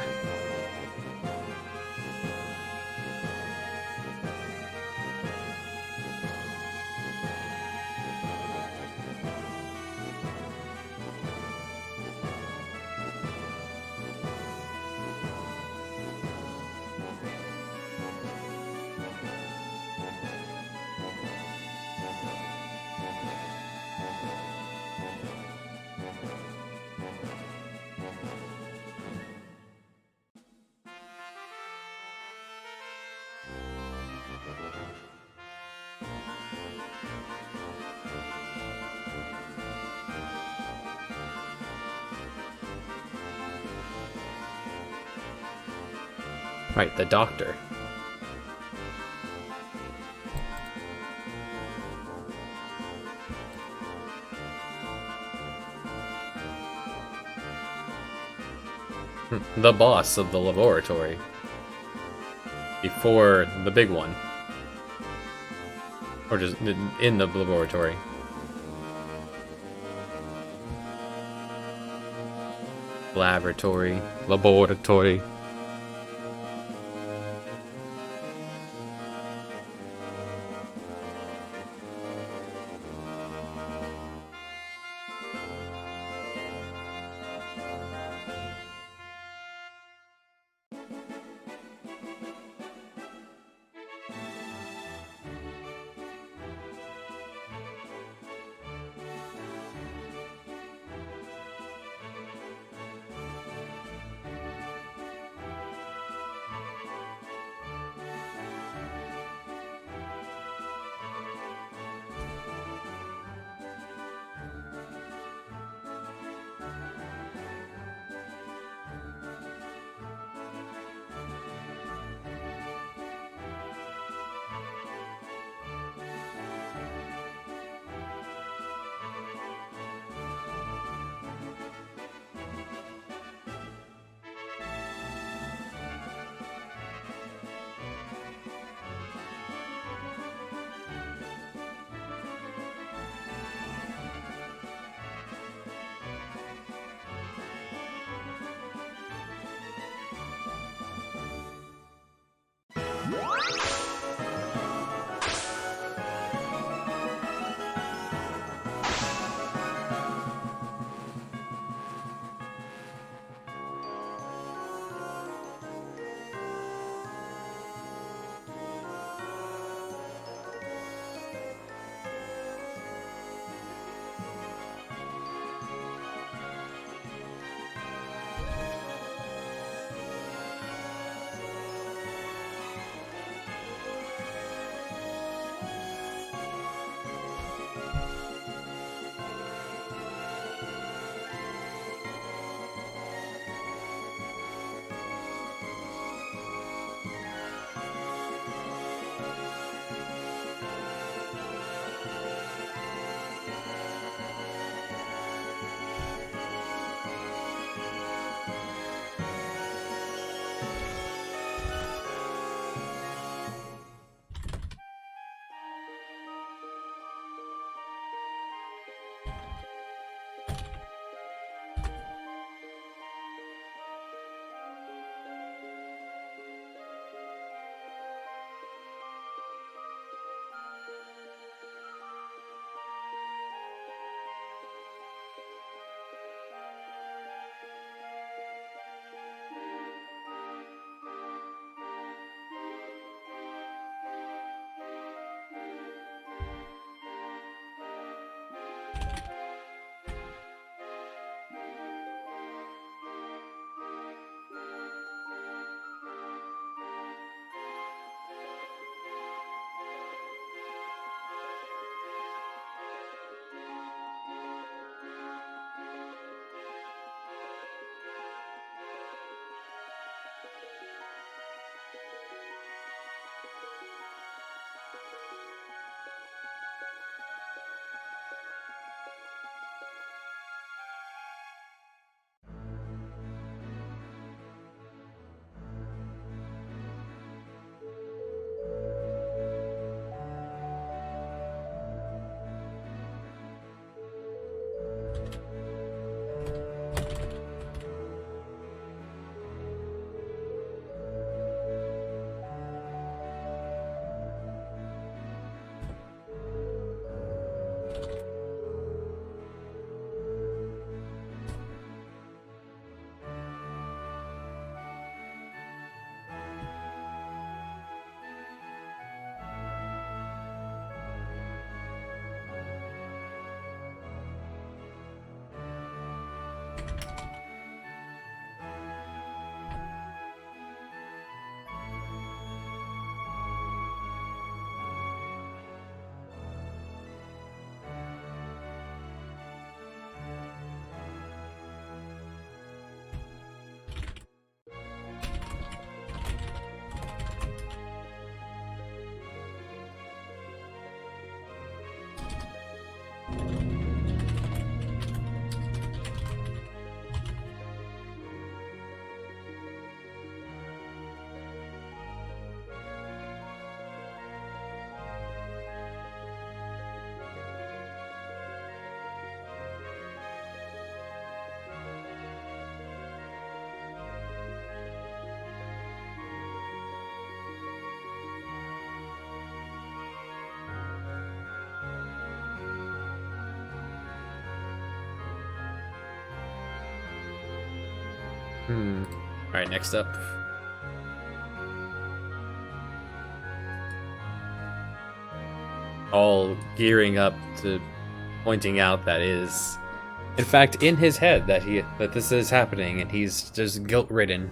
Right, the doctor. The boss of the laboratory. Before the big one. Or just in the laboratory. Laboratory. Laboratory. Alright, next up. All gearing up to pointing out that is, in fact, in his head that this is happening, and he's just guilt-ridden.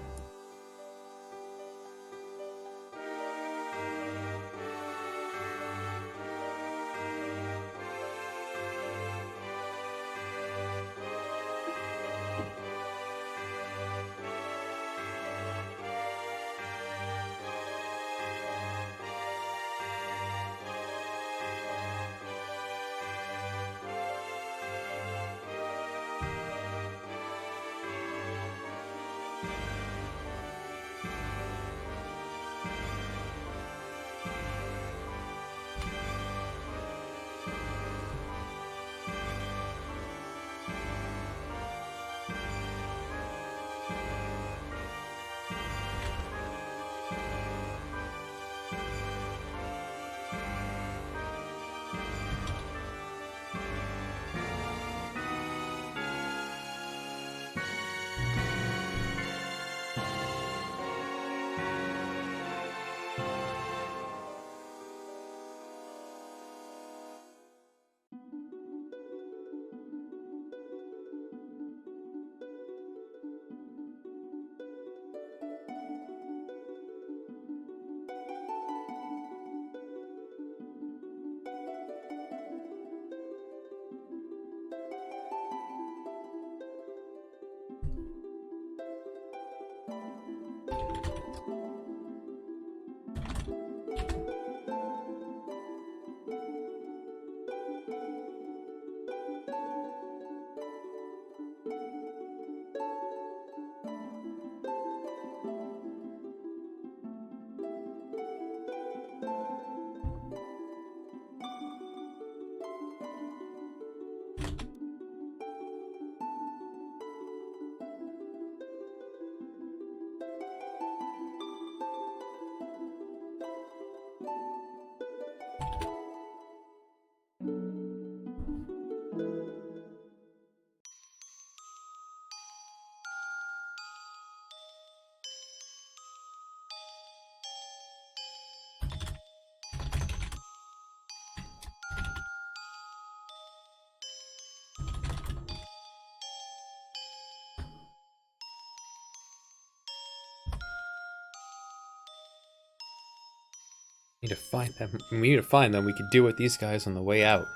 We need to find them. We need to find them. We could deal with these guys on the way out.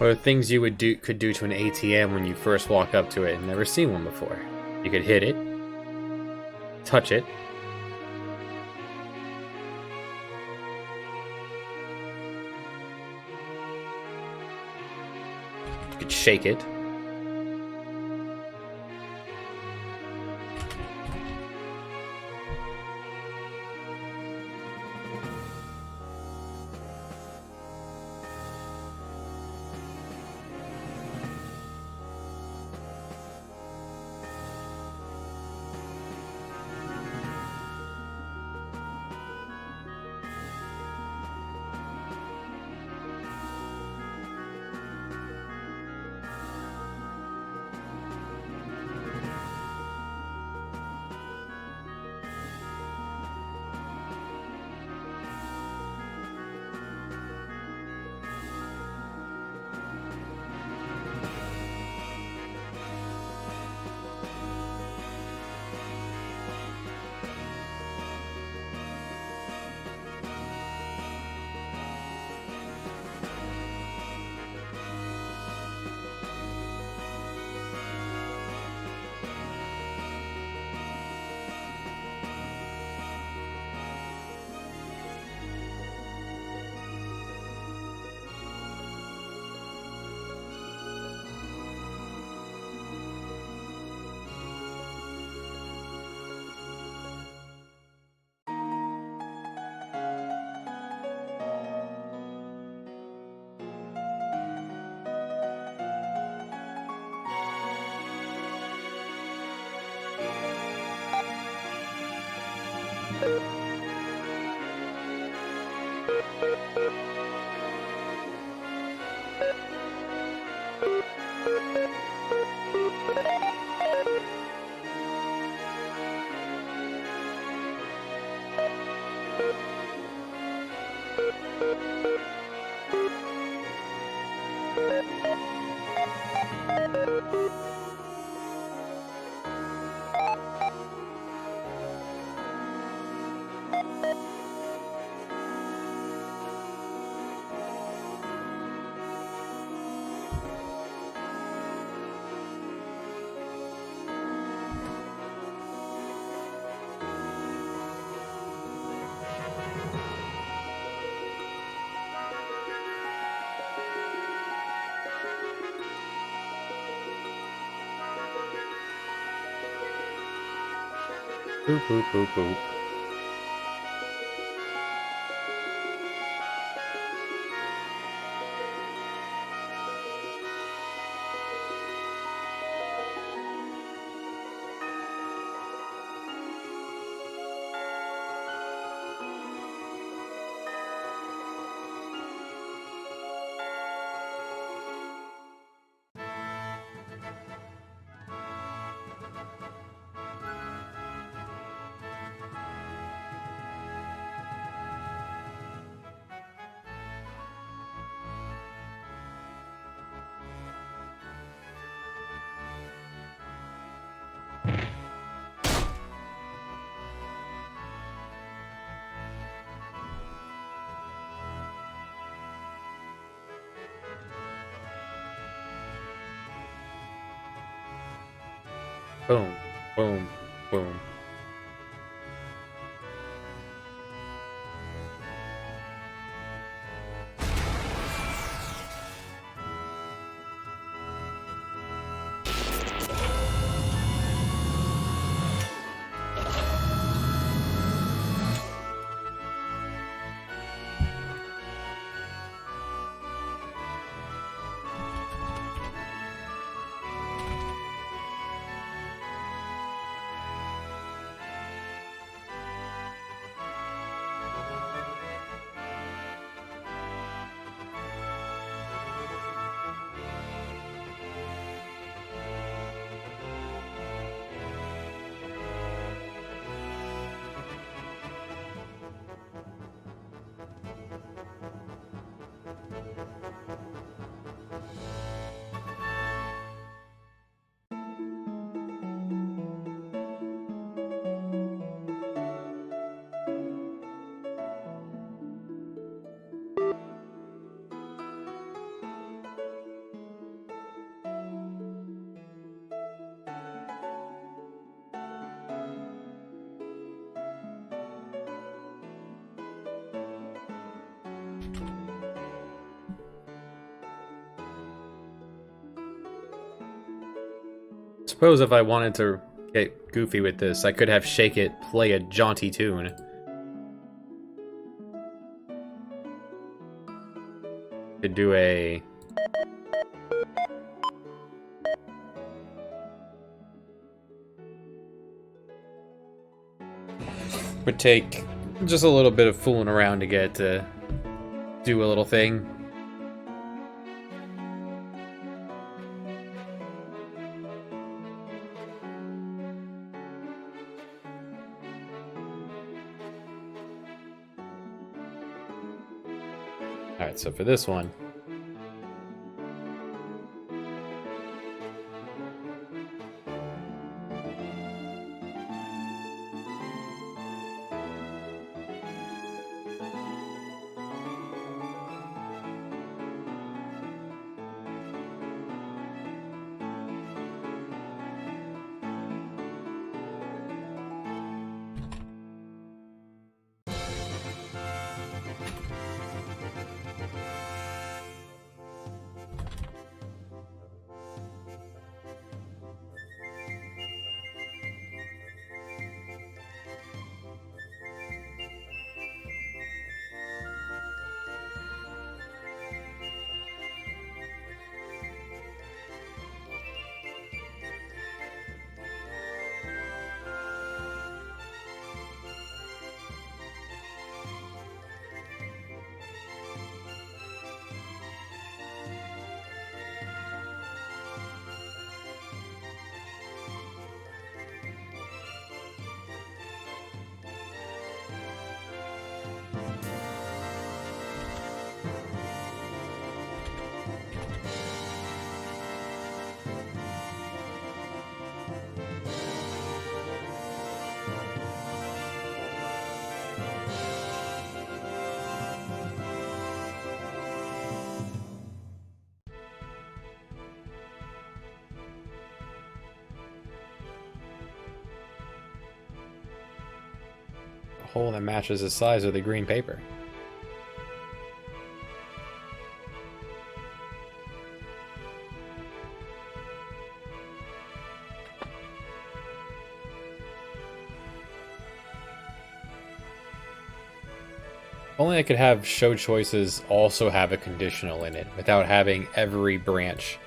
Or things you could do to an ATM when you first walk up to it and never seen one before. You could hit it, touch it, you could shake it. Boop, boop, boop, boop. Boom, boom, boom. Suppose if I wanted to get goofy with this, I could have Shake It play a jaunty tune. Could do a... Would take just a little bit of fooling around to get to do a little thing. Alright, so for this one, a hole that matches the size of the green paper. Only I could have show choices also have a conditional in it without having every branch.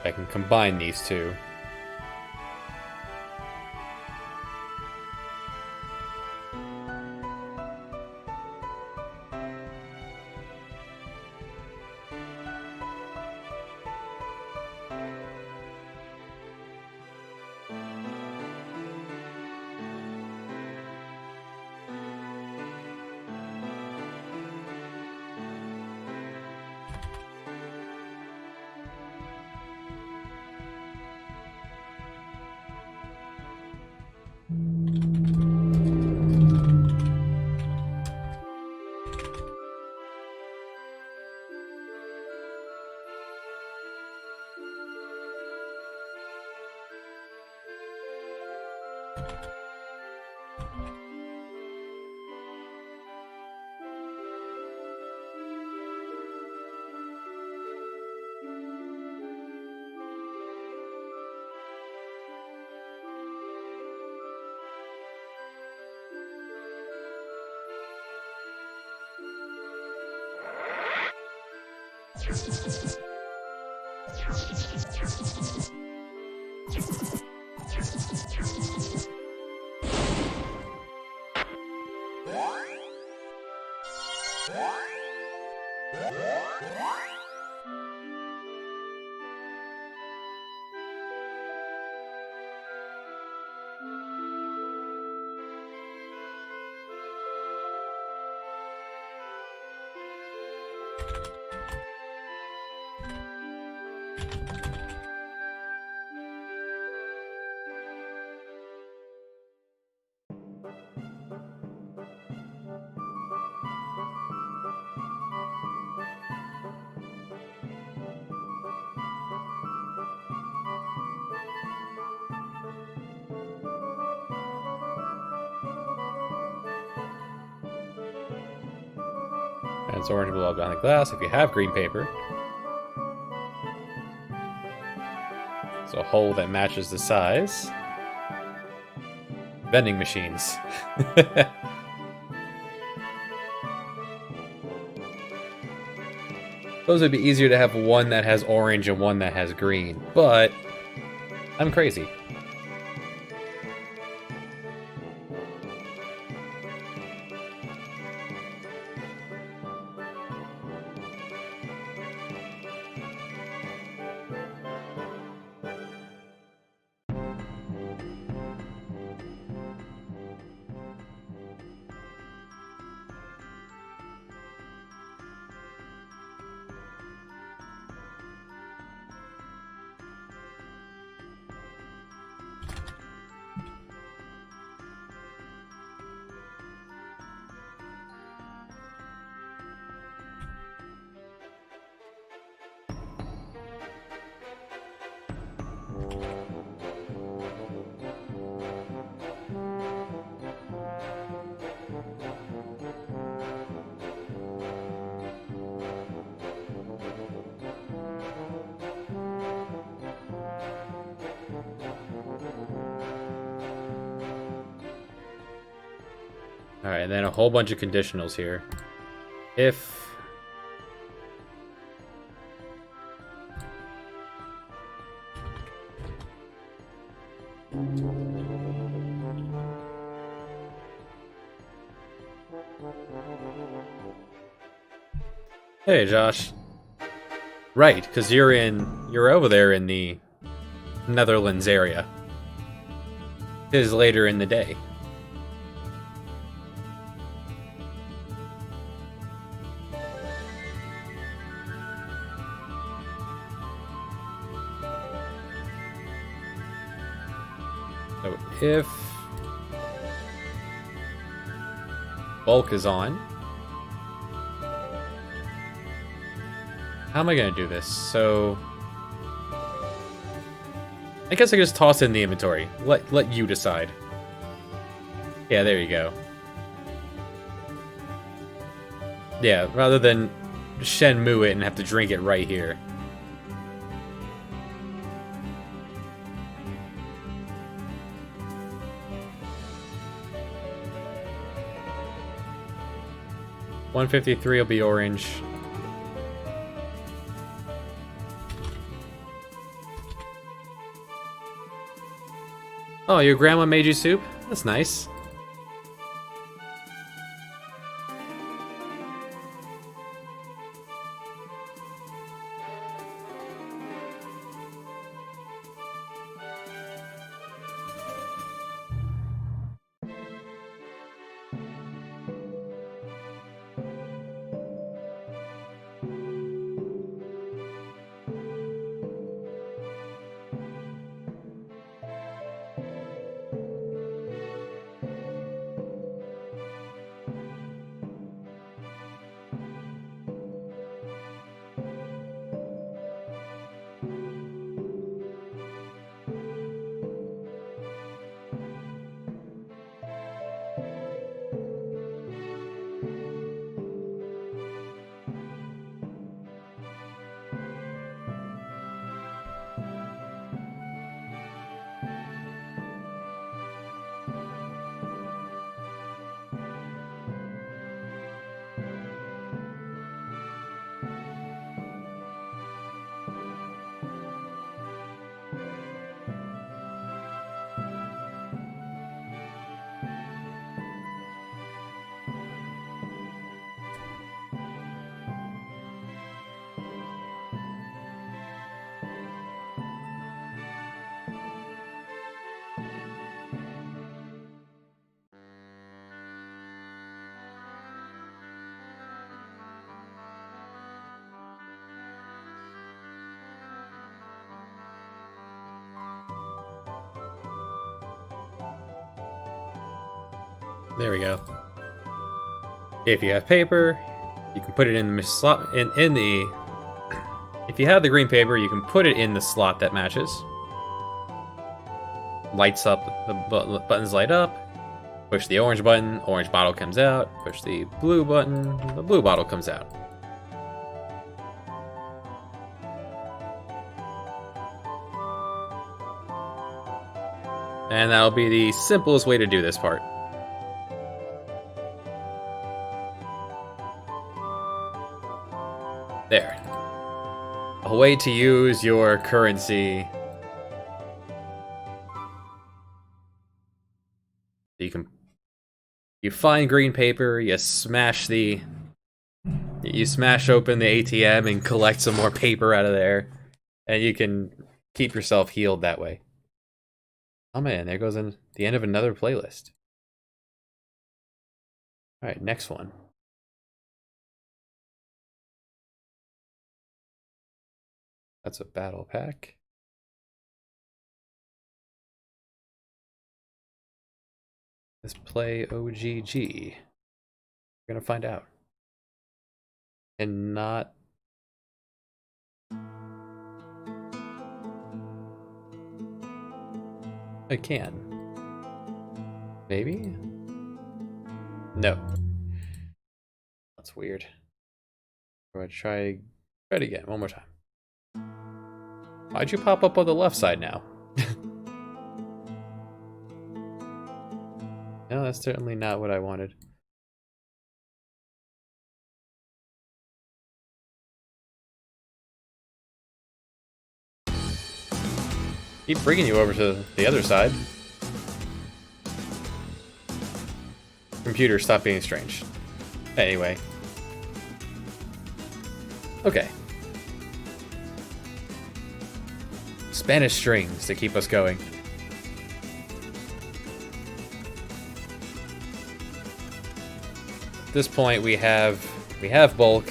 I can combine these two. And it's orange below on the glass if you have green paper. So a hole that matches the size. Vending machines. Suppose it'd be easier to have one that has orange and one that has green, but I'm crazy. Alright, and then a whole bunch of conditionals here. If... Hey, Josh. Right, because you're over there in the Netherlands area. It is later in the day. So if bulk is on, how am I going to do this? So I guess I can just toss it in the inventory. Let you decide. Yeah, there you go. Yeah, rather than Shenmue it and have to drink it right here. $153 will be orange. Oh, your grandma made you soup? That's nice. There we go. If you have paper, you can put it in the slot in the. If you have the green paper, you can put it in the slot that matches. Lights up. The buttons light up. Push the orange button, orange bottle comes out. Push the blue button, the blue bottle comes out. And that'll be the simplest way to do this part. There. A way to use your currency. You find green paper, you smash open the ATM and collect some more paper out of there, and you can keep yourself healed that way. Oh man, there goes the end of another playlist. Alright, next one. That's a battle pack. Let's play OGG. We're gonna find out. And not... I can. Maybe? No. That's weird. I'm gonna try it again, one more time. Why'd you pop up on the left side now? No, that's certainly not what I wanted. Keep bringing you over to the other side. Computer, stop being strange. Anyway. Okay. Spanish strings to keep us going. At this point we have bulk.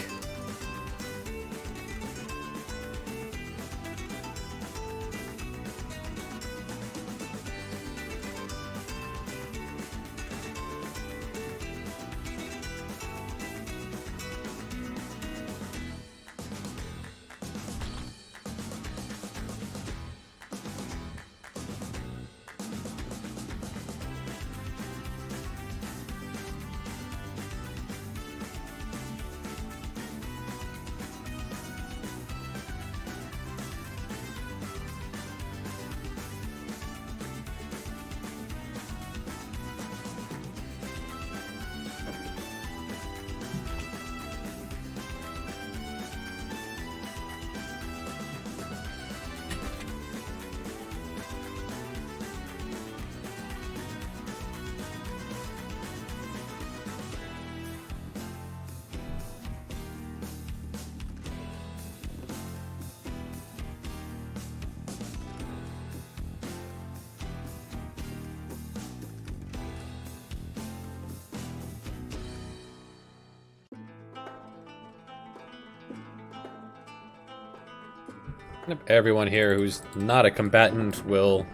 Everyone here who's not a combatant will...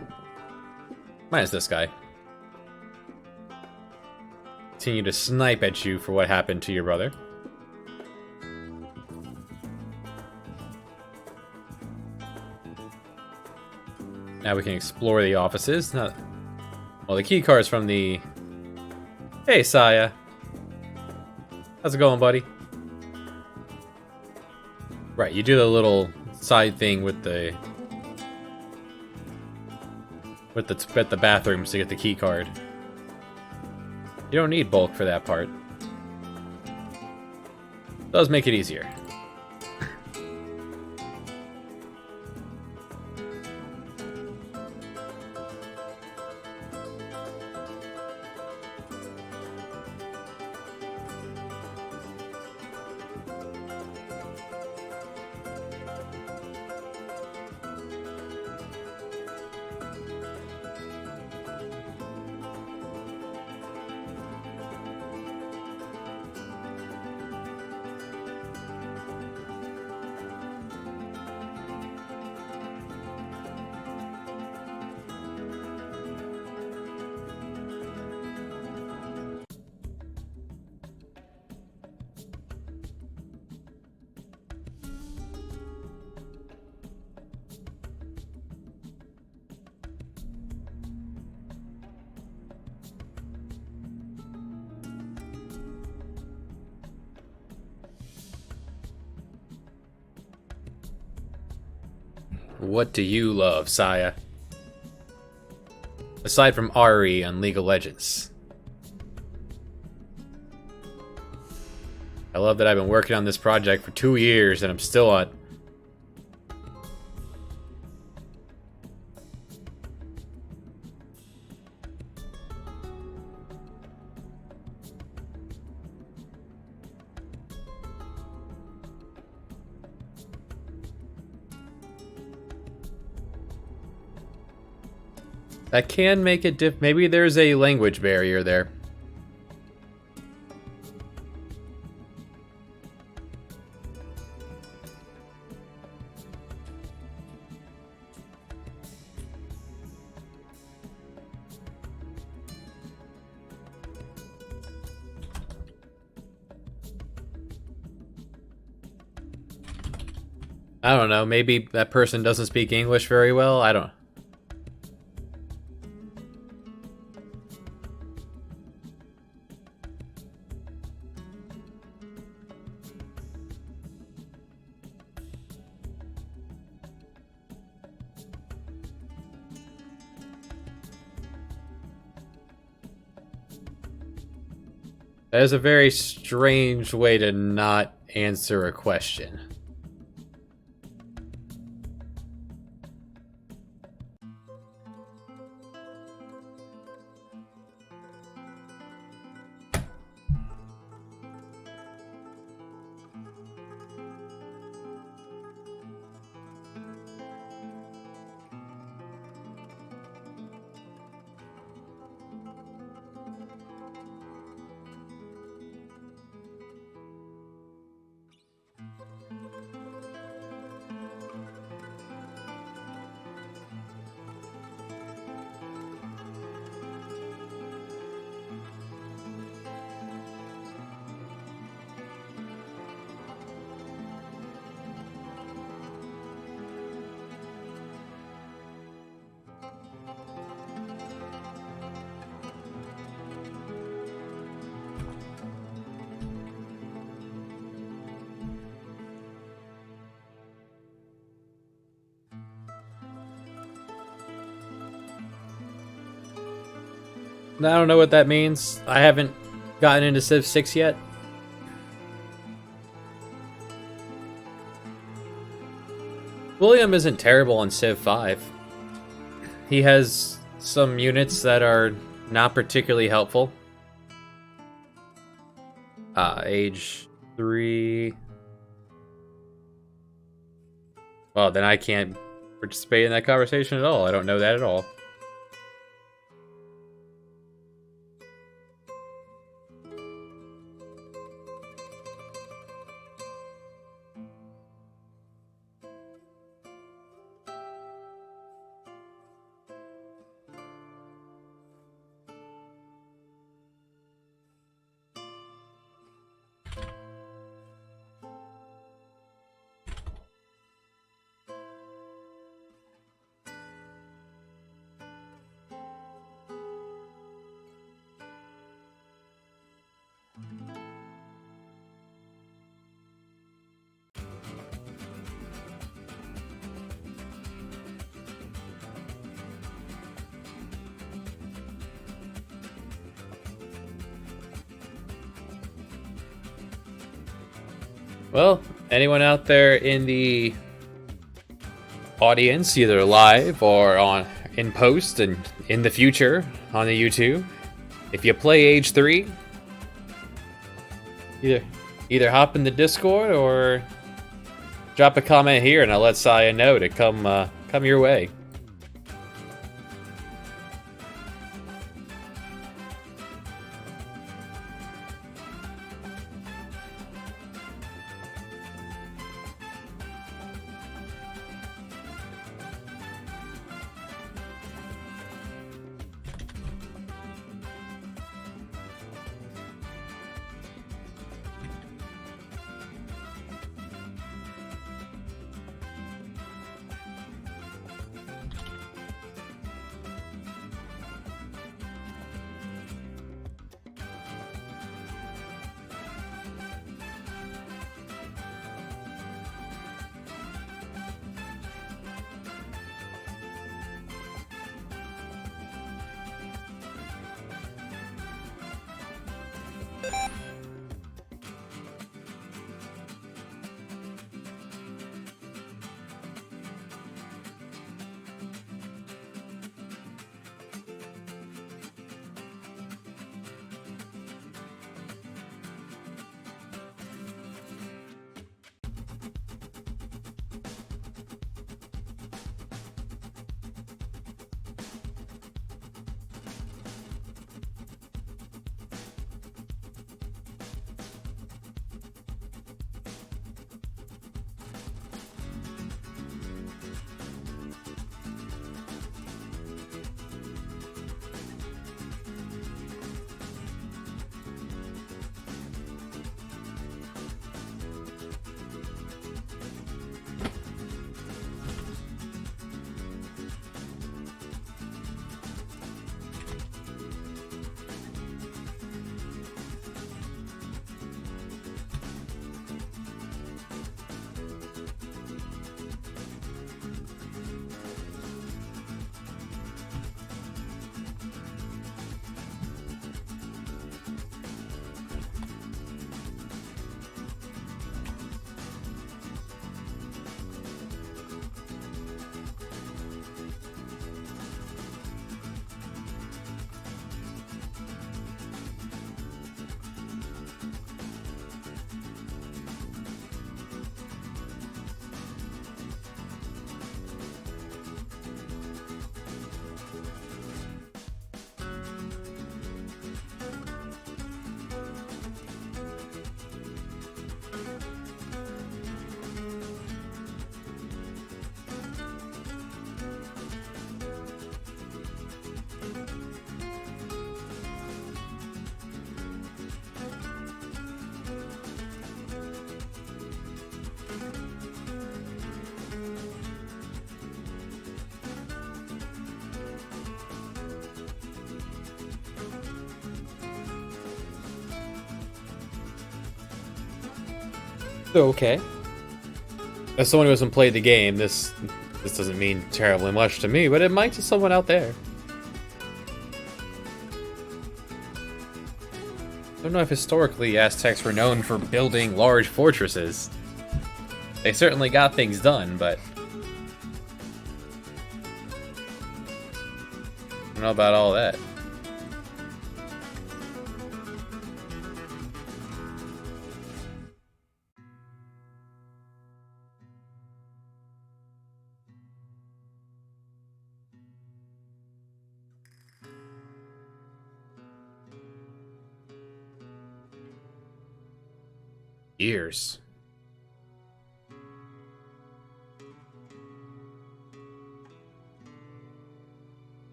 minus this guy. Continue to snipe at you for what happened to your brother. Now we can explore the offices. Well, the key card's from the... Hey, Saya. How's it going, buddy? Right, you do the little side thing with the at the bathrooms to get the key card. You don't need bulk for that part. Does make it easier. What do you love, Saya? Aside from Ari on League of Legends. I love that I've been working on this project for 2 years and I'm still on. That can make it maybe there's a language barrier there. I don't know, maybe that person doesn't speak English very well, I don't. That is a very strange way to not answer a question. I don't know what that means. I haven't gotten into Civ 6 yet. William isn't terrible on Civ 5. He has some units that are not particularly helpful. Age 3. Well, then I can't participate in that conversation at all. I don't know that at all. Well, anyone out there in the audience, either live or in post and in the future on the YouTube, if you play Age 3, either hop in the Discord or drop a comment here and I'll let Saya know to come your way. Okay. As someone who hasn't played the game, this doesn't mean terribly much to me, but it might to someone out there. I don't know if historically Aztecs were known for building large fortresses. They certainly got things done, but I don't know about all that. Years.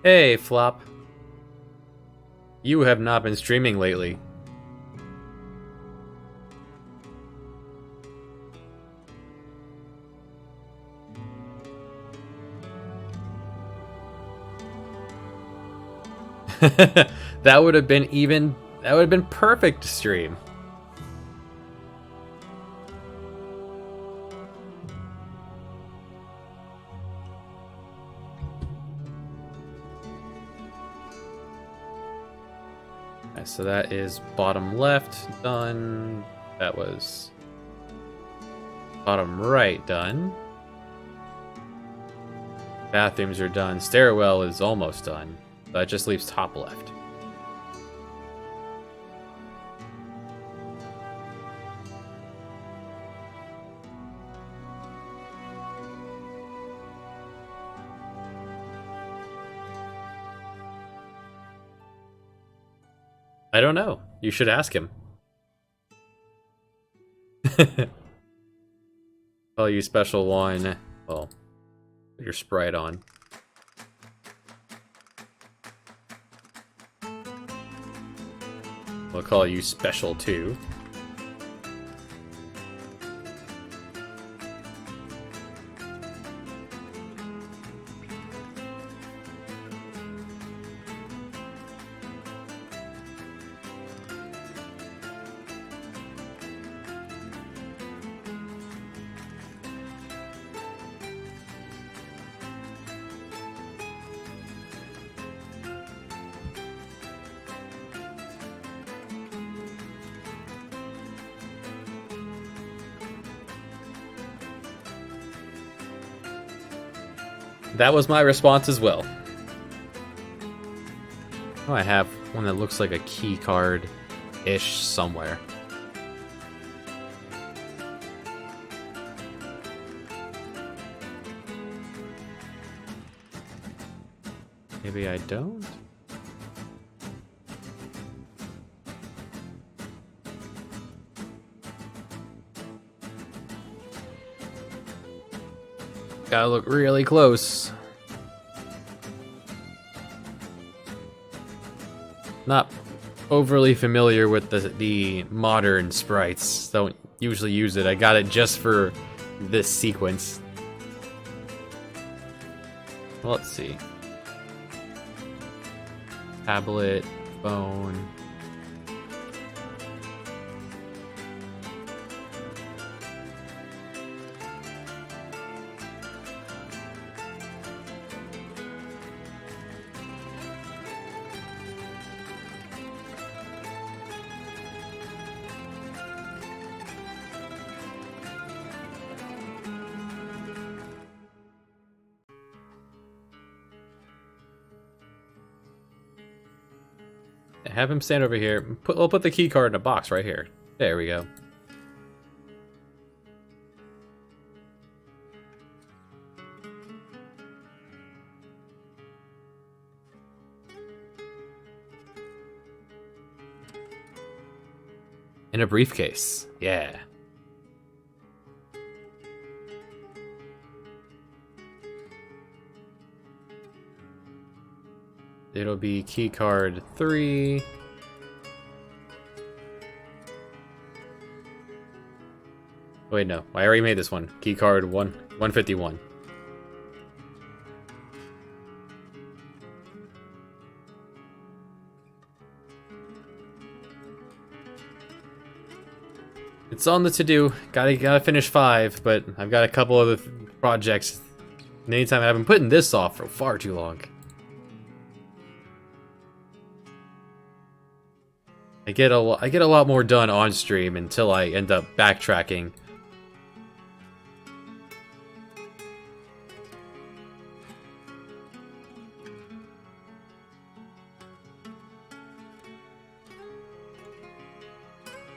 Hey, Flop. You have not been streaming lately. That would have been perfect to stream. Alright, so that is bottom left done. That was bottom right done. Bathrooms are done. Stairwell is almost done. That just leaves top left. I don't know. You should ask him. Call you special one. Well, put your sprite on. We'll call you special 2. That was my response as well. Oh, I have one that looks like a key card-ish somewhere. Maybe I don't? Gotta look really close. Not overly familiar with the modern sprites. Don't usually use it. I got it just for this sequence. Let's see. Tablet, phone. Have him stand over here. We'll put the key card in a box right here. There we go. In a briefcase. Yeah. it'll be keycard 3. Wait, no. I already made this one. Keycard 151. It's on the to-do. Gotta finish 5, but I've got a couple other projects. And anytime I've been putting this off for far too long. I get a lot more done on stream until I end up backtracking.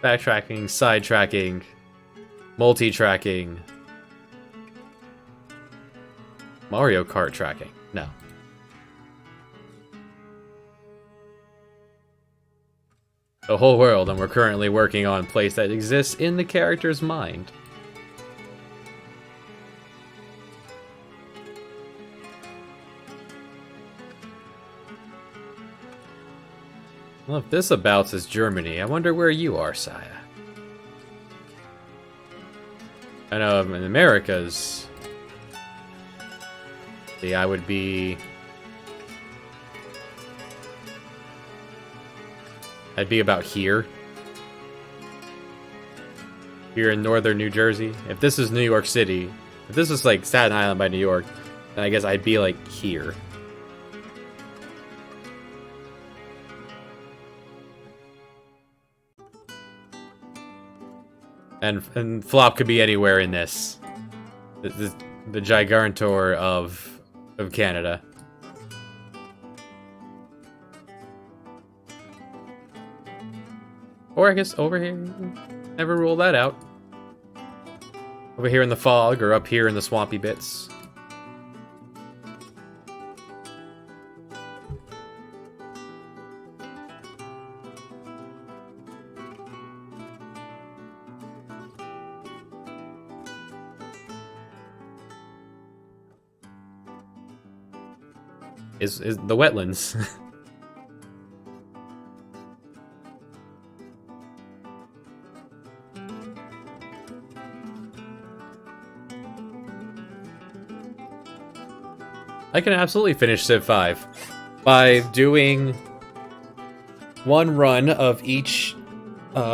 Backtracking, sidetracking, multi-tracking, Mario Kart tracking. No. The whole world, and we're currently working on a place that exists in the character's mind. Well, if this abouts is Germany, I wonder where you are, Saya. I know in Americas, see, I would be... I'd be about here. Here in northern New Jersey. If this is New York City, if this is like Staten Island by New York, then I guess I'd be like here. And Flop could be anywhere in this. The Gigantor of Canada. Or I guess over here. Never rule that out. Over here in the fog, or up here in the swampy bits. Is the wetlands. I can absolutely finish Civ 5 by doing one run of each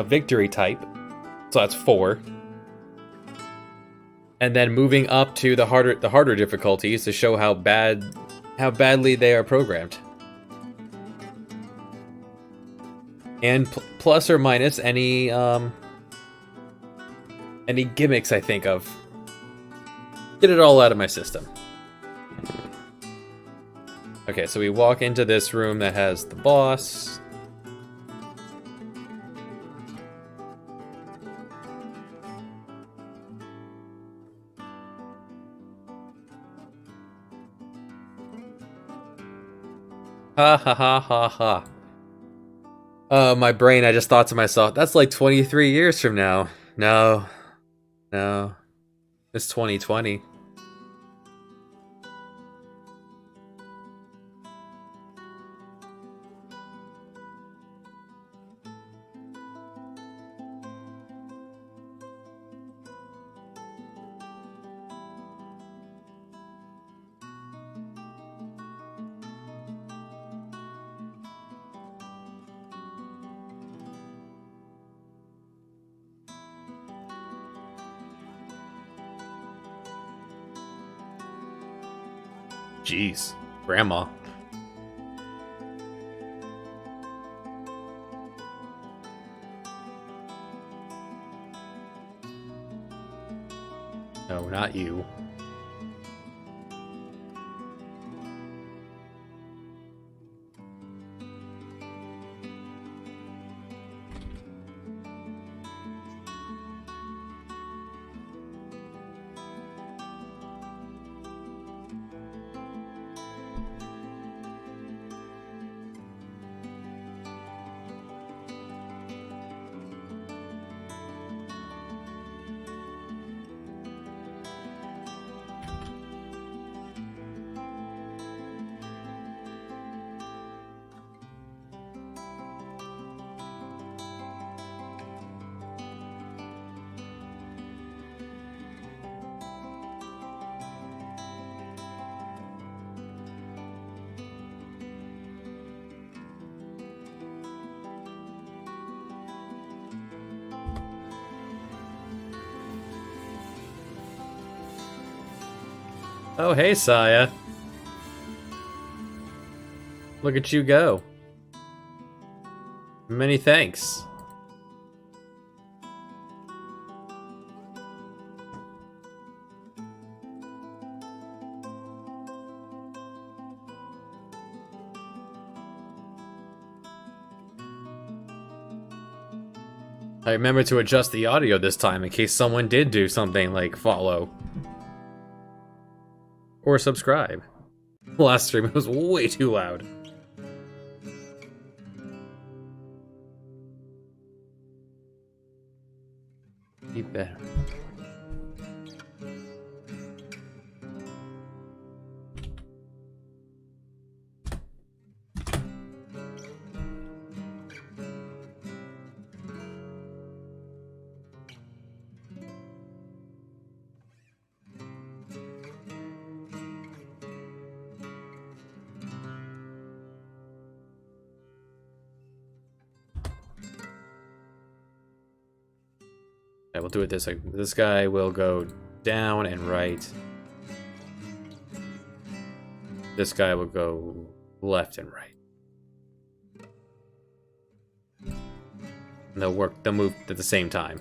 victory type. So that's 4. And then moving up to the harder difficulties to show how badly they are programmed. And plus or minus any gimmicks I think of. Get it all out of my system. Okay, so we walk into this room that has the boss. Ha ha ha ha ha. Oh, my brain, I just thought to myself, that's like 23 years from now. No. It's 2020. Jeez, Grandma. No, not you. Oh, hey, Saya. Look at you go. Many thanks. I remember to adjust the audio this time in case someone did do something like follow. Or subscribe. Last stream, it was way too loud. Be better. Yeah, we'll do it this way. This guy will go down and right. This guy will go left and right. And they'll move at the same time.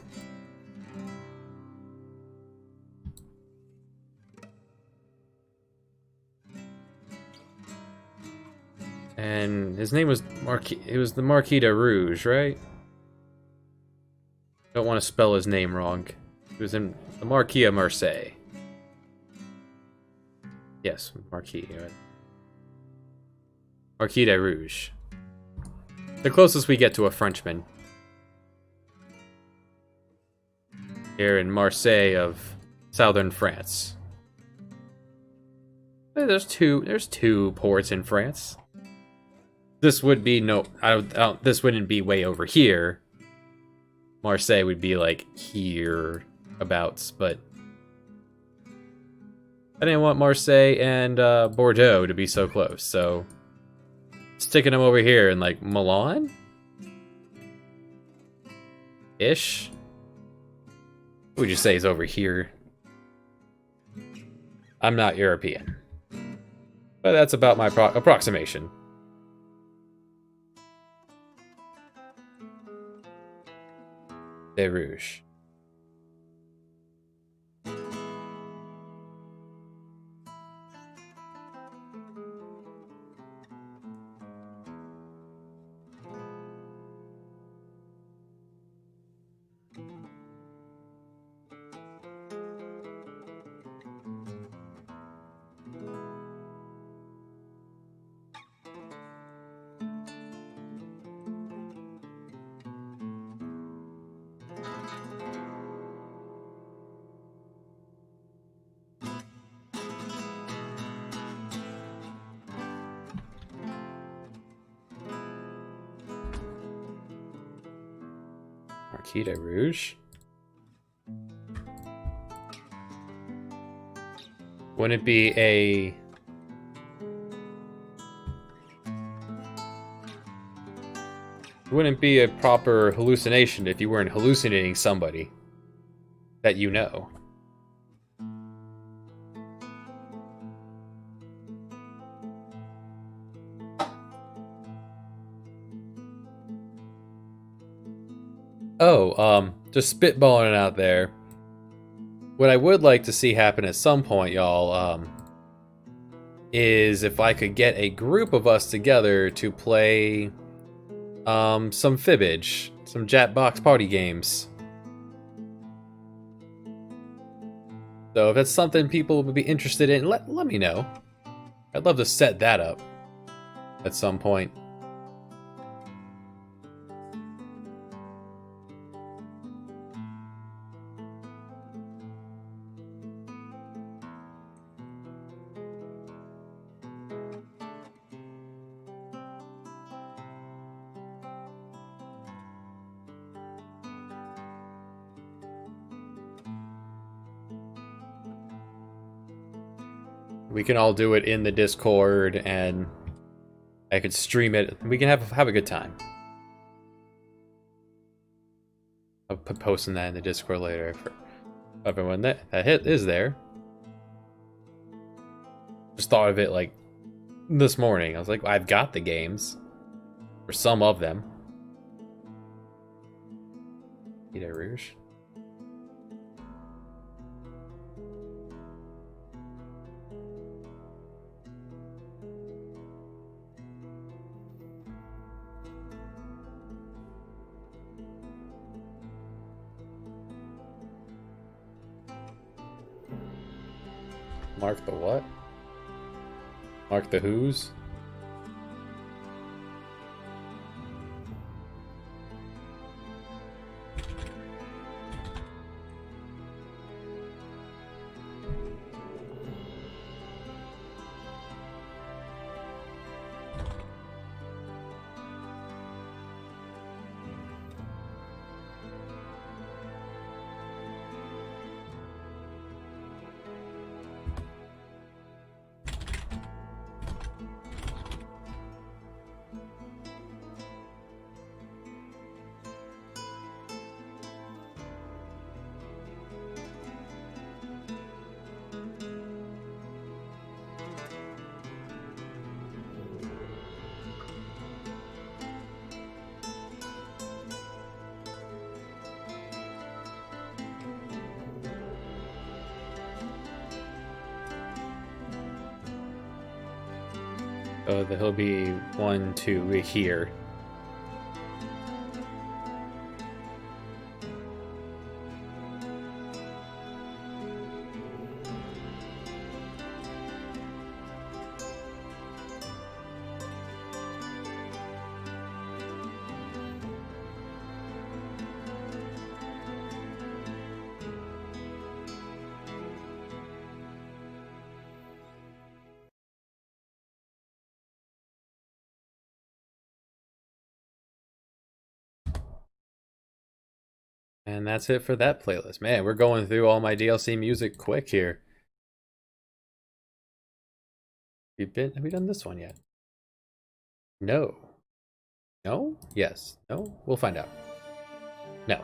And his name was it was the Marquis de Rouge, right? Don't want to spell his name wrong. He was in the Marquis of Marseille. Yes, Marquis. Right? Marquis de Rouge. The closest we get to a Frenchman. Here in Marseille of southern France. There's two ports in France. This would be this wouldn't be way over here. Marseille would be like here abouts, but I didn't want Marseille and Bordeaux to be so close, so sticking them over here in like Milan? Ish? What would you say is over here? I'm not European. But that's about my approximation. De Rouge. Marquis de Rouge? Wouldn't it be a... Wouldn't be a proper hallucination if you weren't hallucinating somebody that you know. Oh, just spitballing it out there. What I would like to see happen at some point, y'all, is if I could get a group of us together to play some fibbage, some Jackbox party games. So if that's something people would be interested in, let me know. I'd love to set that up at some point. We can all do it in the Discord, and I could stream it. We can have a good time. I'll put posting that in the Discord later for everyone that is there. Just thought of it like this morning. I was like, I've got the games. Or some of them. Idée Rouge. Mark the what? Mark the who's? Oh, he'll be 1, 2 here. And that's it for that playlist. Man, we're going through all my DLC music quick here. Have we done this one yet? No. No? Yes. No? We'll find out. No.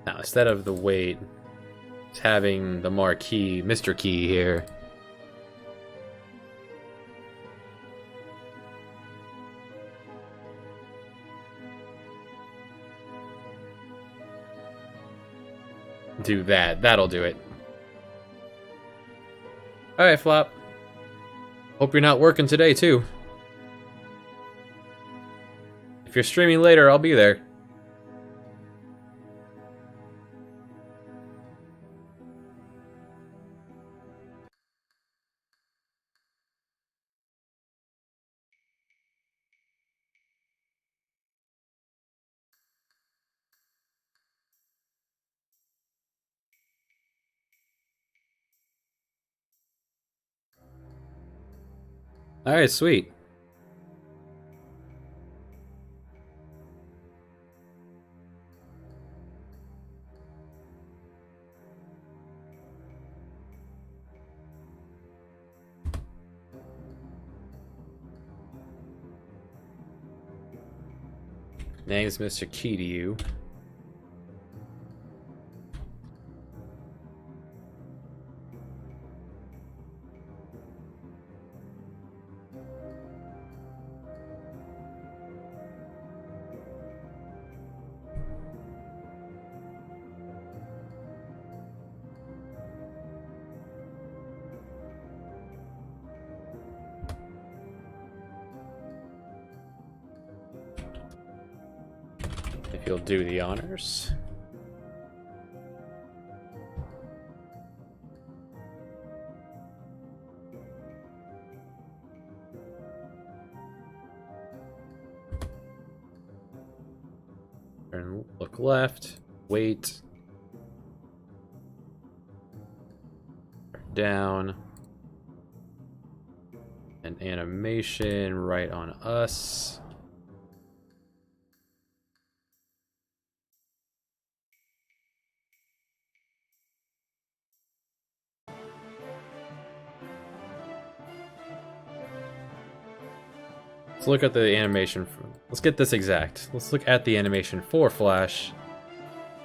Now, instead of the weight, it's having the marquee, Mr. Key here. Do that. That'll do it. Alright, Flop. Hope you're not working today, too. If you're streaming later, I'll be there. Alright, sweet. Name's Mr. Key to you. If you'll do the honors. Turn, look left, wait. Down. An animation right on us. Let's look at the animation. Let's get this exact. Let's look at the animation for Flash.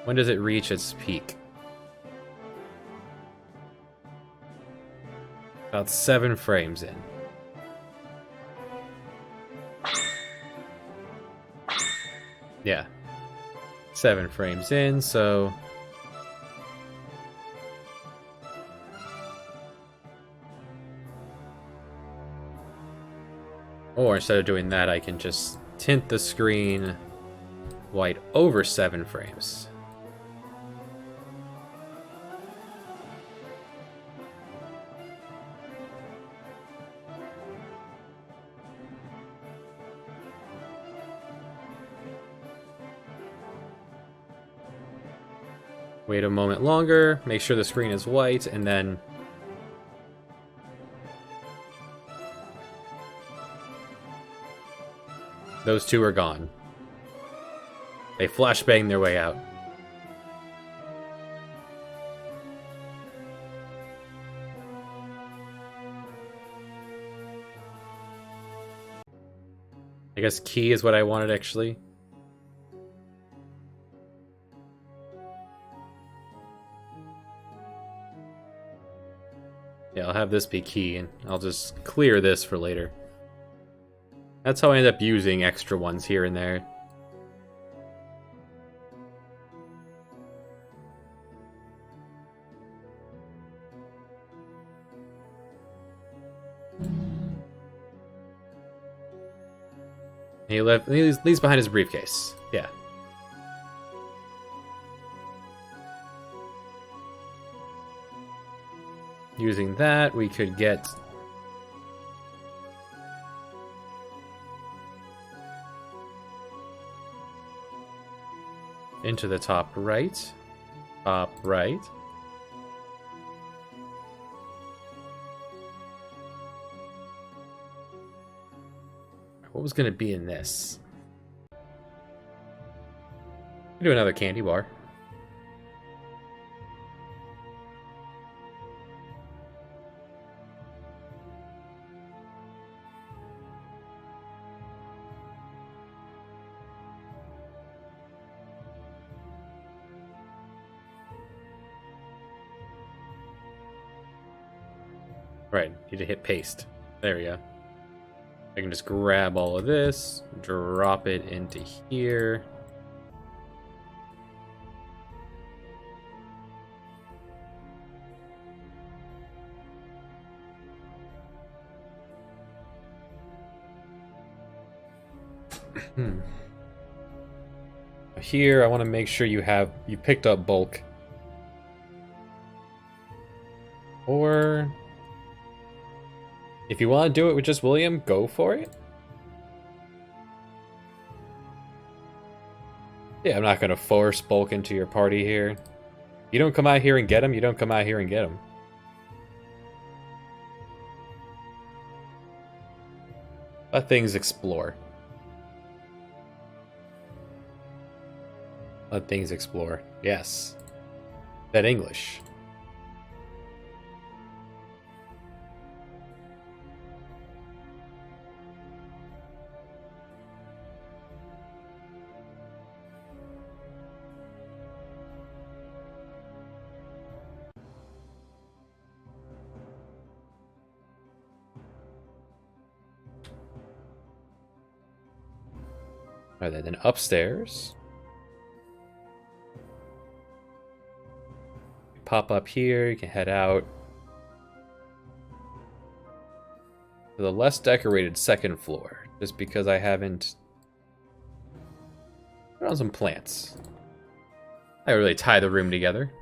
When does it reach its peak? About 7 frames in. Yeah. 7 frames in, so... Or instead of doing that, I can just tint the screen white over 7 frames. Wait a moment longer, make sure the screen is white, and then those two are gone. They flashbang their way out. I guess key is what I wanted, actually. Yeah, I'll have this be key, and I'll just clear this for later. That's how I end up using extra ones here and there. He leaves behind his briefcase. Yeah. Using that, we could get into the top right. Top right. What was going to be in this? Do another candy bar. Right, need to hit paste. There we go. I can just grab all of this, drop it into here. Here, I want to make sure you picked up bulk. Or if you want to do it with just William, go for it. Yeah, I'm not going to force bulk into your party here. You don't come out here and get him, you don't come out here and get him. Let things explore. Let things explore. Yes. That English. Alright, then upstairs. Pop up here, you can head out to the less decorated second floor, just because I haven't... Put on some plants. I really tie the room together.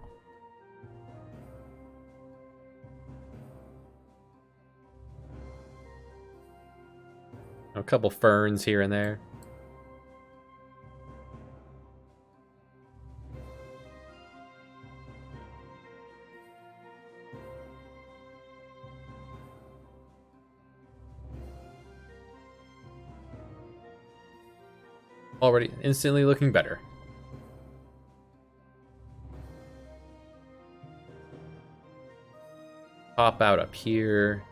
A couple ferns here and there. Already instantly looking better. Pop out up here.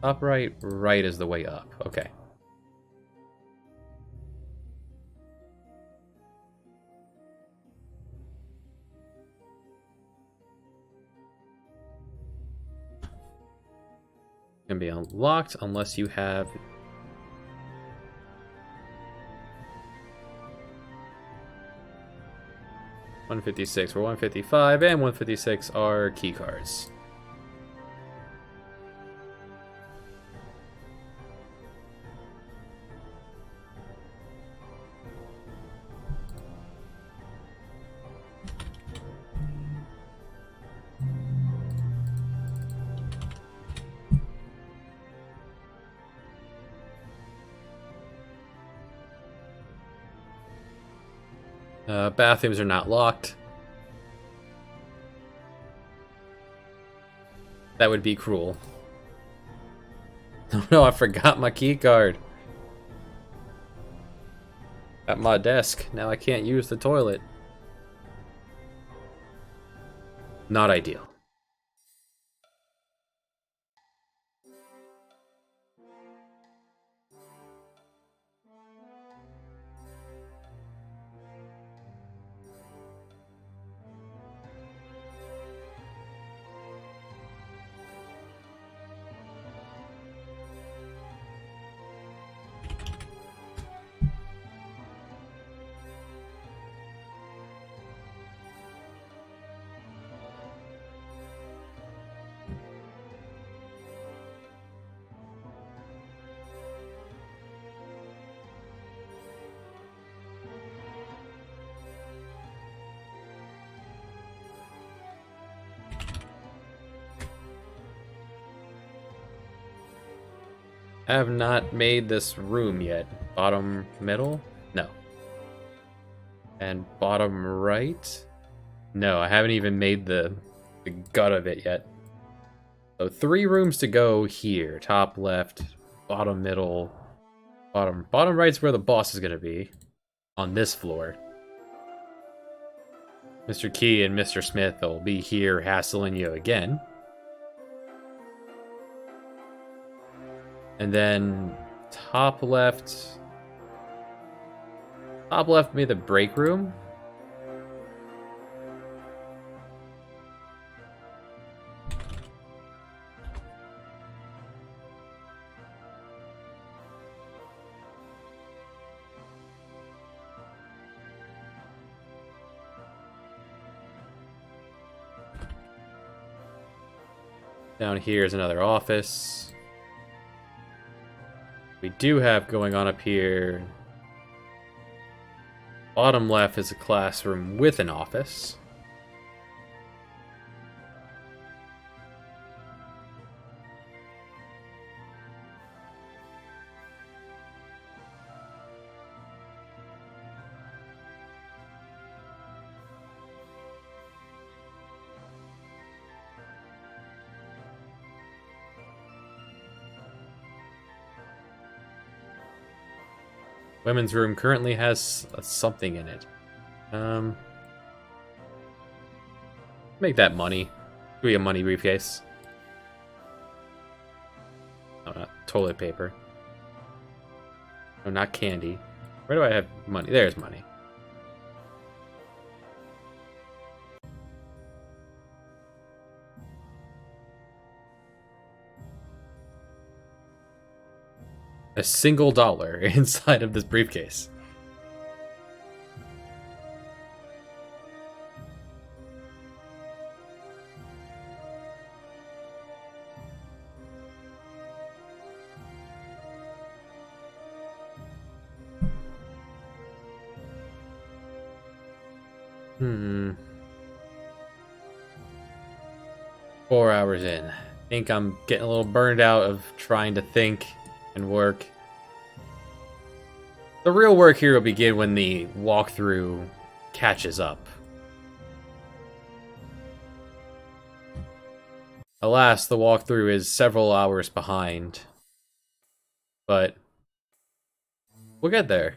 Top right, right is the way up. Okay. Can be unlocked unless you have 156 or 155, and 156 are key cards. Bathrooms are not locked. That would be cruel. Oh no, I forgot my key card. At my desk. Now I can't use the toilet. Not ideal. I have not made this room yet. Bottom middle? No. And bottom right? No, I haven't even made the gut of it yet. So 3 rooms to go here. Top left, bottom middle, bottom right's where the boss is gonna be. On this floor. Mr. Key and Mr. Smith will be here hassling you again. And then top left be the break room. Down here is another office. We do have going on up here. Bottom left is a classroom with an office. Women's room currently has something in it. Make that money. Give me a money briefcase. Oh, not toilet paper. No, not candy. Where do I have money? There's money. A single dollar inside of this briefcase. Hmm. 4 hours in. I think I'm getting a little burned out of trying to think and work. The real work here will begin when the walkthrough catches up. Alas, the walkthrough is several hours behind. But we'll get there.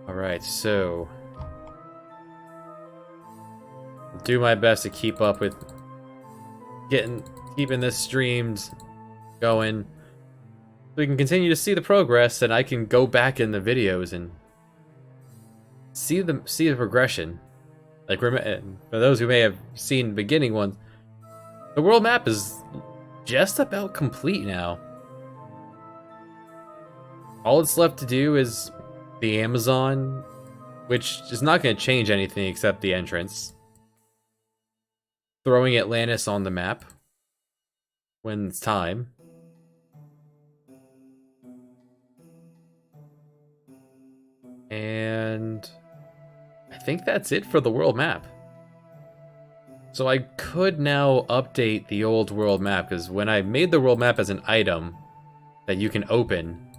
Alright, so I'll do my best to keep up with keeping this streamed going. So we can continue to see the progress, and I can go back in the videos and see the progression. Like, for those who may have seen the beginning ones, the world map is just about complete now. All it's left to do is the Amazon, which is not going to change anything except the entrance. Throwing Atlantis on the map when it's time. And I think that's it for the world map. So I could now update the old world map, because when I made the world map as an item that you can open,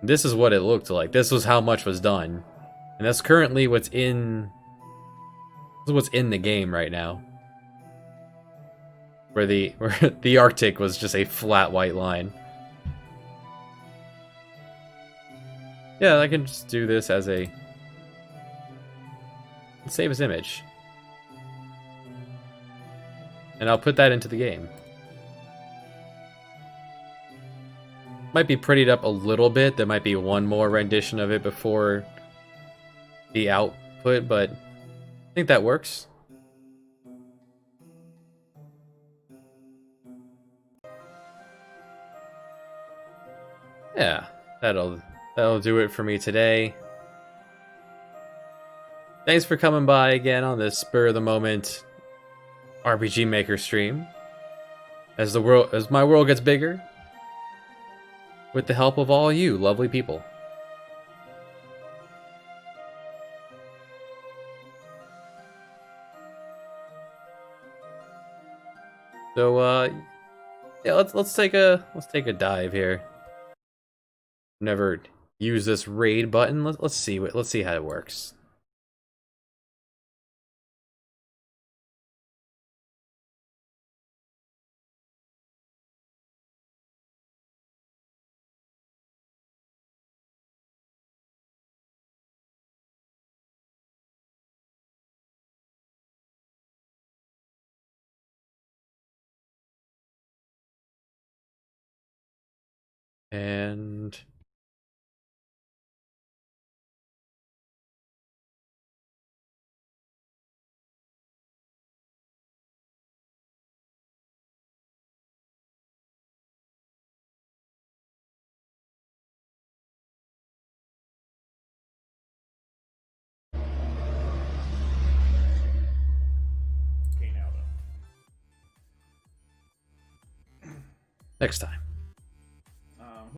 this is what it looked like. This was how much was done. And that's currently what's in the game right now. Where the Arctic was just a flat white line. Yeah, I can just do this as a save as image. And I'll put that into the game. Might be prettied up a little bit. There might be one more rendition of it before the output, but I think that works. Yeah, that'll do it for me today. Thanks for coming by again on this spur of the moment RPG Maker stream. As my world gets bigger, with the help of all you lovely people. So yeah, let's take a dive here. Never use this raid button. Let's see how it works. And next time.